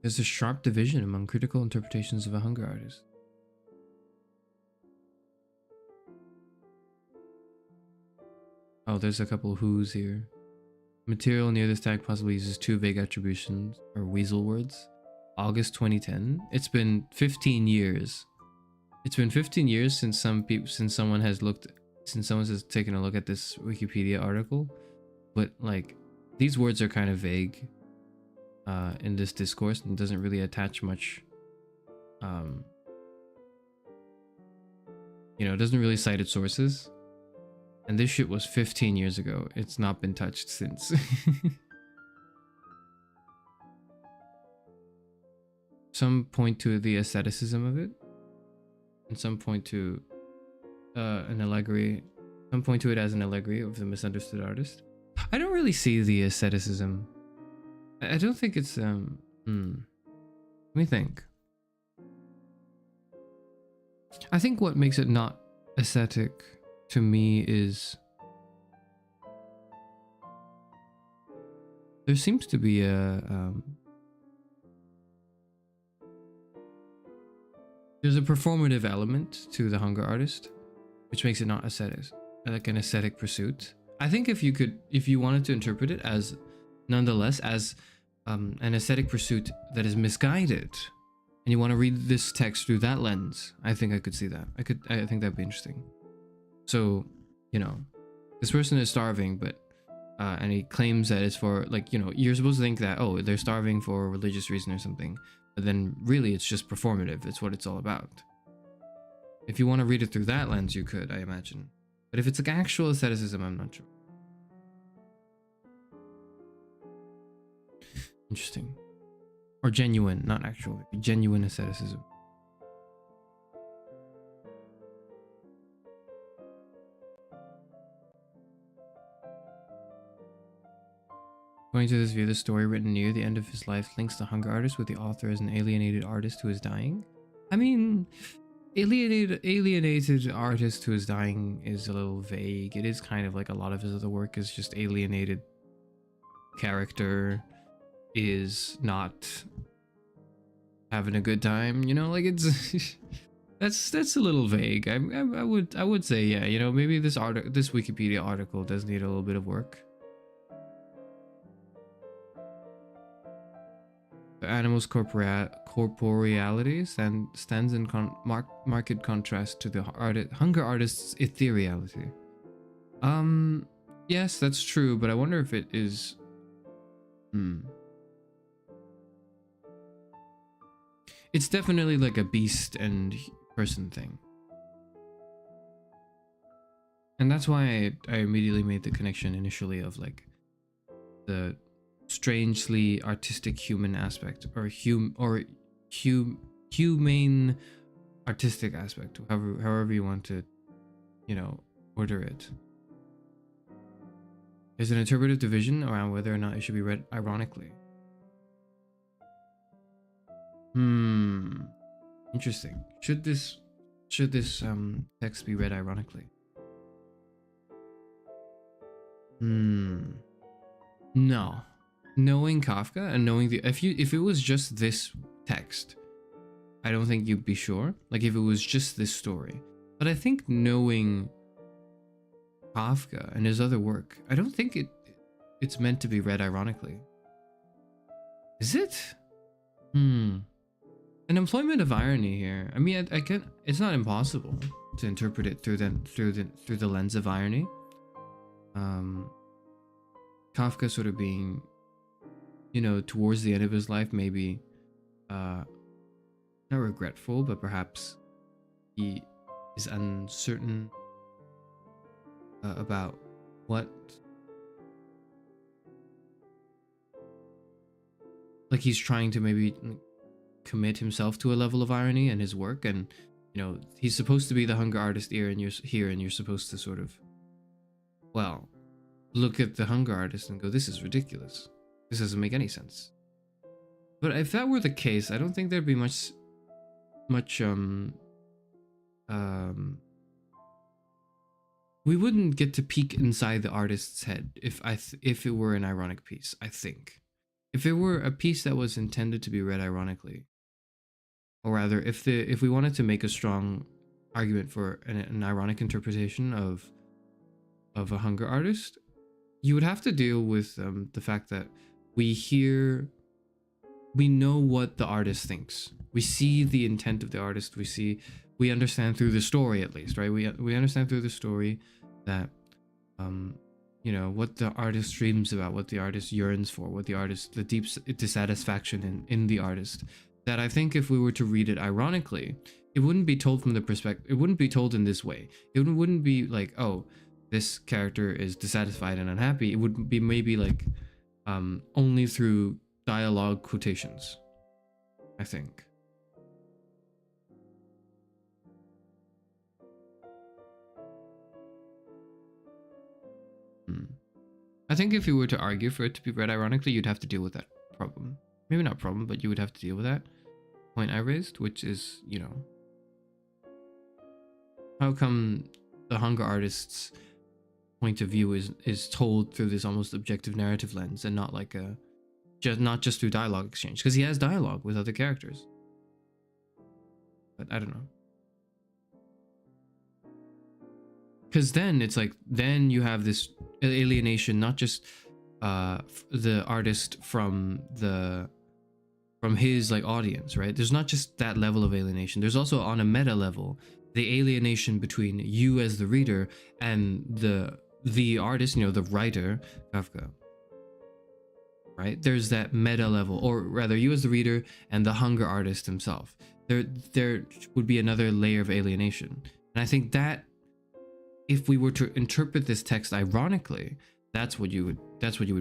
There's a sharp division among critical interpretations of a hunger artist. Oh, there's a couple who's here. Material near this tag possibly uses two vague attributions or weasel words. August 2010. It's been 15 years. It's been 15 years since someone has taken a look at this Wikipedia article. But like, these words are kind of vague in this discourse and doesn't really attach much. It doesn't really cite its sources. And this shit was 15 years ago. It's not been touched since. Some point to the aestheticism of it. And some point to an allegory. Some point to it as an allegory of the misunderstood artist. I don't really see the aestheticism. I don't think it's Let me think. I think what makes it not aesthetic to me is there seems to be there's a performative element to the hunger artist, which makes it not aesthetic, like an aesthetic pursuit. I think if you wanted to interpret it as nonetheless as an aesthetic pursuit that is misguided, and you want to read this text through that lens, I think I could see that. I think that'd be interesting. So, this person is starving, but and he claims that it's for, like, you're supposed to think that, oh, they're starving for a religious reason or something, but then really it's just performative. It's what it's all about. If you want to read it through that lens, you could, I imagine. But if it's like actual aestheticism, I'm not sure. Interesting. Or genuine, not actual, genuine asceticism. According to this view, the story written near the end of his life links the hunger artist with the author as an alienated artist who is dying. I mean, alienated artist who is dying is a little vague. It is kind of like a lot of his other work is just alienated character is not having a good time, like it's that's a little vague. I would say, yeah, maybe this Wikipedia article does need a little bit of work. The animal's corporeality stands in marked contrast to the hunger artist's ethereality. Yes, that's true, but I wonder if it is. It's definitely like a beast and person thing. And that's why I immediately made the connection initially of like the strangely artistic human aspect or humane artistic aspect, however you want to, order it. There's an interpretive division around whether or not it should be read ironically. Interesting. Should this text be read ironically? No. Knowing Kafka and knowing if it was just this text, I don't think you'd be sure. Like if it was just this story. But I think knowing Kafka and his other work, I don't think it's meant to be read ironically. Is it? An employment of irony here. I mean, I can. It's not impossible to interpret it through the lens of irony. Kafka sort of being, towards the end of his life, maybe, not regretful, but perhaps he is uncertain about what. Like he's trying to maybe commit himself to a level of irony in his work, and he's supposed to be the hunger artist here, and you're supposed to sort of, well, look at the hunger artist and go, this is ridiculous, this doesn't make any sense. But if that were the case, I don't think there'd be much we wouldn't get to peek inside the artist's head if it were an ironic piece. I think if it were a piece that was intended to be read ironically, or rather, if we wanted to make a strong argument for an ironic interpretation of of a hunger artist, you would have to deal with the fact that we know what the artist thinks. We see the intent of the artist. We understand through the story, at least, right? We understand through the story that you know, what the artist dreams about, what the artist yearns for, the deep dissatisfaction in the artist. That I think if we were to read it ironically, it wouldn't be told from the perspective, it wouldn't be told in this way. It wouldn't be like, oh, this character is dissatisfied and unhappy. It would be maybe like only through dialogue quotations, I think. I think if you were to argue for it to be read ironically, you'd have to deal with that problem. Maybe not problem, but you would have to deal with that point I raised, which is, you know, how come the hunger artist's point of view is told through this almost objective narrative lens and not like not just through dialogue exchange, because he has dialogue with other characters. But I don't know. Because then it's like, then you have this alienation, not just the artist from his like audience, right? There's not just that level of alienation. There's also on a meta level, the alienation between you as the reader and the artist, you know, the writer, Kafka. Right? There's that meta level, or rather you as the reader and the hunger artist himself. There would be another layer of alienation. And I think that if we were to interpret this text ironically, that's what you would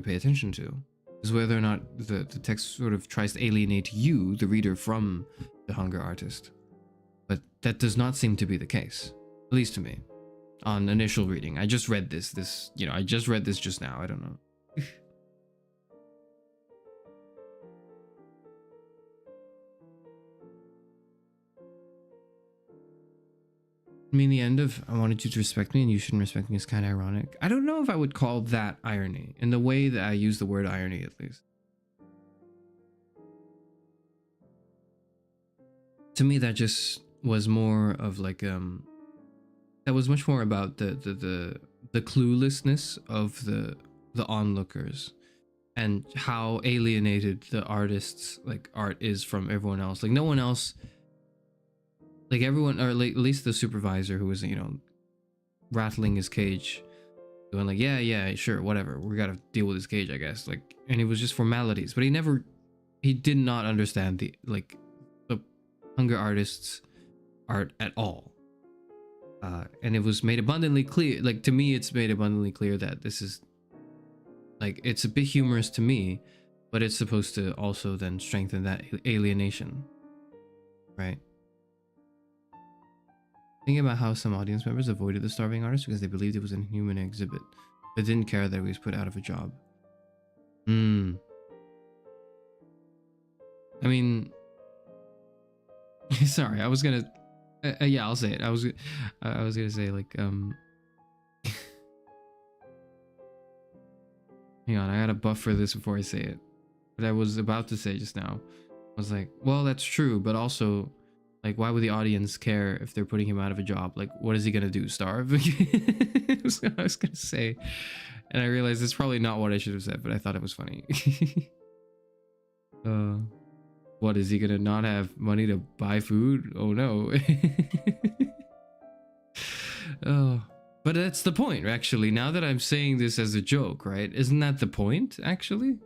pay attention to, is whether or not the text sort of tries to alienate you, the reader, from the hunger artist. But that does not seem to be the case, at least to me, on initial reading. I just read this, you know, I just read this just now. I don't know. I mean, the end of "I wanted you to respect me and you shouldn't respect me" is kind of ironic. I don't know if I would call that irony, in the way that I use the word irony, at least. To me, that just was more of like that was much more about the cluelessness of the onlookers and how alienated the artist's like art is from everyone else. Like no one else, like everyone, or like at least the supervisor who was, you know, rattling his cage, going like, yeah, sure, whatever, we gotta deal with his cage, I guess. Like, and it was just formalities, but he did not understand the hunger artist's art at all. And it was made abundantly clear, like to me, it's made abundantly clear that this is like, it's a bit humorous to me, but it's supposed to also then strengthen that alienation, right? Thinking about how some audience members avoided the starving artist because they believed it was an inhuman exhibit, but didn't care that he was put out of a job. I mean, sorry, I was gonna, yeah, I'll say it. I was gonna say like, hang on, I gotta buffer this before I say it. But I was about to say just now, I was like, well, that's true, but also, like, why would the audience care if they're putting him out of a job? Like, what is he gonna do? Starve? That's what I was gonna say, and I realized it's probably not what I should have said, but I thought it was funny. What, is he gonna not have money to buy food? Oh no. Oh, but that's the point, actually. Now that I'm saying this as a joke, right? Isn't that the point, actually?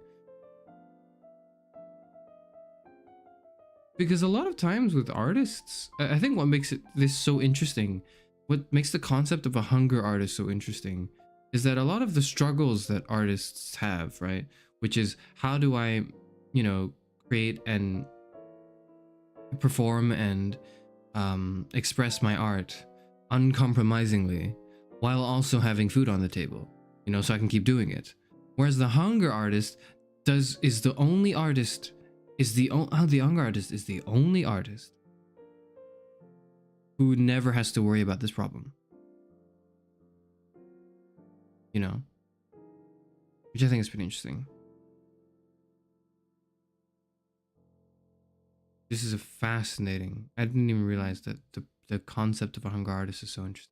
Because a lot of times with artists, I think what makes this so interesting, what makes the concept of a hunger artist so interesting, is that a lot of the struggles that artists have, right? Which is, how do I, you know, create and perform and express my art uncompromisingly while also having food on the table, you know, so I can keep doing it. Whereas the hunger artist is the only artist who never has to worry about this problem, you know, which I think is pretty interesting. This is a fascinating, I didn't even realize that the concept of a hunger artist is so interesting.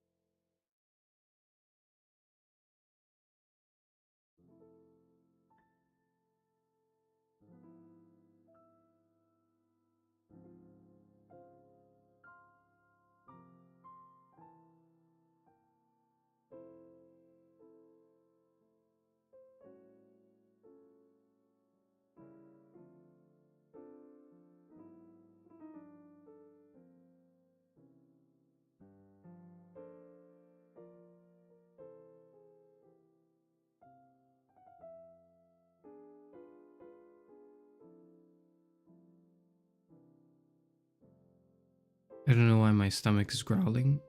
I don't know why my stomach is growling.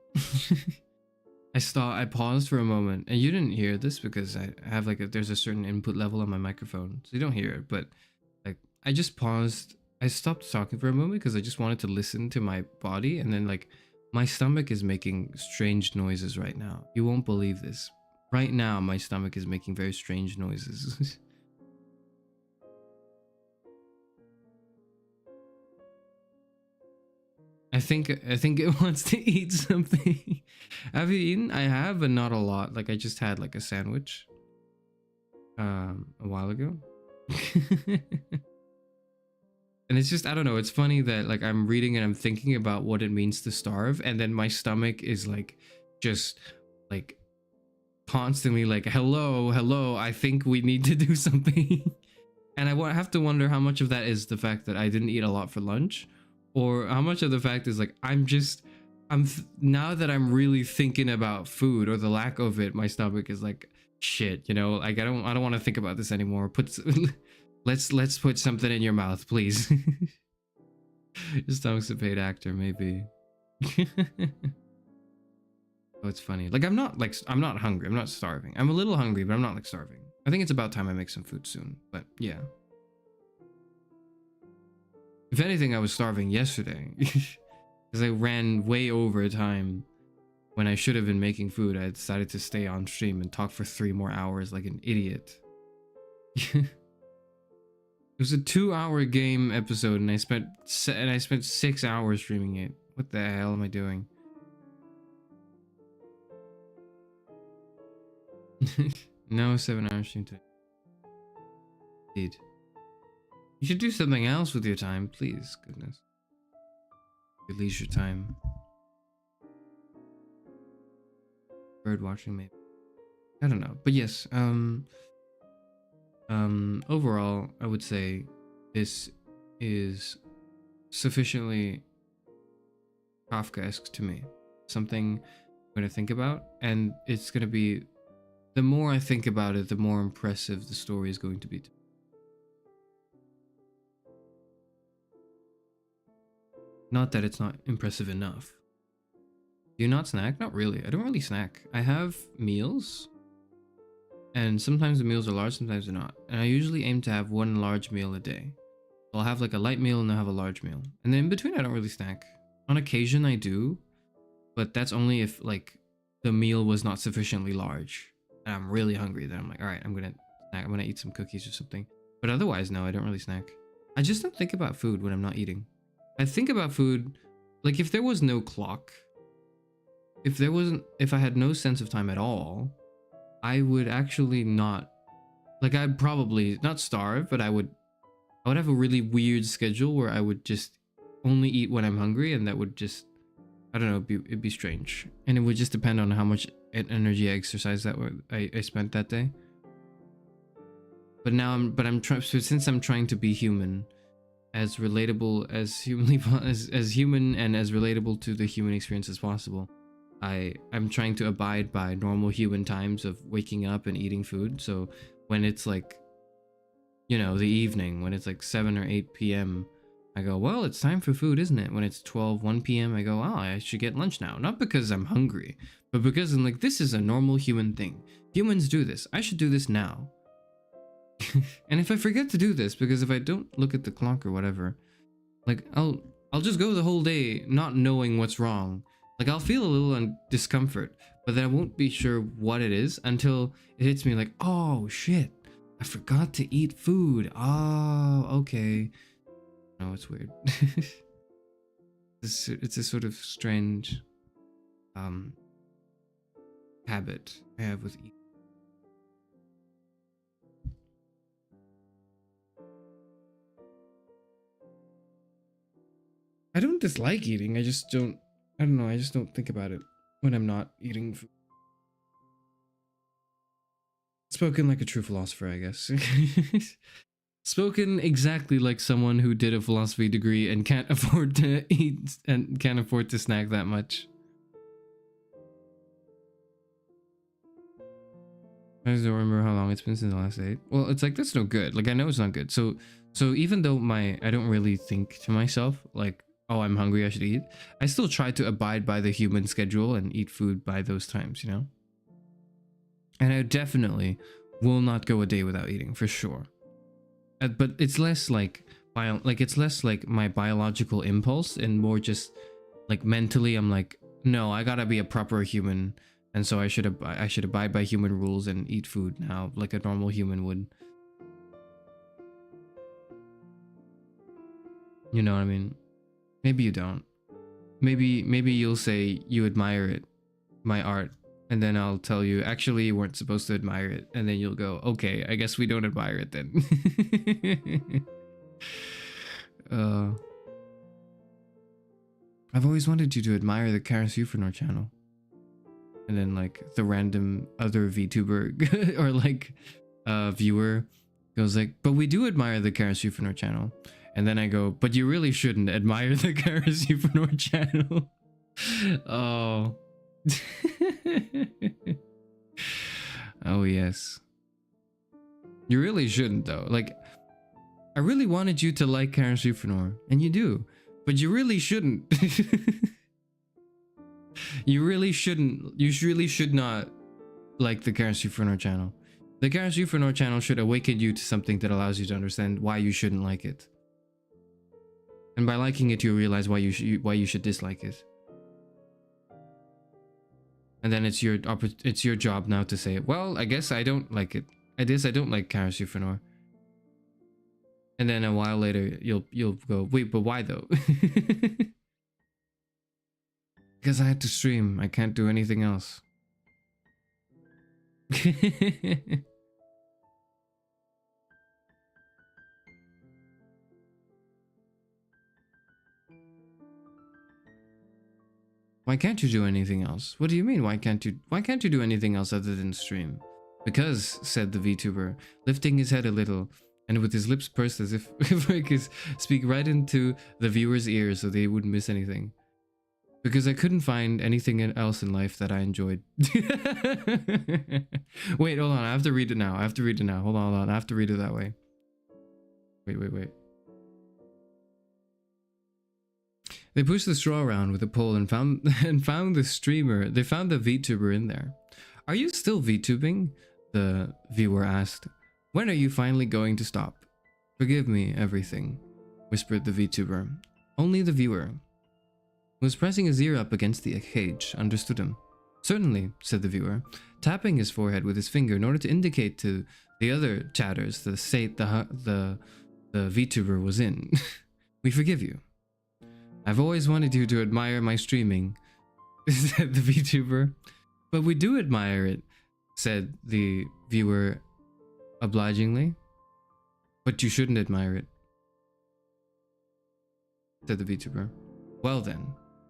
I paused for a moment, and you didn't hear this because I have like there's a certain input level on my microphone, so you don't hear it. But like I just paused. I stopped talking for a moment because I just wanted to listen to my body, and then like my stomach is making strange noises right now. You won't believe this. Right now, my stomach is making very strange noises. I think it wants to eat something. Have you eaten? I have, but not a lot. Like I just had like a sandwich a while ago. And it's just, I don't know, it's funny that like I'm reading and I'm thinking about what it means to starve, and then my stomach is like just like constantly like hello, I think we need to do something. And I have to wonder how much of that is the fact that I didn't eat a lot for lunch, or how much of the fact is like now that I'm really thinking about food or the lack of it, my stomach is like shit, you know, like I don't want to think about this anymore. Let's put something in your mouth, please. Your stomach's a paid actor, maybe. Oh, it's funny. Like I'm not hungry. I'm not starving. I'm a little hungry, but I'm not like starving. I think it's about time I make some food soon. But yeah. If anything, I was starving yesterday because I ran way over time when I should have been making food. I decided to stay on stream and talk for 3 more hours like an idiot. It was a 2-hour game episode, and I spent 6 hours streaming it. What the hell am I doing? No 7-hour stream today. Indeed. You should do something else with your time, please. Goodness. Your leisure time. Bird watching, maybe. I don't know. But yes, overall, I would say this is sufficiently Kafkaesque to me. Something I'm going to think about, and it's going to be, the more I think about it, the more impressive the story is going to be. Not that it's not impressive enough. Do you not snack? Not really. I don't really snack. I have meals, and sometimes the meals are large, sometimes they're not. And I usually aim to have 1 large meal a day. I'll have like a light meal and I'll have a large meal. And then in between, I don't really snack. On occasion, I do, but that's only if like the meal was not sufficiently large and I'm really hungry. Then I'm like, all right, I'm gonna snack. I'm gonna eat some cookies or something. But otherwise, no, I don't really snack. I just don't think about food when I'm not eating. I think about food like if there was no clock, if I had no sense of time at all, I would actually not, like I'd probably not starve, but I would have a really weird schedule where I would just only eat when I'm hungry, and that would just, I don't know, it'd be strange. And it would just depend on how much energy I exercise I spent that day. But now since I'm trying to be human, as relatable as human and as relatable to the human experience as possible, I'm trying to abide by normal human times of waking up and eating food. So when it's like, you know, the evening, when it's like 7 or 8 p.m., I go, well, it's time for food, isn't it? When it's 1 p.m., I go, oh, I should get lunch now. Not because I'm hungry, but because I'm like, this is a normal human thing. Humans do this. I should do this now. And if I forget to do this, because if I don't look at the clock or whatever, like I'll just go the whole day not knowing what's wrong. Like I'll feel a little discomfort, but then I won't be sure what it is until it hits me like, oh shit, I forgot to eat food. Oh, okay. No, it's weird. It's a sort of strange habit I have with eating. I don't dislike eating, I don't know, I just don't think about it when I'm not eating food. Spoken like a true philosopher, I guess. Spoken exactly like someone who did a philosophy degree and can't afford to eat and can't afford to snack that much. I just don't remember how long it's been since the last 8. Well, it's like, that's no good. Like, I know it's not good. So even though I don't really think to myself, like, oh, I'm hungry, I should eat, I still try to abide by the human schedule and eat food by those times, you know? And I definitely will not go a day without eating, for sure. But it's less like it's less like my biological impulse and more just like mentally I'm like, no, I gotta be a proper human, and so I should abide by human rules and eat food now like a normal human would. You know what I mean? Maybe you don't. Maybe you'll say you admire it, my art, and then I'll tell you actually you weren't supposed to admire it, and then you'll go, okay, I guess we don't admire it then. I've always wanted you to admire the Karasufanor channel, and then like the random other VTuber or like viewer goes like, but we do admire the Karasufanor channel. And then I go, but you really shouldn't admire the Karasufanor channel. Oh. Oh, yes. You really shouldn't, though. Like, I really wanted you to like Karasufanor, and you do. But you really shouldn't. You really shouldn't. You really should not like the Karasufanor channel. The Karasufanor channel should awaken you to something that allows you to understand why you shouldn't like it. And by liking it, you realize why you should dislike it. And then it's your job now to say, well, I guess I don't like it. I don't like Karasufanor. And then a while later, you'll go, wait, but why though? Because I had to stream. I can't do anything else. Why can't you do anything else? What do you mean, why can't you do anything else other than stream? Because, said the VTuber, lifting his head a little, and with his lips pursed as if he could speak right into the viewer's ear so they wouldn't miss anything. Because I couldn't find anything else in life that I enjoyed. Wait, hold on, I have to read it now. Hold on, I have to read it that way. Wait. They pushed the straw around with a pole and found the streamer. They found the VTuber in there. Are you still VTubing? The viewer asked. When are you finally going to stop? Forgive me, everything, whispered the VTuber. Only the viewer, who was pressing his ear up against the cage, understood him. Certainly, said the viewer, tapping his forehead with his finger in order to indicate to the other chatters the state the VTuber was in. We forgive you. I've always wanted you to admire my streaming, said the VTuber. But we do admire it, said the viewer obligingly. But you shouldn't admire it, said the VTuber. Well then,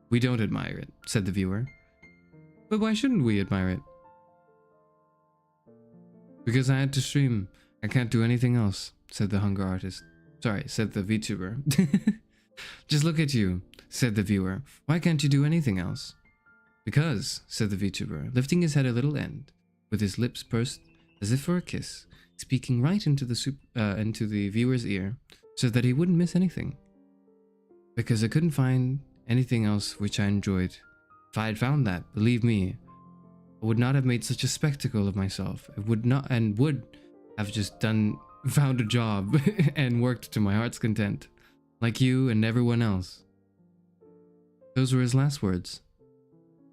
we don't admire it, said the viewer. But why shouldn't we admire it? Because I had to stream. I can't do anything else, said the hunger artist. Sorry, said the VTuber. Just look at you, said the viewer. Why can't you do anything else? Because, said the VTuber, lifting his head a little end, with his lips pursed as if for a kiss, speaking right into the viewer's ear, so that he wouldn't miss anything. Because I couldn't find anything else which I enjoyed. If I had found that, believe me, I would not have made such a spectacle of myself. I would have just found a job and worked to my heart's content. Like you and everyone else. Those were his last words.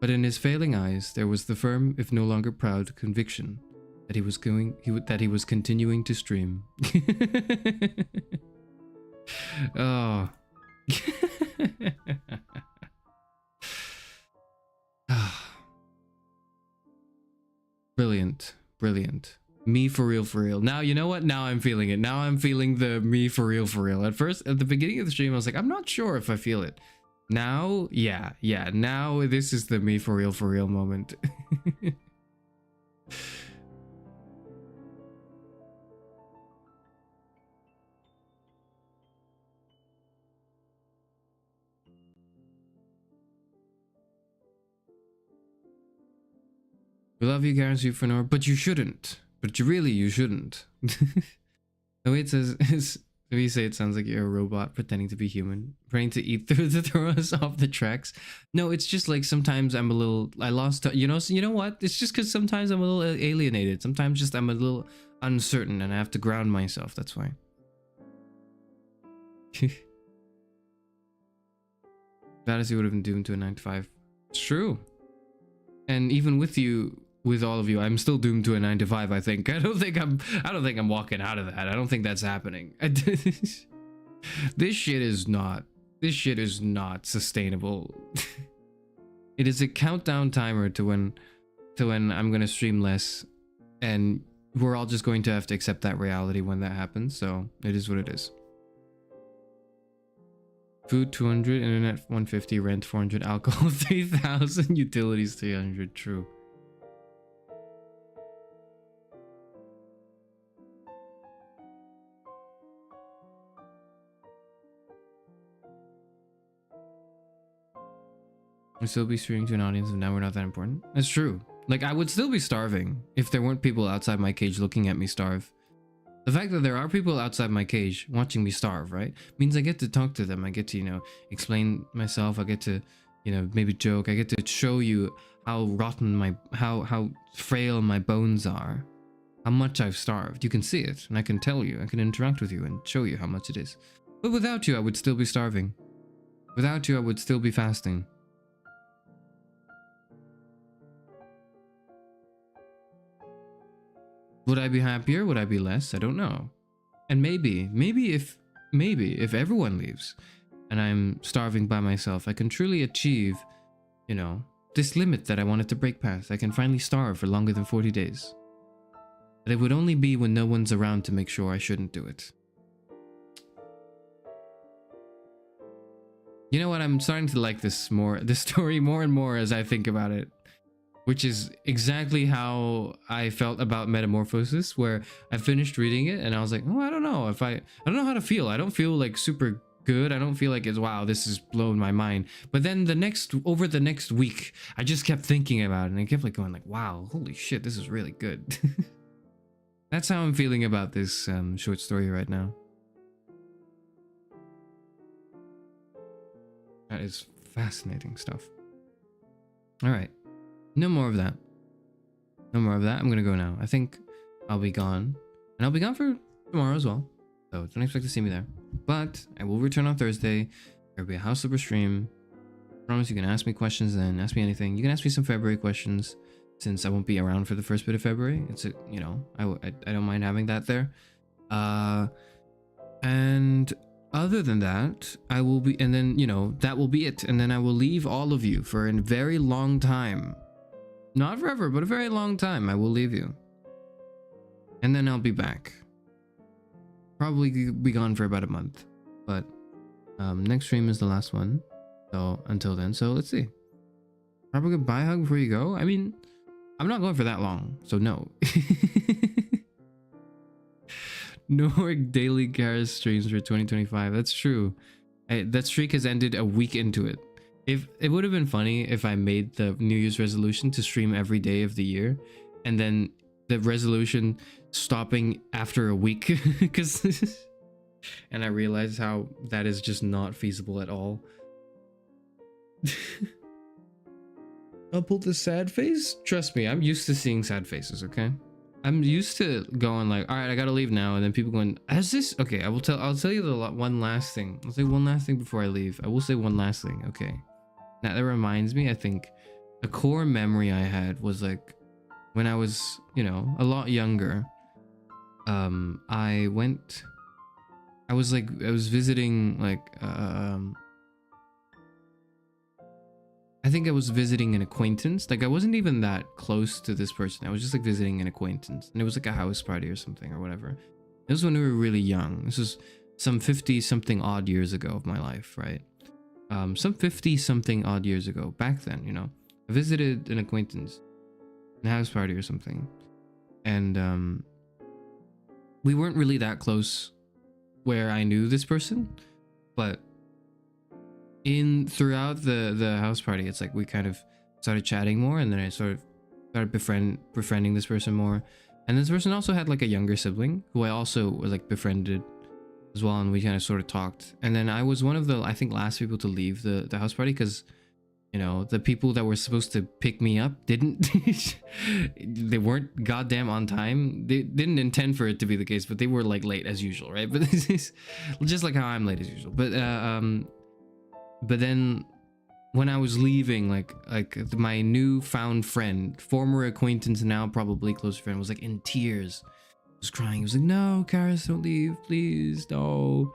But in his failing eyes, there was the firm, if no longer proud, conviction that he was continuing to stream. Oh. Brilliant. Me for real. Now, you know what? Now I'm feeling it. Now I'm feeling the me for real. At first, at the beginning of the stream, I was like, I'm not sure if I feel it. Now, yeah. Now this is the me for real moment. We love you, Karasufanor, but you shouldn't. But you shouldn't. The way it says, So you say it sounds like you're a robot pretending to be human, praying to eat through to throw us off the tracks. No, it's just like sometimes I'm a little, I lost, you know what? It's just because sometimes I'm a little alienated. Sometimes just I'm a little uncertain and I have to ground myself. That's why. Fantasy would have been doomed to a 9 to 5. It's true. And even with you, with all of you, I'm still doomed to a 9 to 5, I think. I don't think I'm walking out of that. I don't think that's happening. This shit is not sustainable. It is a countdown timer to when I'm gonna stream less, and we're all just going to have to accept that reality when that happens. So it is what it is. Food 200, internet 150, rent 400, alcohol 3,000, utilities 300. True. We'd still be streaming to an audience if now we're not that important. That's true. Like, I would still be starving if there weren't people outside my cage looking at me starve. The fact that there are people outside my cage watching me starve, right, means I get to talk to them. I get to, you know, explain myself. I get to, you know, maybe joke. I get to show you how rotten how frail my bones are, how much I've starved. You can see it, and I can tell you. I can interact with you and show you how much it is. But without you, I would still be starving. Without you, I would still be fasting. Would I be happier? Would I be less? I don't know. And maybe if everyone leaves and I'm starving by myself, I can truly achieve, you know, this limit that I wanted to break past. I can finally starve for longer than 40 days. But it would only be when no one's around to make sure I shouldn't do it. You know what? I'm starting to like this story more and more as I think about it. Which is exactly how I felt about Metamorphosis, where I finished reading it and I was like, oh, I don't know know how to feel. I don't feel like super good. I don't feel like it's, wow, this has blown my mind. But then over the next week, I just kept thinking about it and I kept like going like, wow, holy shit, this is really good. That's how I'm feeling about this short story right now. That is fascinating stuff. All right. No more of that. No more of that. I'm gonna go now. I think I'll be gone. And I'll be gone for tomorrow as well. So don't expect to see me there. But I will return on Thursday. There'll be a House Slipper stream. I promise you can ask me questions then. Ask me anything. You can ask me some February questions since I won't be around for the first bit of February. It's a, you know, I don't mind having that there. And other than that, I will be, and then, you know, that will be it. And then I will leave all of you for a very long time. Not forever, but a very long time. I will leave you. And then I'll be back. Probably be gone for about a month. But next stream is the last one. So until then, so let's see. Probably a bye hug before you go. I mean, I'm not going for that long, so no. No more daily Garrus streams for 2025. That's true. That streak has ended a week into it. If it would have been funny if I made the New Year's resolution to stream every day of the year, and then the resolution stopping after a week, and I realized how that is just not feasible at all. I'll pull the sad face. Trust me, I'm used to seeing sad faces. Okay, I'm used to going like, all right, I gotta leave now, and then people going, "Has this?" Okay, I'll tell you the one last thing. I'll say one last thing before I leave. I will say one last thing. Okay. Now that reminds me, I think a core memory I had was like when I was, you know, a lot younger. I was visiting like I think I was visiting an acquaintance. Like I wasn't even that close to this person. I was just like visiting an acquaintance, and it was like a house party or something or whatever. It was when we were really young. This was some 50 something odd years ago of my life, right? Some 50 something odd years ago. Back then, you know, I visited an acquaintance, a house party or something, and we weren't really that close where I knew this person, but throughout the house party, it's like we kind of started chatting more, and then I sort of started befriending this person more. And this person also had like a younger sibling who I also like befriended as well, and we kind of sort of talked. And then I was one of the, I think, last people to leave the house party because, you know, the people that were supposed to pick me up didn't. They weren't goddamn on time. They didn't intend for it to be the case, but they were like late as usual, right? But this is just like how I'm late as usual. But then when I was leaving, like my newfound friend, former acquaintance, now probably close friend, was like in tears, was crying. He was like, "No, Karis, don't leave, please, no."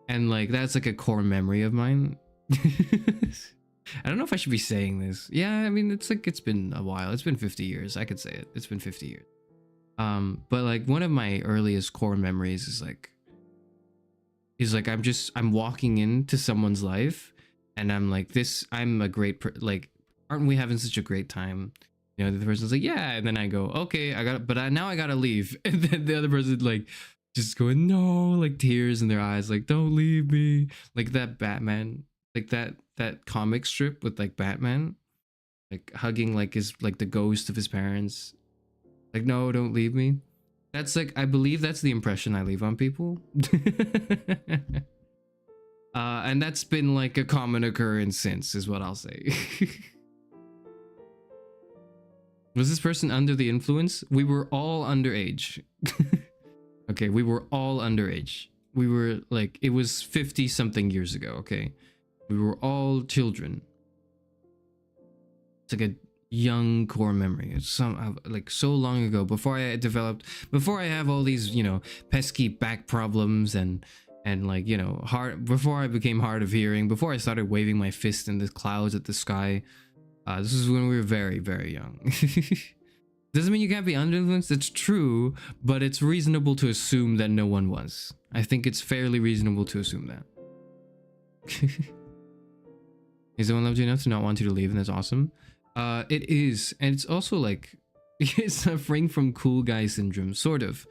And like that's like a core memory of mine. I don't know if I should be saying this. Yeah, I mean, it's like, it's been a while. It's been 50 years. I could say it. It's been 50 years. But like one of my earliest core memories is like I'm walking into someone's life and I'm like, I'm a great, like, aren't we having such a great time? You know, the person's like, yeah. And then I go, okay, now I gotta leave. And then the other person like just going, no, like tears in their eyes, like, don't leave me. Like that Batman, like that comic strip with like Batman like hugging like the ghost of his parents, like, no, don't leave me. That's like, I believe that's the impression I leave on people. And that's been like a common occurrence since, is what I'll say. Was this person under the influence? We were all underage. Okay, we were all underage. We were like, it was 50 something years ago, okay? We were all children. It's like a young core memory. It's like so long ago, before I have all these, you know, pesky back problems and like, you know, before I became hard of hearing, before I started waving my fist in the clouds at the sky. This is when we were very, very young. Doesn't mean you can't be under influence. It's true, but it's reasonable to assume that no one was. I think it's fairly reasonable to assume that. Is someone loved you enough to not want you to leave, and that's awesome? It is, and it's also like, it's suffering from cool guy syndrome, sort of.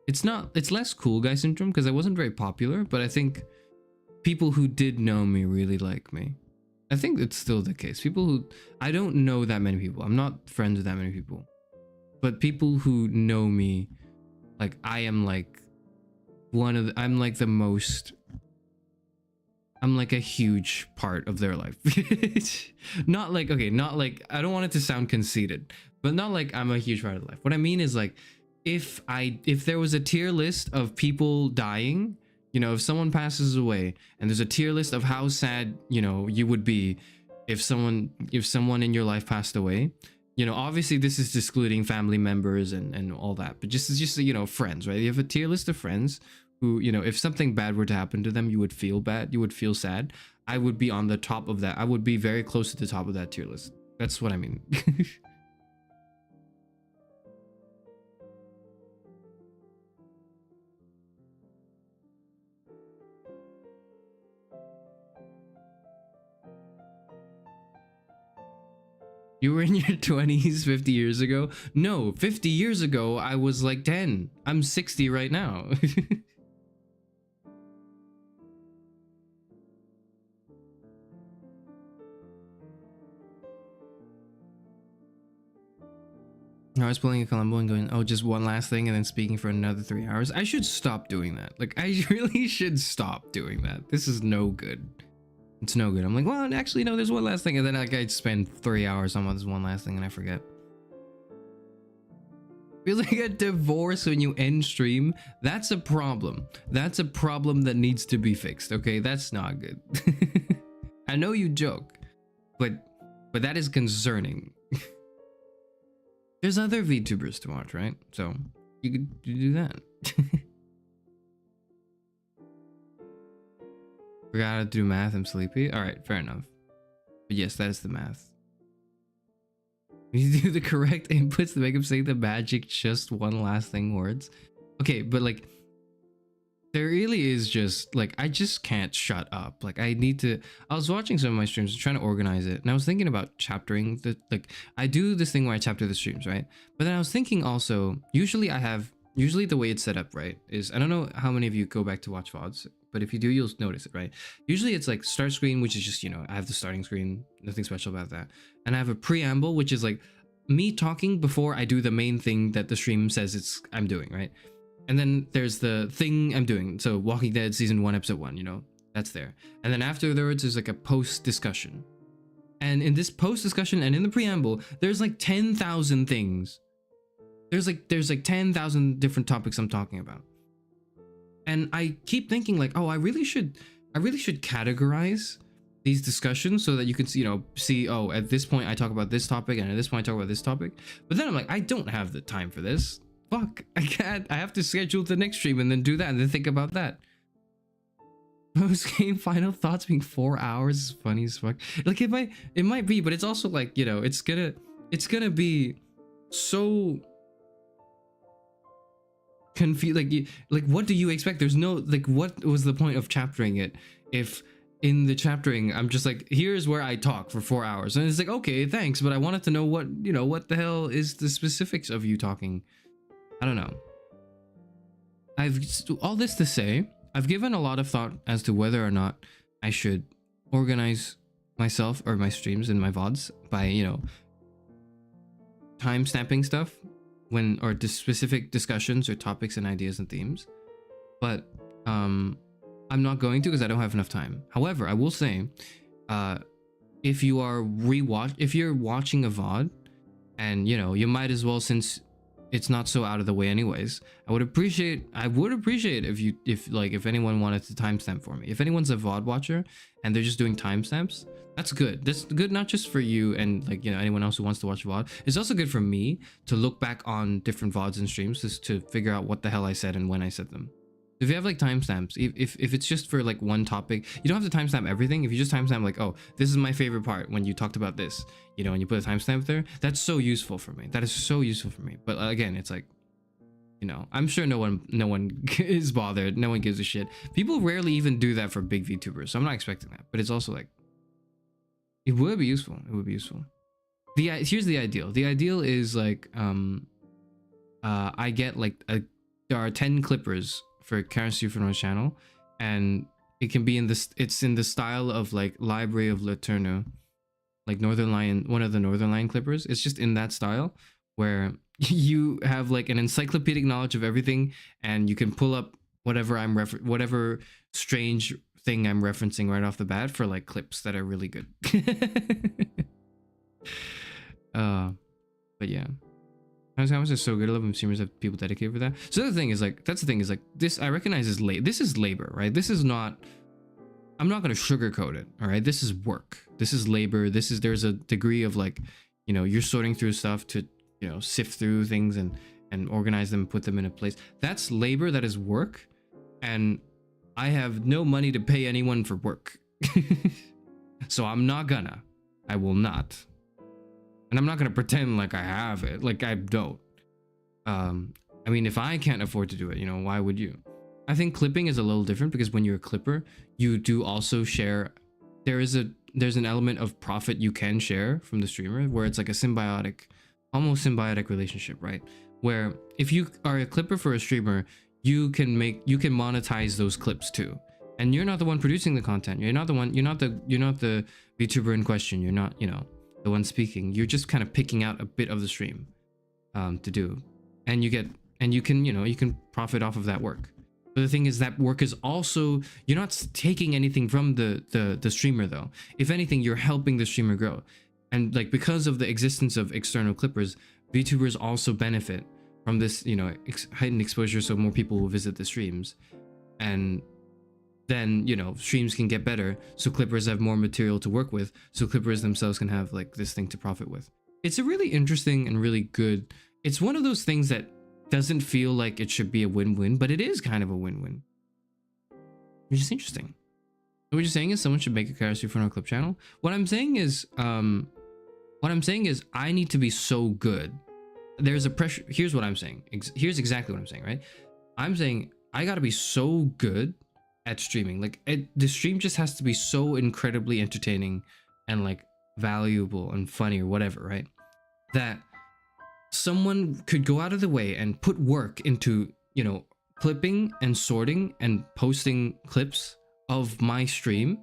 It's less cool guy syndrome because I wasn't very popular, but I think people who did know me really like me. I think it's still the case. I don't know that many people. I'm not friends with that many people. But people who know me, like, I am like I'm like a huge part of their life. Not like, I don't want it to sound conceited, but not like I'm a huge part of life. What I mean is like, if there was a tier list of people dying, you know, if someone passes away and there's a tier list of how sad, you know, you would be if someone in your life passed away, you know, obviously this is excluding family members and all that, but just, you know, friends, right? You have a tier list of friends who, you know, if something bad were to happen to them, you would feel bad, you would feel sad. I would be on the top of that. I would be very close to the top of that tier list. That's what I mean. You were in your 20s 50 years ago? No, 50 years ago, I was like 10. I'm 60 right now. I was pulling a Columbo and going, oh, just one last thing, and then speaking for another 3 hours. I should stop doing that. Like, I really should stop doing that. This is no good. It's no good. I'm like, well, actually, no, there's one last thing. And then like, I'd spend 3 hours on this one last thing and I forget. Feels like a divorce when you end stream. That's a problem. That's a problem that needs to be fixed. Okay, that's not good. I know you joke, but that is concerning. There's other VTubers to watch, right? So you could do that. Forgot how to do math. I'm sleepy. All right, fair enough. But yes, that is the math. You do the correct inputs to make him say the magic just one last thing words. Okay, but like, there really is just like, I just can't shut up. Like, I was watching some of my streams, trying to organize it, and I was thinking about chaptering I do this thing where I chapter the streams, right? But then I was thinking also, usually the way it's set up, right, is, I don't know how many of you go back to watch VODs, but if you do, you'll notice it, right? Usually it's like start screen, which is just, you know, I have the starting screen, nothing special about that. And I have a preamble, which is like me talking before I do the main thing that the stream says I'm doing, right? And then there's the thing I'm doing. So Walking Dead season 1 episode 1, you know, that's there. And then afterwards there's like a post discussion. And in this post discussion and in the preamble, there's like 10,000 things. There's like 10,000 different topics I'm talking about. And I keep thinking like, oh, I really should categorize these discussions so that you can see, you know, oh, at this point I talk about this topic and at this point I talk about this topic. But then I'm like, I don't have the time for this. Fuck, I can't. I have to schedule the next stream and then do that and then think about that. Post game final thoughts being 4 hours is funny as fuck. Like it might be, but it's also like, you know, it's gonna be so confused. Like what do you expect? There's no, like, what was the point of chaptering it if in the chaptering I'm just like, here's where I talk for 4 hours, and it's like, okay, thanks, but I wanted to know what, you know, what the hell is the specifics of you talking. I don't know. All this to say, I've given a lot of thought as to whether or not I should organize myself or my streams and my VODs by, you know, time stamping stuff or specific discussions or topics and ideas and themes. But I'm not going to because I don't have enough time. However, I will say, if you're watching a VOD and, you know, you might as well, since it's not so out of the way anyways, I would appreciate if anyone wanted to timestamp for me. If anyone's a VOD watcher and they're just doing timestamps, that's good. That's good not just for you and, like, you know, anyone else who wants to watch VOD. It's also good for me to look back on different VODs and streams just to figure out what the hell I said and when I said them. If you have like timestamps, if it's just for like one topic, you don't have to timestamp everything. If you just timestamp like, oh, this is my favorite part when you talked about this, you know, and you put a timestamp there, that's so useful for me. That is so useful for me. But again, it's like, you know, I'm sure no one is bothered. No one gives a shit. People rarely even do that for big VTubers, so I'm not expecting that. But it's also like, it would be useful. It would be useful. Here's the ideal. The ideal is like, I get like there are 10 clippers for Karasufi Funo's channel, and it can be it's in the style of like Library of Laterno, like Northern Lion, one of the Northern Lion clippers. It's just in that style where you have like an encyclopedic knowledge of everything, and you can pull up whatever strange thing I'm referencing right off the bat for like clips that are really good. But yeah. Comments are so good. I love when streamers have people dedicated for that. So the thing is like, this I recognize is this is labor, right? This is not, I'm not going to sugarcoat it. All right. This is work. This is labor. There's a degree of like, you know, you're sorting through stuff to, you know, sift through things and organize them, put them in a place. That's labor. That is work. And I have no money to pay anyone for work. So I will not. And I'm not going to pretend like I have it, like I don't. I mean, if I can't afford to do it, you know, why would you? I think clipping is a little different because when you're a clipper, you do also share. There's an element of profit you can share from the streamer where it's like a almost symbiotic relationship, right? Where if you are a clipper for a streamer, you can monetize those clips too. And you're not the one producing the content. You're not the VTuber in question. You're not, you know, the one speaking. You're just kind of picking out a bit of the stream to do, and you can, you know, you can profit off of that work. But the thing is that work is also, you're not taking anything from the streamer though. If anything, you're helping the streamer grow. And like, because of the existence of external clippers, VTubers also benefit from this, you know, heightened exposure, so more people will visit the streams, and then, you know, streams can get better, so clippers have more material to work with, so clippers themselves can have like this thing to profit with. It's a really interesting and really good, it's one of those things that doesn't feel like it should be a win-win, but it is kind of a win-win. It's just interesting. So what you're saying is someone should make a Karasufi Funo clip channel? What I'm saying is I need to be so good. There's a pressure. Here's what I'm saying. Here's exactly what I'm saying, right? I'm saying I gotta be so good at streaming. Like, the stream just has to be so incredibly entertaining and like valuable and funny or whatever, right? That someone could go out of the way and put work into, you know, clipping and sorting and posting clips of my stream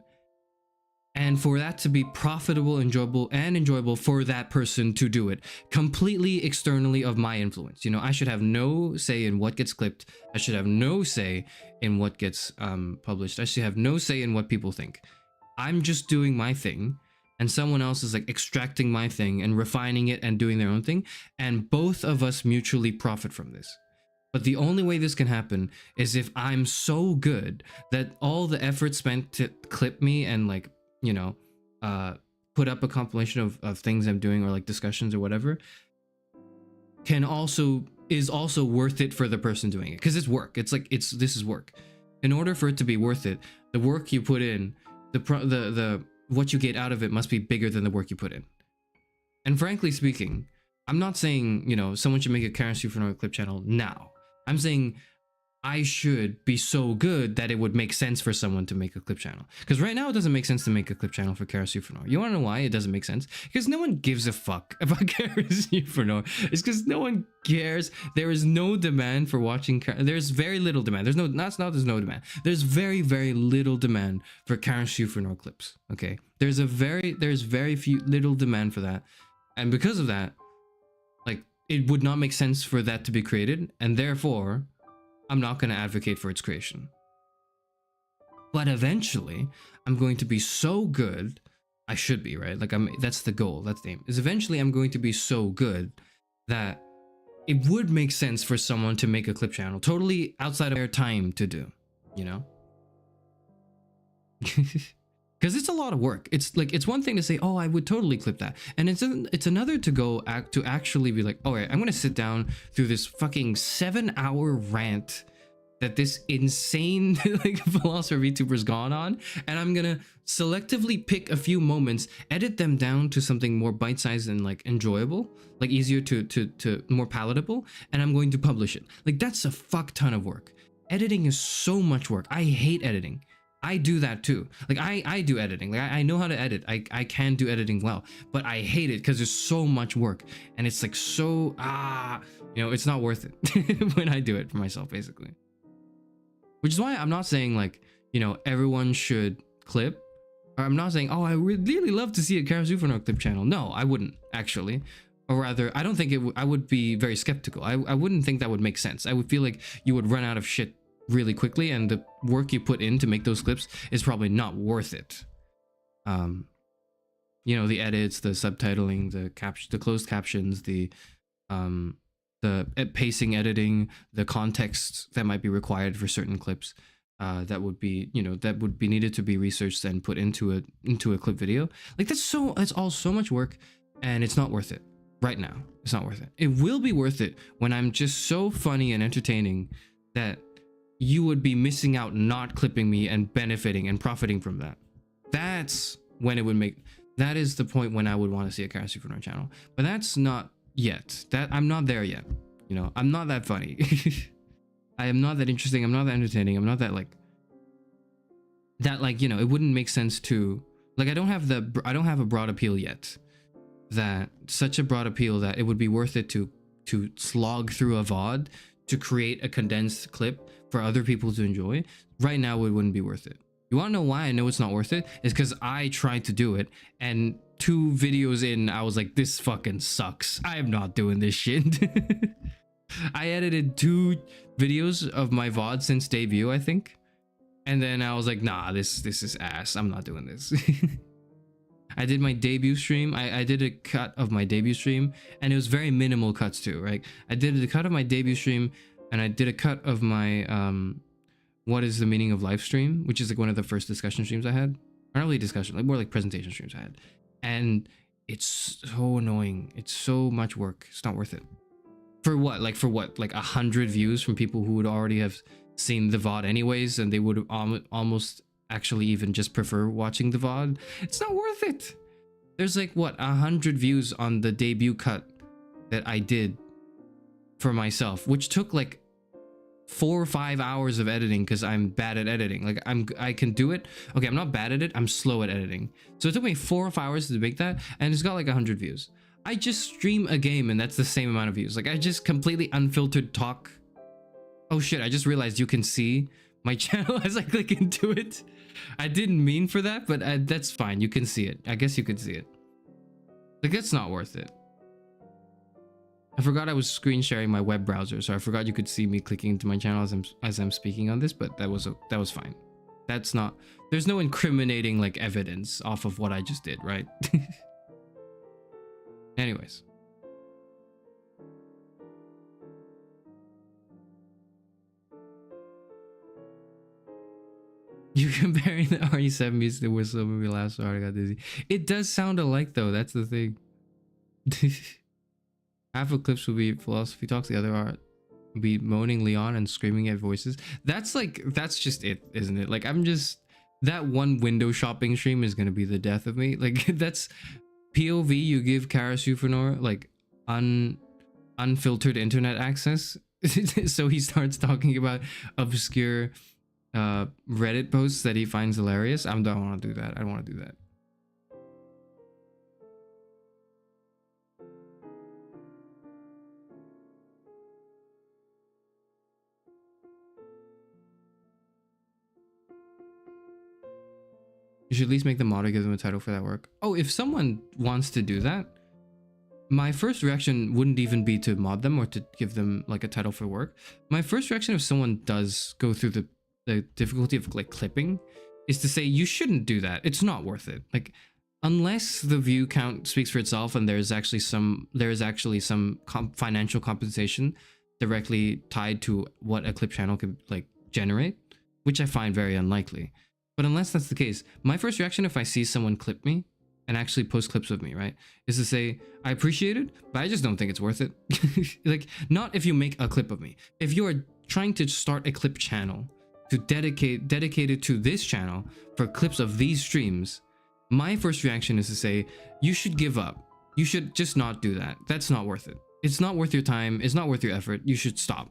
and for that to be profitable, enjoyable for that person to do it completely externally of my influence. You know, I should have no say in what gets clipped. I should have no say in what gets published. I should have no say in what people think. I'm just doing my thing, and someone else is like extracting my thing and refining it and doing their own thing, and both of us mutually profit from this. But the only way this can happen is if I'm so good that all the effort spent to clip me and like, you know, put up a compilation of things I'm doing or like discussions or whatever is also worth it for the person doing it, because it's work. It's like this is work. In order for it to be worth it, the work you put in, the what you get out of it must be bigger than the work you put in. And frankly speaking, I'm not saying, you know, someone should make a Karen Supernova clip channel now. I'm saying I should be so good that it would make sense for someone to make a clip channel. Because right now it doesn't make sense to make a clip channel for Kara Supernova. You want to know why it doesn't make sense? Because no one gives a fuck about Kara Supernova. It's because no one cares. There is no demand for watching. There's very little demand. There's no demand. There's very, very little demand for Kara Supernova clips. Okay, there's very few little demand for that, and because of that, like, it would not make sense for that to be created, and therefore I'm not going to advocate for its creation. But eventually, I'm going to be so good. I should be, right? Like, that's the goal. That's the aim. Is eventually I'm going to be so good that it would make sense for someone to make a clip channel totally outside of their time to do, you know? Because it's a lot of work. It's like, it's one thing to say, oh, I would totally clip that, and it's another to go to actually be like, all right, I'm gonna sit down through this fucking 7-hour rant that this insane like philosopher VTuber's gone on, and I'm gonna selectively pick a few moments, edit them down to something more bite-sized and like enjoyable, like easier to more palatable, and I'm going to publish it. Like, that's a fuck ton of work. Editing is so much work. I hate editing. I do that too. Like, I do editing. Like, I know how to edit. I can do editing well, but I hate it because there's so much work, and it's like so you know, it's not worth it when I do it for myself, basically. Which is why I'm not saying like, you know, everyone should clip, or I'm not saying, oh, I would really love to see a Kara Supernova clip channel. No, I wouldn't actually. Or rather, I don't think I would be very skeptical. I wouldn't think that would make sense. I would feel like you would run out of shit really quickly, and the work you put in to make those clips is probably not worth it. You know, the edits, the subtitling, the closed captions, the pacing, editing, the context that might be required for certain clips, that would be, you know, that would be needed to be researched and put into a clip video. Like, that's all so much work, and it's not worth it right now. It's not worth it. It will be worth it when I'm just so funny and entertaining that you would be missing out not clipping me and benefiting and profiting from that. That's when it would make, that is the point when I would want to see a Kara Supernova channel. But that's not yet. I'm not there yet. You know, I'm not that funny. I am not that interesting. I'm not that entertaining. I'm not that like, you know, it wouldn't make sense to, like, I don't have a broad appeal yet. That such a broad appeal that it would be worth it to slog through a VOD to create a condensed clip for other people to enjoy. Right now, it wouldn't be worth it. You want to know why I know it's not worth it? It's because I tried to do it, and 2 videos in, I was like, this fucking sucks. I'm not doing this shit. I edited 2 videos of my VOD since debut, I think. And then I was like, nah, this is ass. I'm not doing this. I did my debut stream. I did a cut of my debut stream, and it was very minimal cuts too, right? I did the cut of my debut stream, and I did a cut of my what is the meaning of live stream, which is like one of the first discussion streams I had. Not really discussion, like more like presentation streams I had. And it's so annoying. It's so much work. It's not worth it. For what? Like 100 views from people who would already have seen the VOD anyways, and they would almost actually even just prefer watching the VOD. It's not worth it. There's like, what, 100 views on the debut cut that I did for myself, which took like 4 or 5 hours of editing because I'm bad at editing. Like, I can do it. Okay, I'm not bad at it. I'm slow at editing. So it took me 4 or 5 hours to make that, and it's got like 100 views. I just stream a game, and that's the same amount of views. Like, I just completely unfiltered talk. Oh shit, I just realized you can see my channel as I click into it. I didn't mean for that, but that's fine. You can see it. I guess you could see it. Like, that's not worth it. I forgot I was screen sharing my web browser, so I forgot you could see me clicking into my channel as I'm speaking on this, but that was fine. That's not, there's no incriminating like evidence off of what I just did, right? Anyways. You comparing the RE7 music to Whistle movie last night, I got dizzy. It does sound alike though, that's the thing. Half of clips will be philosophy talks, the other are be moaning Leon and screaming at voices. That's just it, isn't it? Like, I'm just, that one window shopping stream is gonna be the death of me. Like, that's POV, you give Kara Sufanor like unfiltered internet access. So he starts talking about obscure Reddit posts that he finds hilarious. I don't want to do that. I don't want to do that. You should at least make the modder give them a title for that work. Oh, if someone wants to do that, my first reaction wouldn't even be to mod them or to give them like a title for work. My first reaction if someone does go through the difficulty of like clipping is to say you shouldn't do that. It's not worth it. Like, unless the view count speaks for itself and there is actually some financial compensation directly tied to what a clip channel could like generate, which I find very unlikely. But unless that's the case, my first reaction if I see someone clip me and actually post clips of me, right, is to say, I appreciate it, but I just don't think it's worth it. Like, not if you make a clip of me. If you are trying to start a clip channel to dedicated to this channel for clips of these streams, my first reaction is to say, you should give up. You should just not do that. That's not worth it. It's not worth your time. It's not worth your effort. You should stop.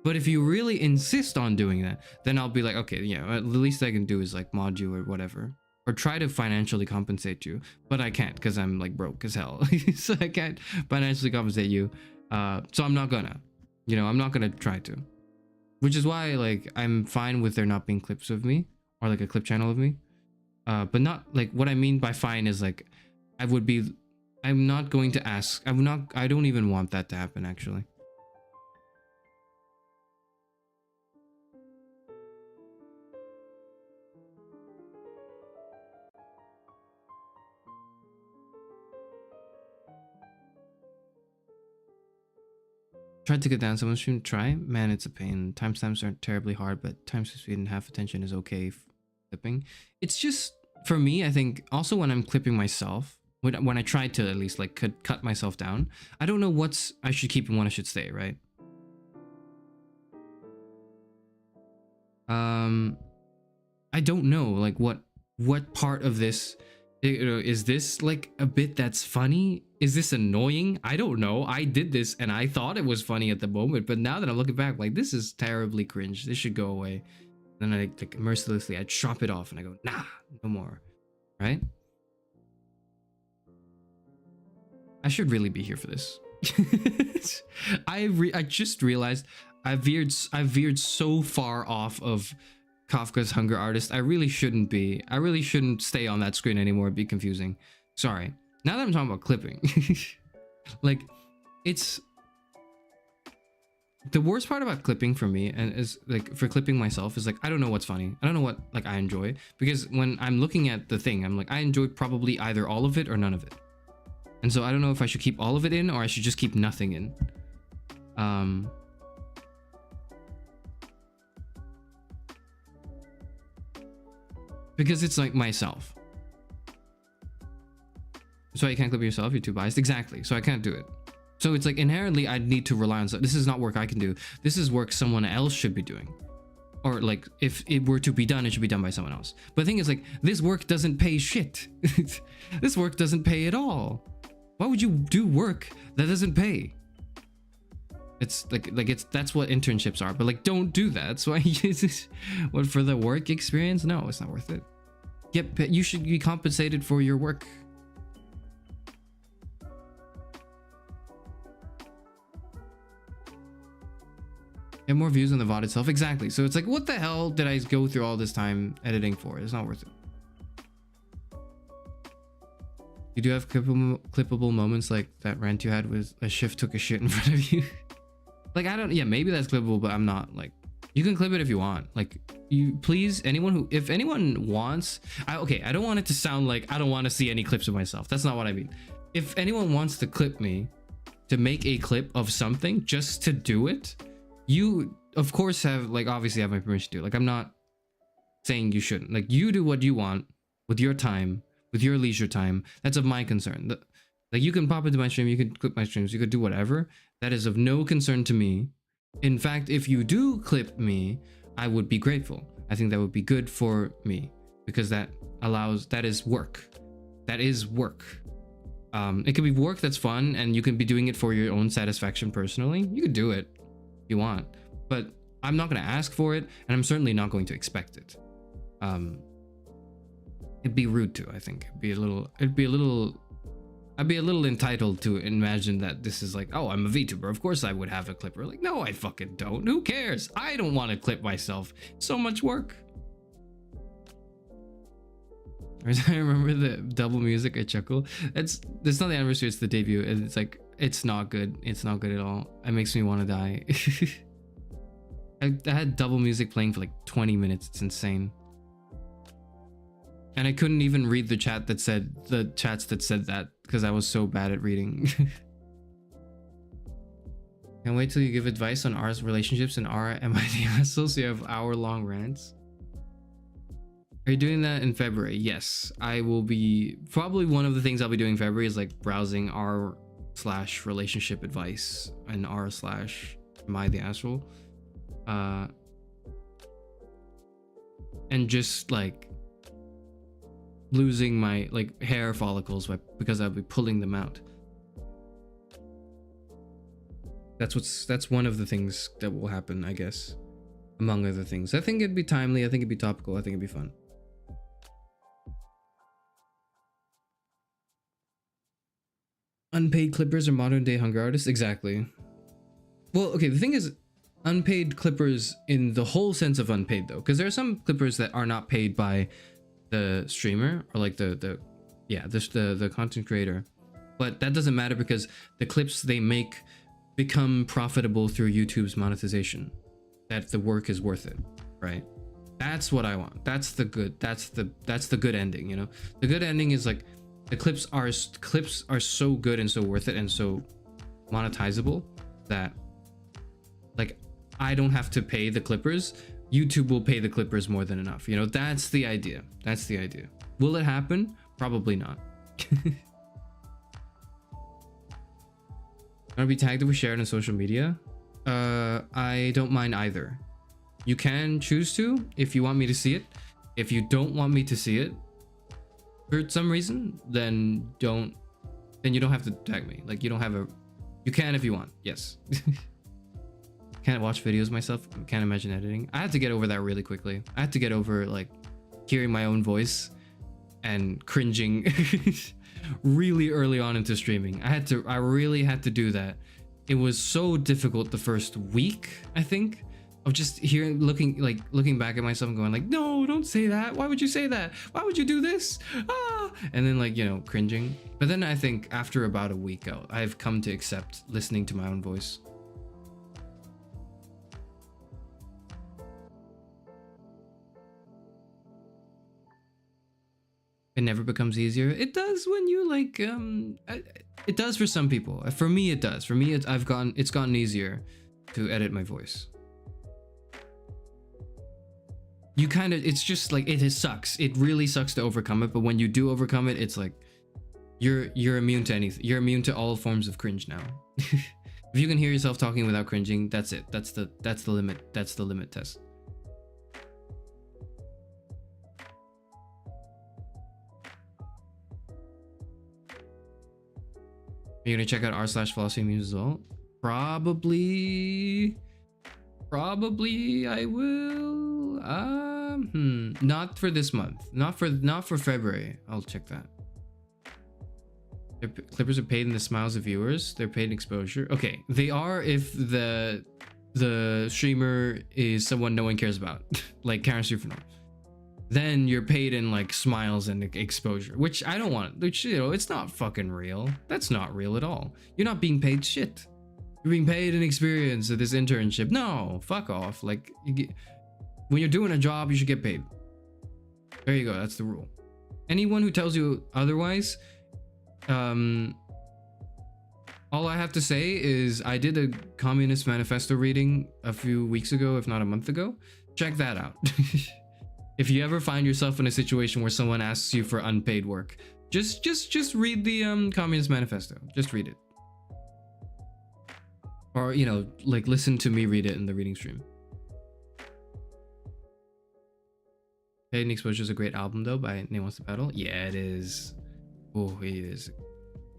But if you really insist on doing that, then I'll be like, okay, yeah, the least I can do is like mod you or whatever, or try to financially compensate you. But I can't because I'm like broke as hell. So I can't financially compensate you. So I'm not gonna, I'm not gonna try to. Which is why like I'm fine with there not being clips of me or like a clip channel of me. But not like, what I mean by fine is like, I'm not going to ask. I don't even want that to happen actually. Tried to get down someone's stream. Try, man, it's a pain. Timestamps aren't terribly hard, but time speed and half attention is okay. Clipping, it's just for me. I think also when I'm clipping myself, when I try to at least like cut myself down, I don't know what's I should keep and what I should stay, right? I don't know like what part of this is this like a bit that's funny. Is this annoying? I don't know. I did this and I thought it was funny at the moment, but now that I'm looking back, like, this is terribly cringe. This should go away. Then I like mercilessly, I chop it off and I go, nah, no more. Right? I should really be here for this. I just realized I veered so far off of Kafka's Hunger Artist. I really shouldn't be. I really shouldn't stay on that screen anymore. It'd be confusing. Sorry. Now that I'm talking about clipping, like, it's the worst part about clipping for me, and is like for clipping myself, is like I don't know what's funny. I don't know what like I enjoy, because when I'm looking at the thing, I'm like, I enjoy probably either all of it or none of it, and so I don't know if I should keep all of it in or I should just keep nothing in. Because it's like myself. So you can't clip yourself, you're too biased. Exactly. So I can't do it. So it's like inherently I'd need to rely on stuff. This is not work I can do. This is work someone else should be doing. Or like if it were to be done, it should be done by someone else. But the thing is, like, this work doesn't pay shit. This work doesn't pay at all. Why would you do work that doesn't pay? It's like that's what internships are. But like, don't do that. That's why what, for the work experience? No, it's not worth it. You should be compensated for your work. Get more views on the VOD itself. Exactly. So it's like, what the hell did I go through all this time editing for? It's not worth it. You do have clippable moments like that rant you had with a shift took a shit in front of you. Like, I don't, yeah, maybe that's clippable, but I'm not like, you can clip it if you want. Like, you please, anyone who, if anyone wants, okay, I don't want it to sound like I don't want to see any clips of myself. That's not what I mean. If anyone wants to clip me, to make a clip of something just to do it, you of course have, like, obviously have my permission to do it. Like, I'm not saying you shouldn't. Like, you do what you want with your time, with your leisure time. That's of my concern. Like, you can pop into my stream, you can clip my streams, you could do whatever. That is of no concern to me. In fact, if you do clip me, I would be grateful. I think that would be good for me, because that allows, that is work. That is work. It could be work that's fun, and you can be doing it for your own satisfaction personally. You could do it if you want, but I'm not going to ask for it, and I'm certainly not going to expect it. It'd be rude to, I think. I'd be a little entitled to imagine that this is like, oh, I'm a VTuber, of course I would have a clipper. Like, no, I fucking don't. Who cares? I don't want to clip myself. So much work. I remember the double music, I chuckle. It's not the anniversary, it's the debut. It's like, it's not good. It's not good at all. It makes me want to die. I had double music playing for like 20 minutes. It's insane. And I couldn't even read the chats that said that because I was so bad at reading. Can't wait till you give advice on R's relationships and R MIT vessels, so you have hour-long rants. Are you doing that in February? Yes, I will be. Probably one of the things I'll be doing in February is like browsing r/relationship advice and r/Am I the Asshole? And just like losing my like hair follicles because I'll be pulling them out. That's one of the things that will happen, I guess, among other things. I think it'd be timely. I think it'd be topical. I think it'd be fun. Unpaid clippers are modern day hunger artists? Exactly. Well, okay, the thing is, unpaid clippers in the whole sense of unpaid though, because there are some clippers that are not paid by the streamer or like the content creator, but that doesn't matter because the clips they make become profitable through YouTube's monetization. That the work is worth it, right? That's what I want. That's the good ending, you know? The good ending is like the clips are so good and so worth it and so monetizable that like I don't have to pay the clippers. YouTube will pay the clippers more than enough. You know, that's the idea. That's the idea. Will it happen? Probably not. Wanna be tagged if we share it on social media? I don't mind either. You can choose to if you want me to see it. If you don't want me to see it for some reason, then you don't have to tag me. Like, you can if you want. Yes. Can't watch videos myself. Can't imagine editing. I had to get over that really quickly. I had to get over like hearing my own voice and cringing really early on into streaming. I really had to do that. It was so difficult the first week, I think, of just looking back at myself and going like, no, don't say that. Why would you say that? Why would you do this? Ah, and then like, you know, cringing. But then I think after about a week, I've come to accept listening to my own voice. It never becomes easier. It does when you like, it does for some people. For me, it does. For me, it's gotten easier to edit my voice. You kind of, it's just like, it sucks. It really sucks to overcome it. But when you do overcome it, it's like, you're immune to anything. You're immune to all forms of cringe now. If you can hear yourself talking without cringing, that's it. That's the limit. That's the limit test. Are you gonna check out r/philosophy memes as well? Probably I will. Not for this month. Not for February. I'll check that. Clippers are paid in the smiles of viewers. They're paid in exposure. Okay, they are if the the streamer is someone no one cares about, like Karen Sufanor, then you're paid in like smiles and exposure, which I don't want. Which, you know, it's not fucking real. That's not real at all. You're not being paid shit. You're being paid an experience at this internship. No, fuck off. Like, when you're doing a job, you should get paid. There you go. That's the rule. Anyone who tells you otherwise, all I have to say is I did a Communist Manifesto reading a few weeks ago, if not a month ago. Check that out. If you ever find yourself in a situation where someone asks you for unpaid work, just read the Communist Manifesto. Just read it. Or, you know, like listen to me read it in the reading stream. Paid and Exposure is a great album though by Name Wants to Battle. Yeah, it is. Oh, it is.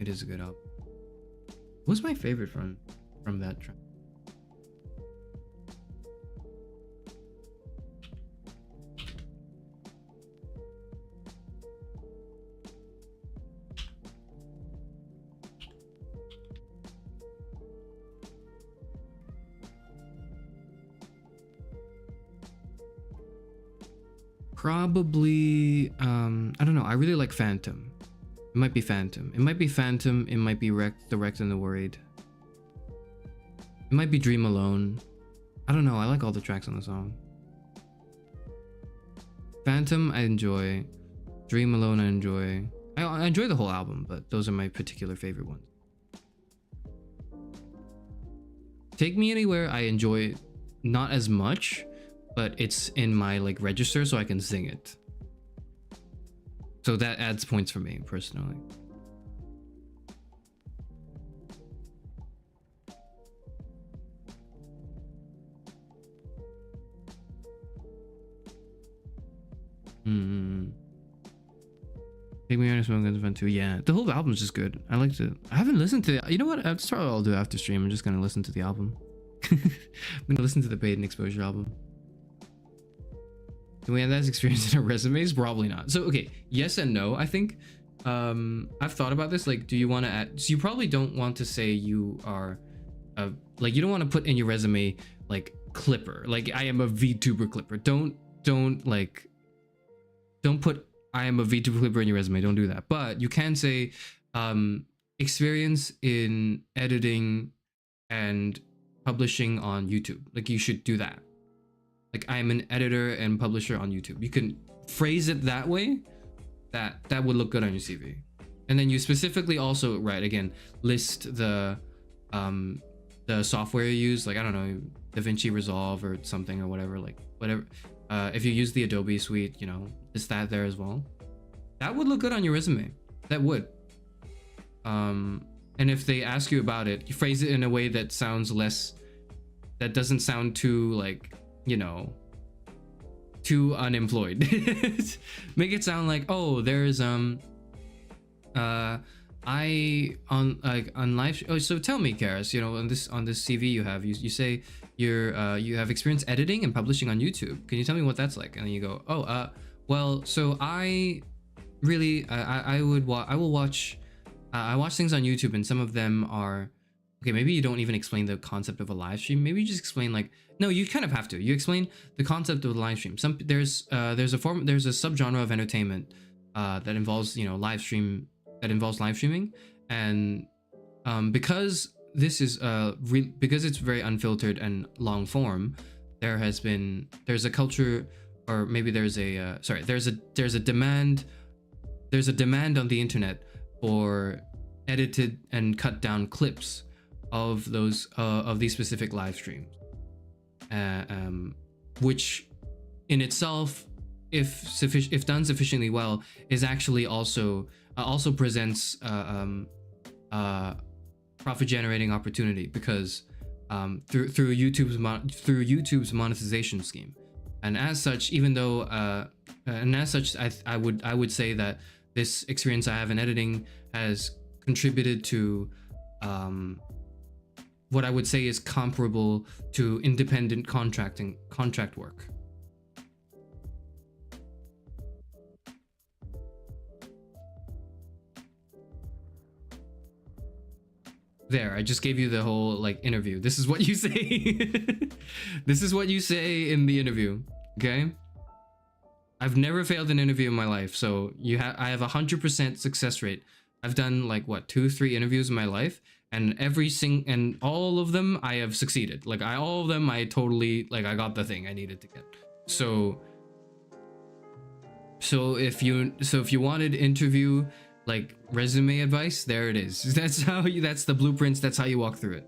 It is a good album. What's my favorite from that track? Probably, I don't know. I really like Phantom. It might be Phantom. It might be Phantom. It might be The Wrecked and the Worried. It might be Dream Alone. I don't know. I like all the tracks on the song. Phantom, I enjoy. Dream Alone, I enjoy. I enjoy the whole album, but those are my particular favorite ones. Take Me Anywhere, I enjoy not as much, but it's in my like register so I can sing it. So that adds points for me personally. Take Me Honest, Smoke Fun too. Yeah, the whole album's just good. I liked it. I haven't listened to it. You know what? That's probably what I'll do after stream. I'm just gonna listen to the album. I'm gonna listen to the Paid and Exposure album. Do we have that experience in our resumes? Probably not. So okay, yes and no. I think I've thought about this. Like, do you want to add? So you probably don't want to say you are, like you don't want to put in your resume like clipper. Like I am a VTuber clipper. Don't put I am a VTuber clipper in your resume. Don't do that. But you can say experience in editing and publishing on YouTube. Like you should do that. Like I am an editor and publisher on YouTube. You can phrase it that way. That would look good on your CV. And then you specifically also, right, again, list the software you use. Like I don't know, DaVinci Resolve or something or whatever. Like whatever. If you use the Adobe suite, you know, list that there as well. That would look good on your resume. That would. And if they ask you about it, you phrase it in a way that sounds less. That doesn't sound too like, you know, too unemployed. Make it sound like, oh, there's I on live. Oh, so tell me, Karis, you know, on this CV you have, you say you have experience editing and publishing on YouTube. Can you tell me what that's like? And then you go, oh, well, so I really I will watch I watch things on YouTube, and some of them are okay. Maybe you don't even explain the concept of a live stream. Maybe you just explain like, no, you kind of have to. You explain the concept of the live stream. There's a subgenre of entertainment that involves, you know, live streaming, and because this is because it's very unfiltered and long form, there's a culture, or maybe there's a demand on the internet for edited and cut down clips of these specific live streams, which in itself, if done sufficiently well, is actually also presents profit generating opportunity, because through YouTube's monetization scheme. And as such, even though I would say that this experience I have in editing has contributed to what I would say is comparable to independent contract work. There, I just gave you the whole like interview. This is what you say. This is what you say in the interview. Okay. I've never failed an interview in my life, so I have 100% success rate. I've done like what 2-3 interviews in my life, and and all of them I have succeeded. Like all of them I totally like I got the thing I needed to get. So if you wanted interview like resume advice, there it is. That's the blueprints. That's how you walk through it.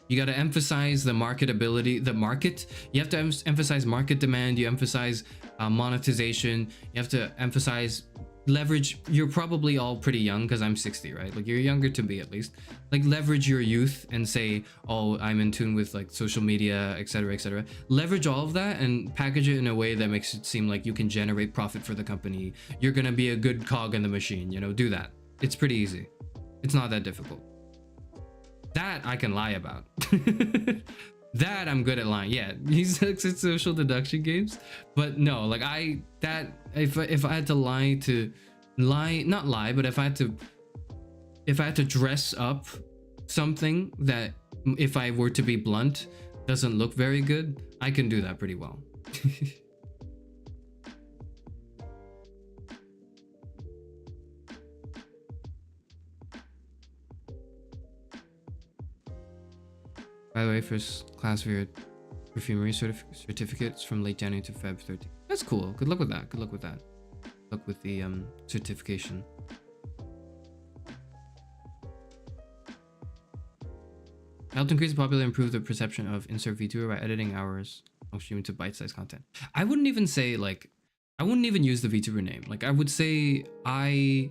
You got to emphasize the marketability, the market. You have to emphasize market demand. You emphasize monetization. You have to emphasize leverage. You're probably all pretty young because I'm 60, right? Like you're younger to me at least. Like leverage your youth and say, oh, I'm in tune with like social media, etc., etc. Leverage all of that and package it in a way that makes it seem like you can generate profit for the company. You're gonna be a good cog in the machine. You know, do that. It's pretty easy. It's not that difficult. That I can lie about. That I'm good at lying. Yeah, he sucks at social deduction games. But no, like if I had to not lie, but if I had to dress up something that, if I were to be blunt, doesn't look very good, I can do that pretty well. By the way, first class for your perfumery certificates from late January to Feb 13. That's cool. Good luck with that. Good luck with that. Good luck with the certification. Helped increase the popularity and improve the perception of insert vtuber by editing hours of streaming to bite-sized content. I wouldn't even say like, I wouldn't even use the vtuber name. Like I would say as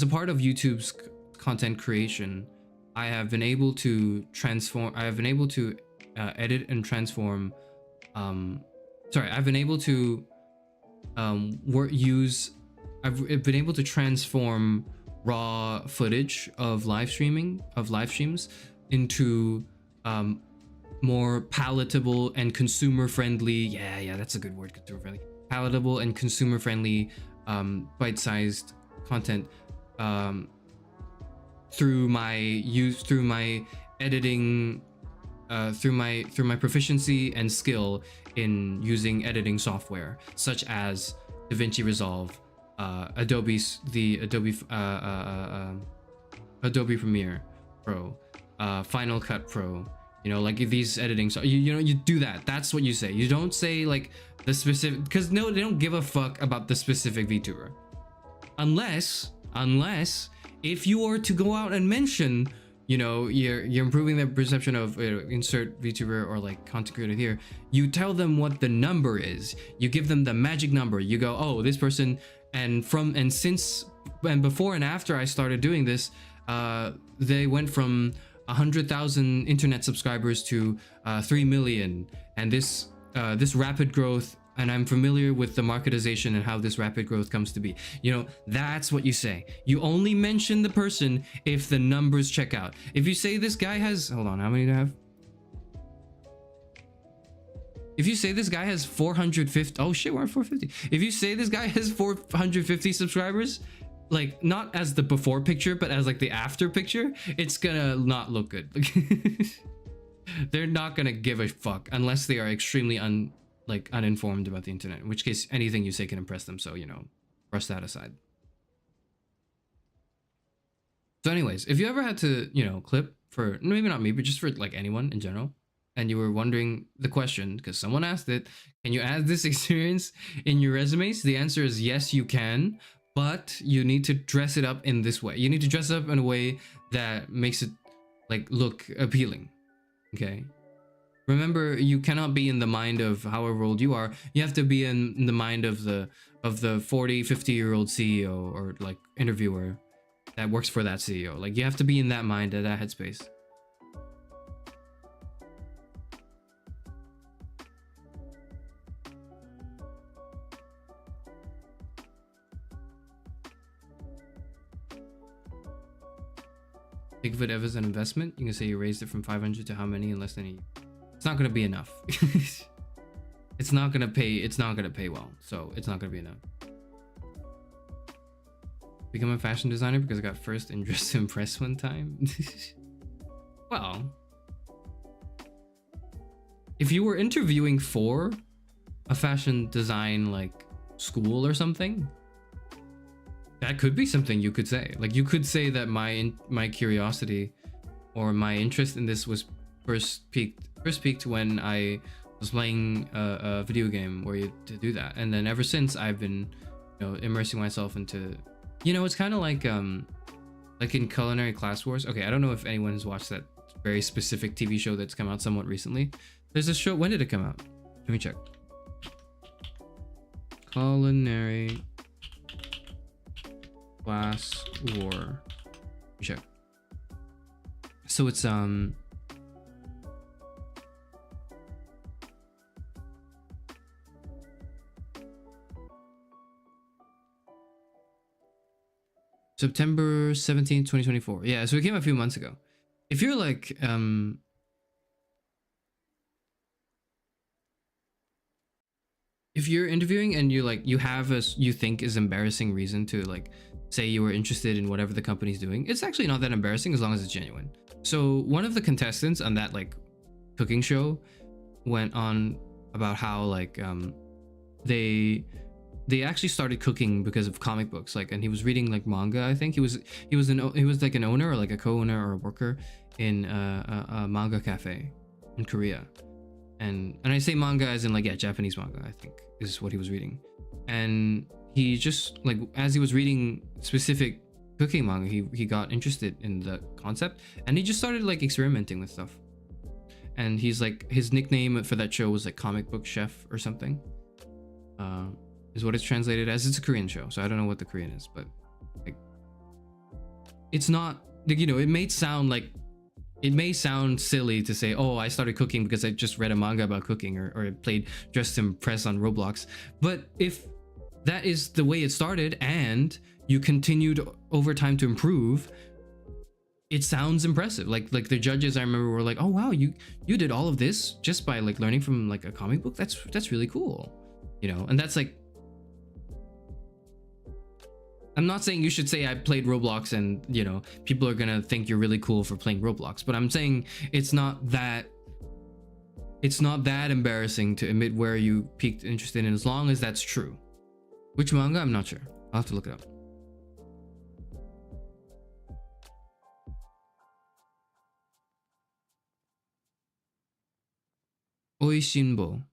a part of YouTube's content creation, I have been able to transform, I have been able to edit and transform, I've been able to I've been able to transform raw footage of live streams into more palatable and consumer friendly, that's a good word, consumer friendly, palatable and consumer friendly bite-sized content through my editing, through my proficiency and skill in using editing software such as DaVinci Resolve, Adobe Premiere Pro, Final Cut Pro. You know, like these editing, so you do that. That's what you say. You don't say like the specific, because no, they don't give a fuck about the specific VTuber, unless if you are to go out and mention, you know, you're improving the perception of insert VTuber or like content creator here. You tell them what the number is. You give them the magic number. You go, oh, this person, and before and after I started doing this, they went from 100,000 internet subscribers to 3 million, and this rapid growth, and I'm familiar with the marketization and how this rapid growth comes to be. You know, that's what you say. You only mention the person if the numbers check out. If you say this guy has, hold on, how many do I have? If you say this guy has 450, oh shit, we're at 450. If you say this guy has 450 subscribers, like not as the before picture, but as like the after picture, it's gonna not look good. They're not gonna give a fuck unless they are extremely uninformed about the internet, in which case anything you say can impress them. So, you know, brush that aside. So anyways, if you ever had to, you know, clip for, maybe not me, but just for like anyone in general, and you were wondering the question, because someone asked it, can you add this experience in your resumes? The answer is yes, you can, but you need to dress it up in this way. You need to dress it up in a way that makes it like look appealing. Okay. Remember, you cannot be in the mind of however old you are. You have to be in the mind of the 40, 50-year-old CEO or like interviewer that works for that CEO. Like you have to be in that mind, at that headspace. Think of it as an investment. You can say you raised it from 500 to how many in less than a year. It's not going to be enough. It's not going to pay. It's not going to pay well. So it's not going to be enough. become a fashion designer because I got first in Dress to Impress one time. Well, if you were interviewing for a fashion design like school or something, that could be something you could say. Like you could say that my curiosity or my interest in this was first peaked when I was playing a video game where you had to do that, and then ever since I've been, you know, immersing myself into, you know, it's kind of like in Culinary Class Wars. Okay, I don't know if anyone has watched that very specific TV show that's come out somewhat recently. There's a show. When did it come out? Let me check. Culinary Class War. Let me check. So it's September 17th, 2024. Yeah, so it came a few months ago. If you're like if you're interviewing and you have a you think is embarrassing reason to like say you were interested in whatever the company's doing, it's actually not that embarrassing as long as it's genuine. So one of the contestants on that like cooking show went on about how like they actually started cooking because of comic books, like, and he was reading like manga. I think he was like an owner or like a co-owner or a worker in a manga cafe in Korea. And I say manga as in like, yeah, Japanese manga, I think is what he was reading. And he just like, as he was reading specific cooking manga, he got interested in the concept and he just started like experimenting with stuff. And he's like, his nickname for that show was like comic book chef or something, is what it's translated as. It's a Korean show, so I don't know what the Korean is, but like, it's not like, you know, it may sound silly to say, oh, I started cooking because I just read a manga about cooking, or I played Dress to Impress on Roblox. But if that is the way it started and you continued over time to improve, it sounds impressive. Like the judges, I remember, were like, oh wow, you did all of this just by like learning from like a comic book. That's really cool, you know. And that's like, I'm not saying you should say I played Roblox and, you know, people are gonna think you're really cool for playing Roblox, but I'm saying it's not that embarrassing to admit where you peaked interest in, as long as that's true. Which manga? I'm not sure. I'll have to look it up. Oishinbo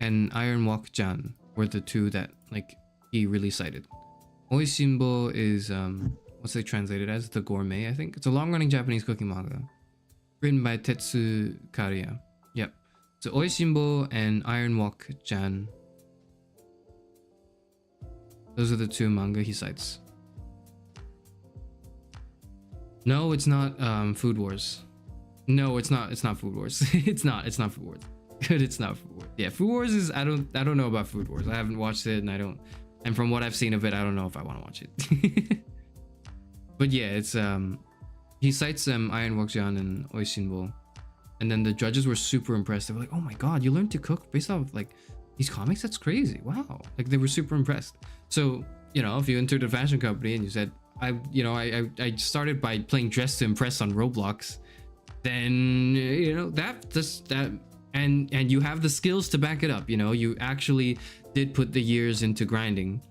and Iron Walk Jan were the two that like he really cited. Oishinbo is what's it translated as? The Gourmet, I think. It's a long-running Japanese cooking manga written by Tetsu Kariya. Yep. So Oishinbo and Iron Walk Jan, those are the two manga he cites. No, it's not Food Wars. No, it's not Food Wars. it's not Food Wars. Good, it's not Food Wars. Yeah, Food Wars is, I don't know about Food Wars. I haven't watched it, and from what I've seen of it, I don't know if I want to watch it. But yeah, it's he cites Iron Walkjan and Oishinbo, and then the judges were super impressed. They were like, "Oh my god, you learned to cook based off like these comics? That's crazy! Wow!" Like they were super impressed. So, you know, if you entered a fashion company and you said, I started by playing Dress to Impress on Roblox," then, you know, and you have the skills to back it up, you know, you actually did put the years into grinding,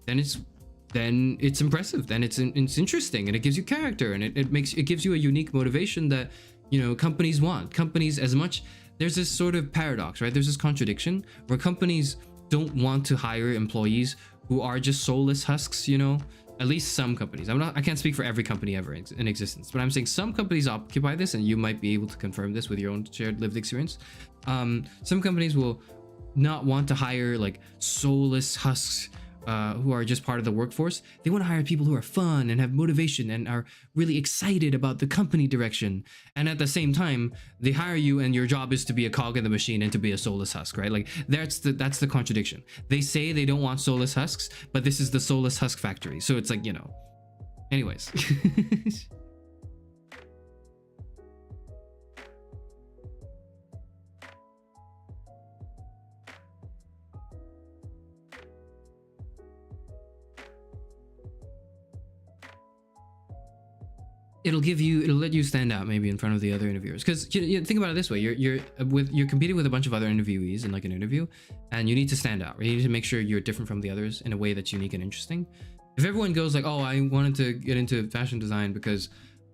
then it's impressive, then it's interesting, and it gives you character, and it gives you a unique motivation that, you know, companies want. Companies, as much, there's this sort of paradox, right? There's this contradiction where companies don't want to hire employees who are just soulless husks, you know. At least some companies. I can't speak for every company ever in existence, but I'm saying some companies occupy this, and you might be able to confirm this with your own shared lived experience. Some companies will not want to hire like soulless husks who are just part of the workforce. They want to hire people who are fun and have motivation and are really excited about the company direction. And at the same time, they hire you and your job is to be a cog in the machine and to be a soulless husk, right? Like that's the contradiction. They say they don't want soulless husks, but this is the soulless husk factory. So it's like, you know, anyways. it'll let you stand out maybe in front of the other interviewers, because you think about it this way: you're competing with a bunch of other interviewees in like an interview, and you need to stand out. Right? You need to make sure you're different from the others in a way that's unique and interesting. If everyone goes like, oh, I wanted to get into fashion design because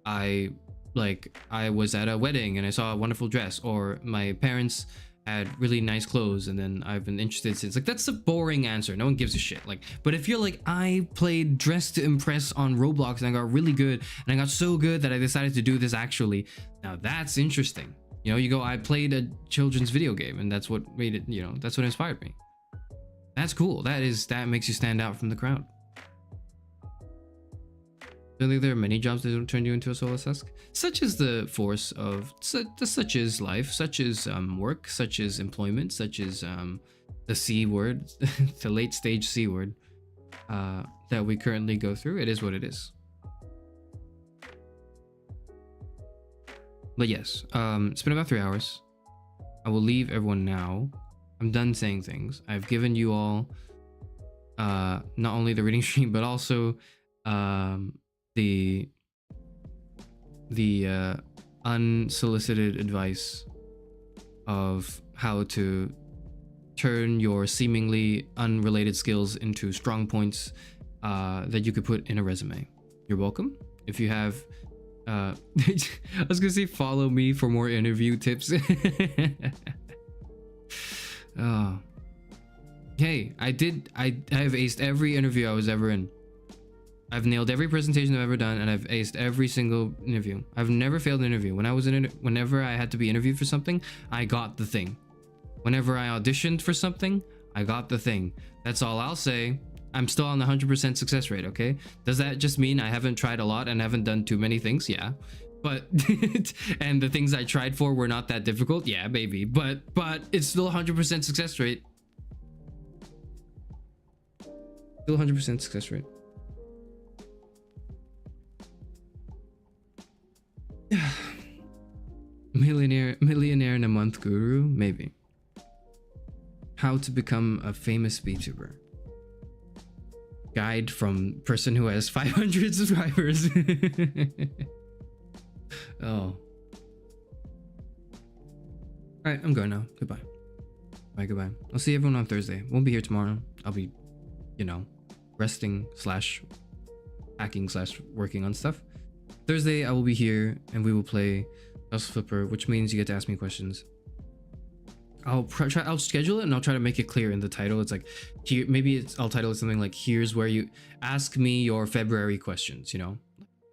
I was at a wedding and I saw a wonderful dress, or my parents had really nice clothes and then I've been interested since, like, that's a boring answer. No one gives a shit. Like, but if you're like, I played Dress to Impress on Roblox and I got really good, and I got so good that I decided to do this actually, now that's interesting. You know, you go, I played a children's video game and that's what made it, you know, that's what inspired me. That's cool. That makes you stand out from the crowd. I think there are many jobs that don't turn you into a soulless husk, such as the force of such as life, such as work, such as employment, such as the C word, the late stage C word that we currently go through. It is what it is. But yes, it's been about 3 hours. I will leave everyone now. I'm done saying things. I've given you all not only the reading stream, but also the unsolicited advice of how to turn your seemingly unrelated skills into strong points that you could put in a resume. You're welcome. If you have I was gonna say follow me for more interview tips. Oh, hey, I have aced every interview I was ever in. I've nailed every presentation I've ever done, and I've aced every single interview. I've never failed an interview. Whenever I had to be interviewed for something, I got the thing. Whenever I auditioned for something, I got the thing. That's all I'll say. I'm still on the 100% success rate, okay? Does that just mean I haven't tried a lot and haven't done too many things? Yeah. But, and the things I tried for were not that difficult? Yeah, maybe. But it's still 100% success rate. Still 100% success rate. millionaire in a month guru, maybe. How to become a famous VTuber. Guide from person who has 500 subscribers. Oh. All right, I'm going now. Goodbye. Bye, goodbye. I'll see everyone on Thursday. Won't be here tomorrow. I'll be, you know, resting / hacking / working on stuff. Thursday, I will be here and we will play philosopher, which means you get to ask me questions. I'll schedule it and I'll try to make it clear in the title. It's like, here, maybe I'll title it something like, here's where you ask me your February questions, you know,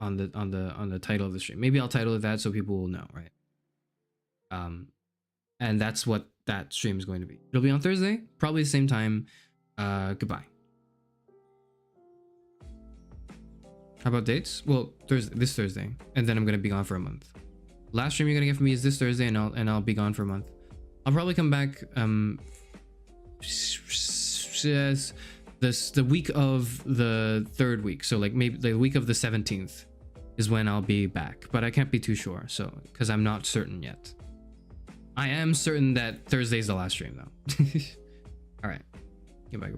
on the title of the stream. Maybe I'll title it that so people will know, right? And that's what that stream is going to be. It'll be on Thursday, probably the same time. Goodbye. How about dates? Well, this Thursday, and then I'm gonna be gone for a month. Last stream you're gonna get from me is this Thursday, and I'll be gone for a month. I'll probably come back the week of the 3rd week, so like maybe the week of the 17th is when I'll be back, but I can't be too sure, so because I'm not certain yet. I am certain that Thursday's the last stream though. All right, goodbye.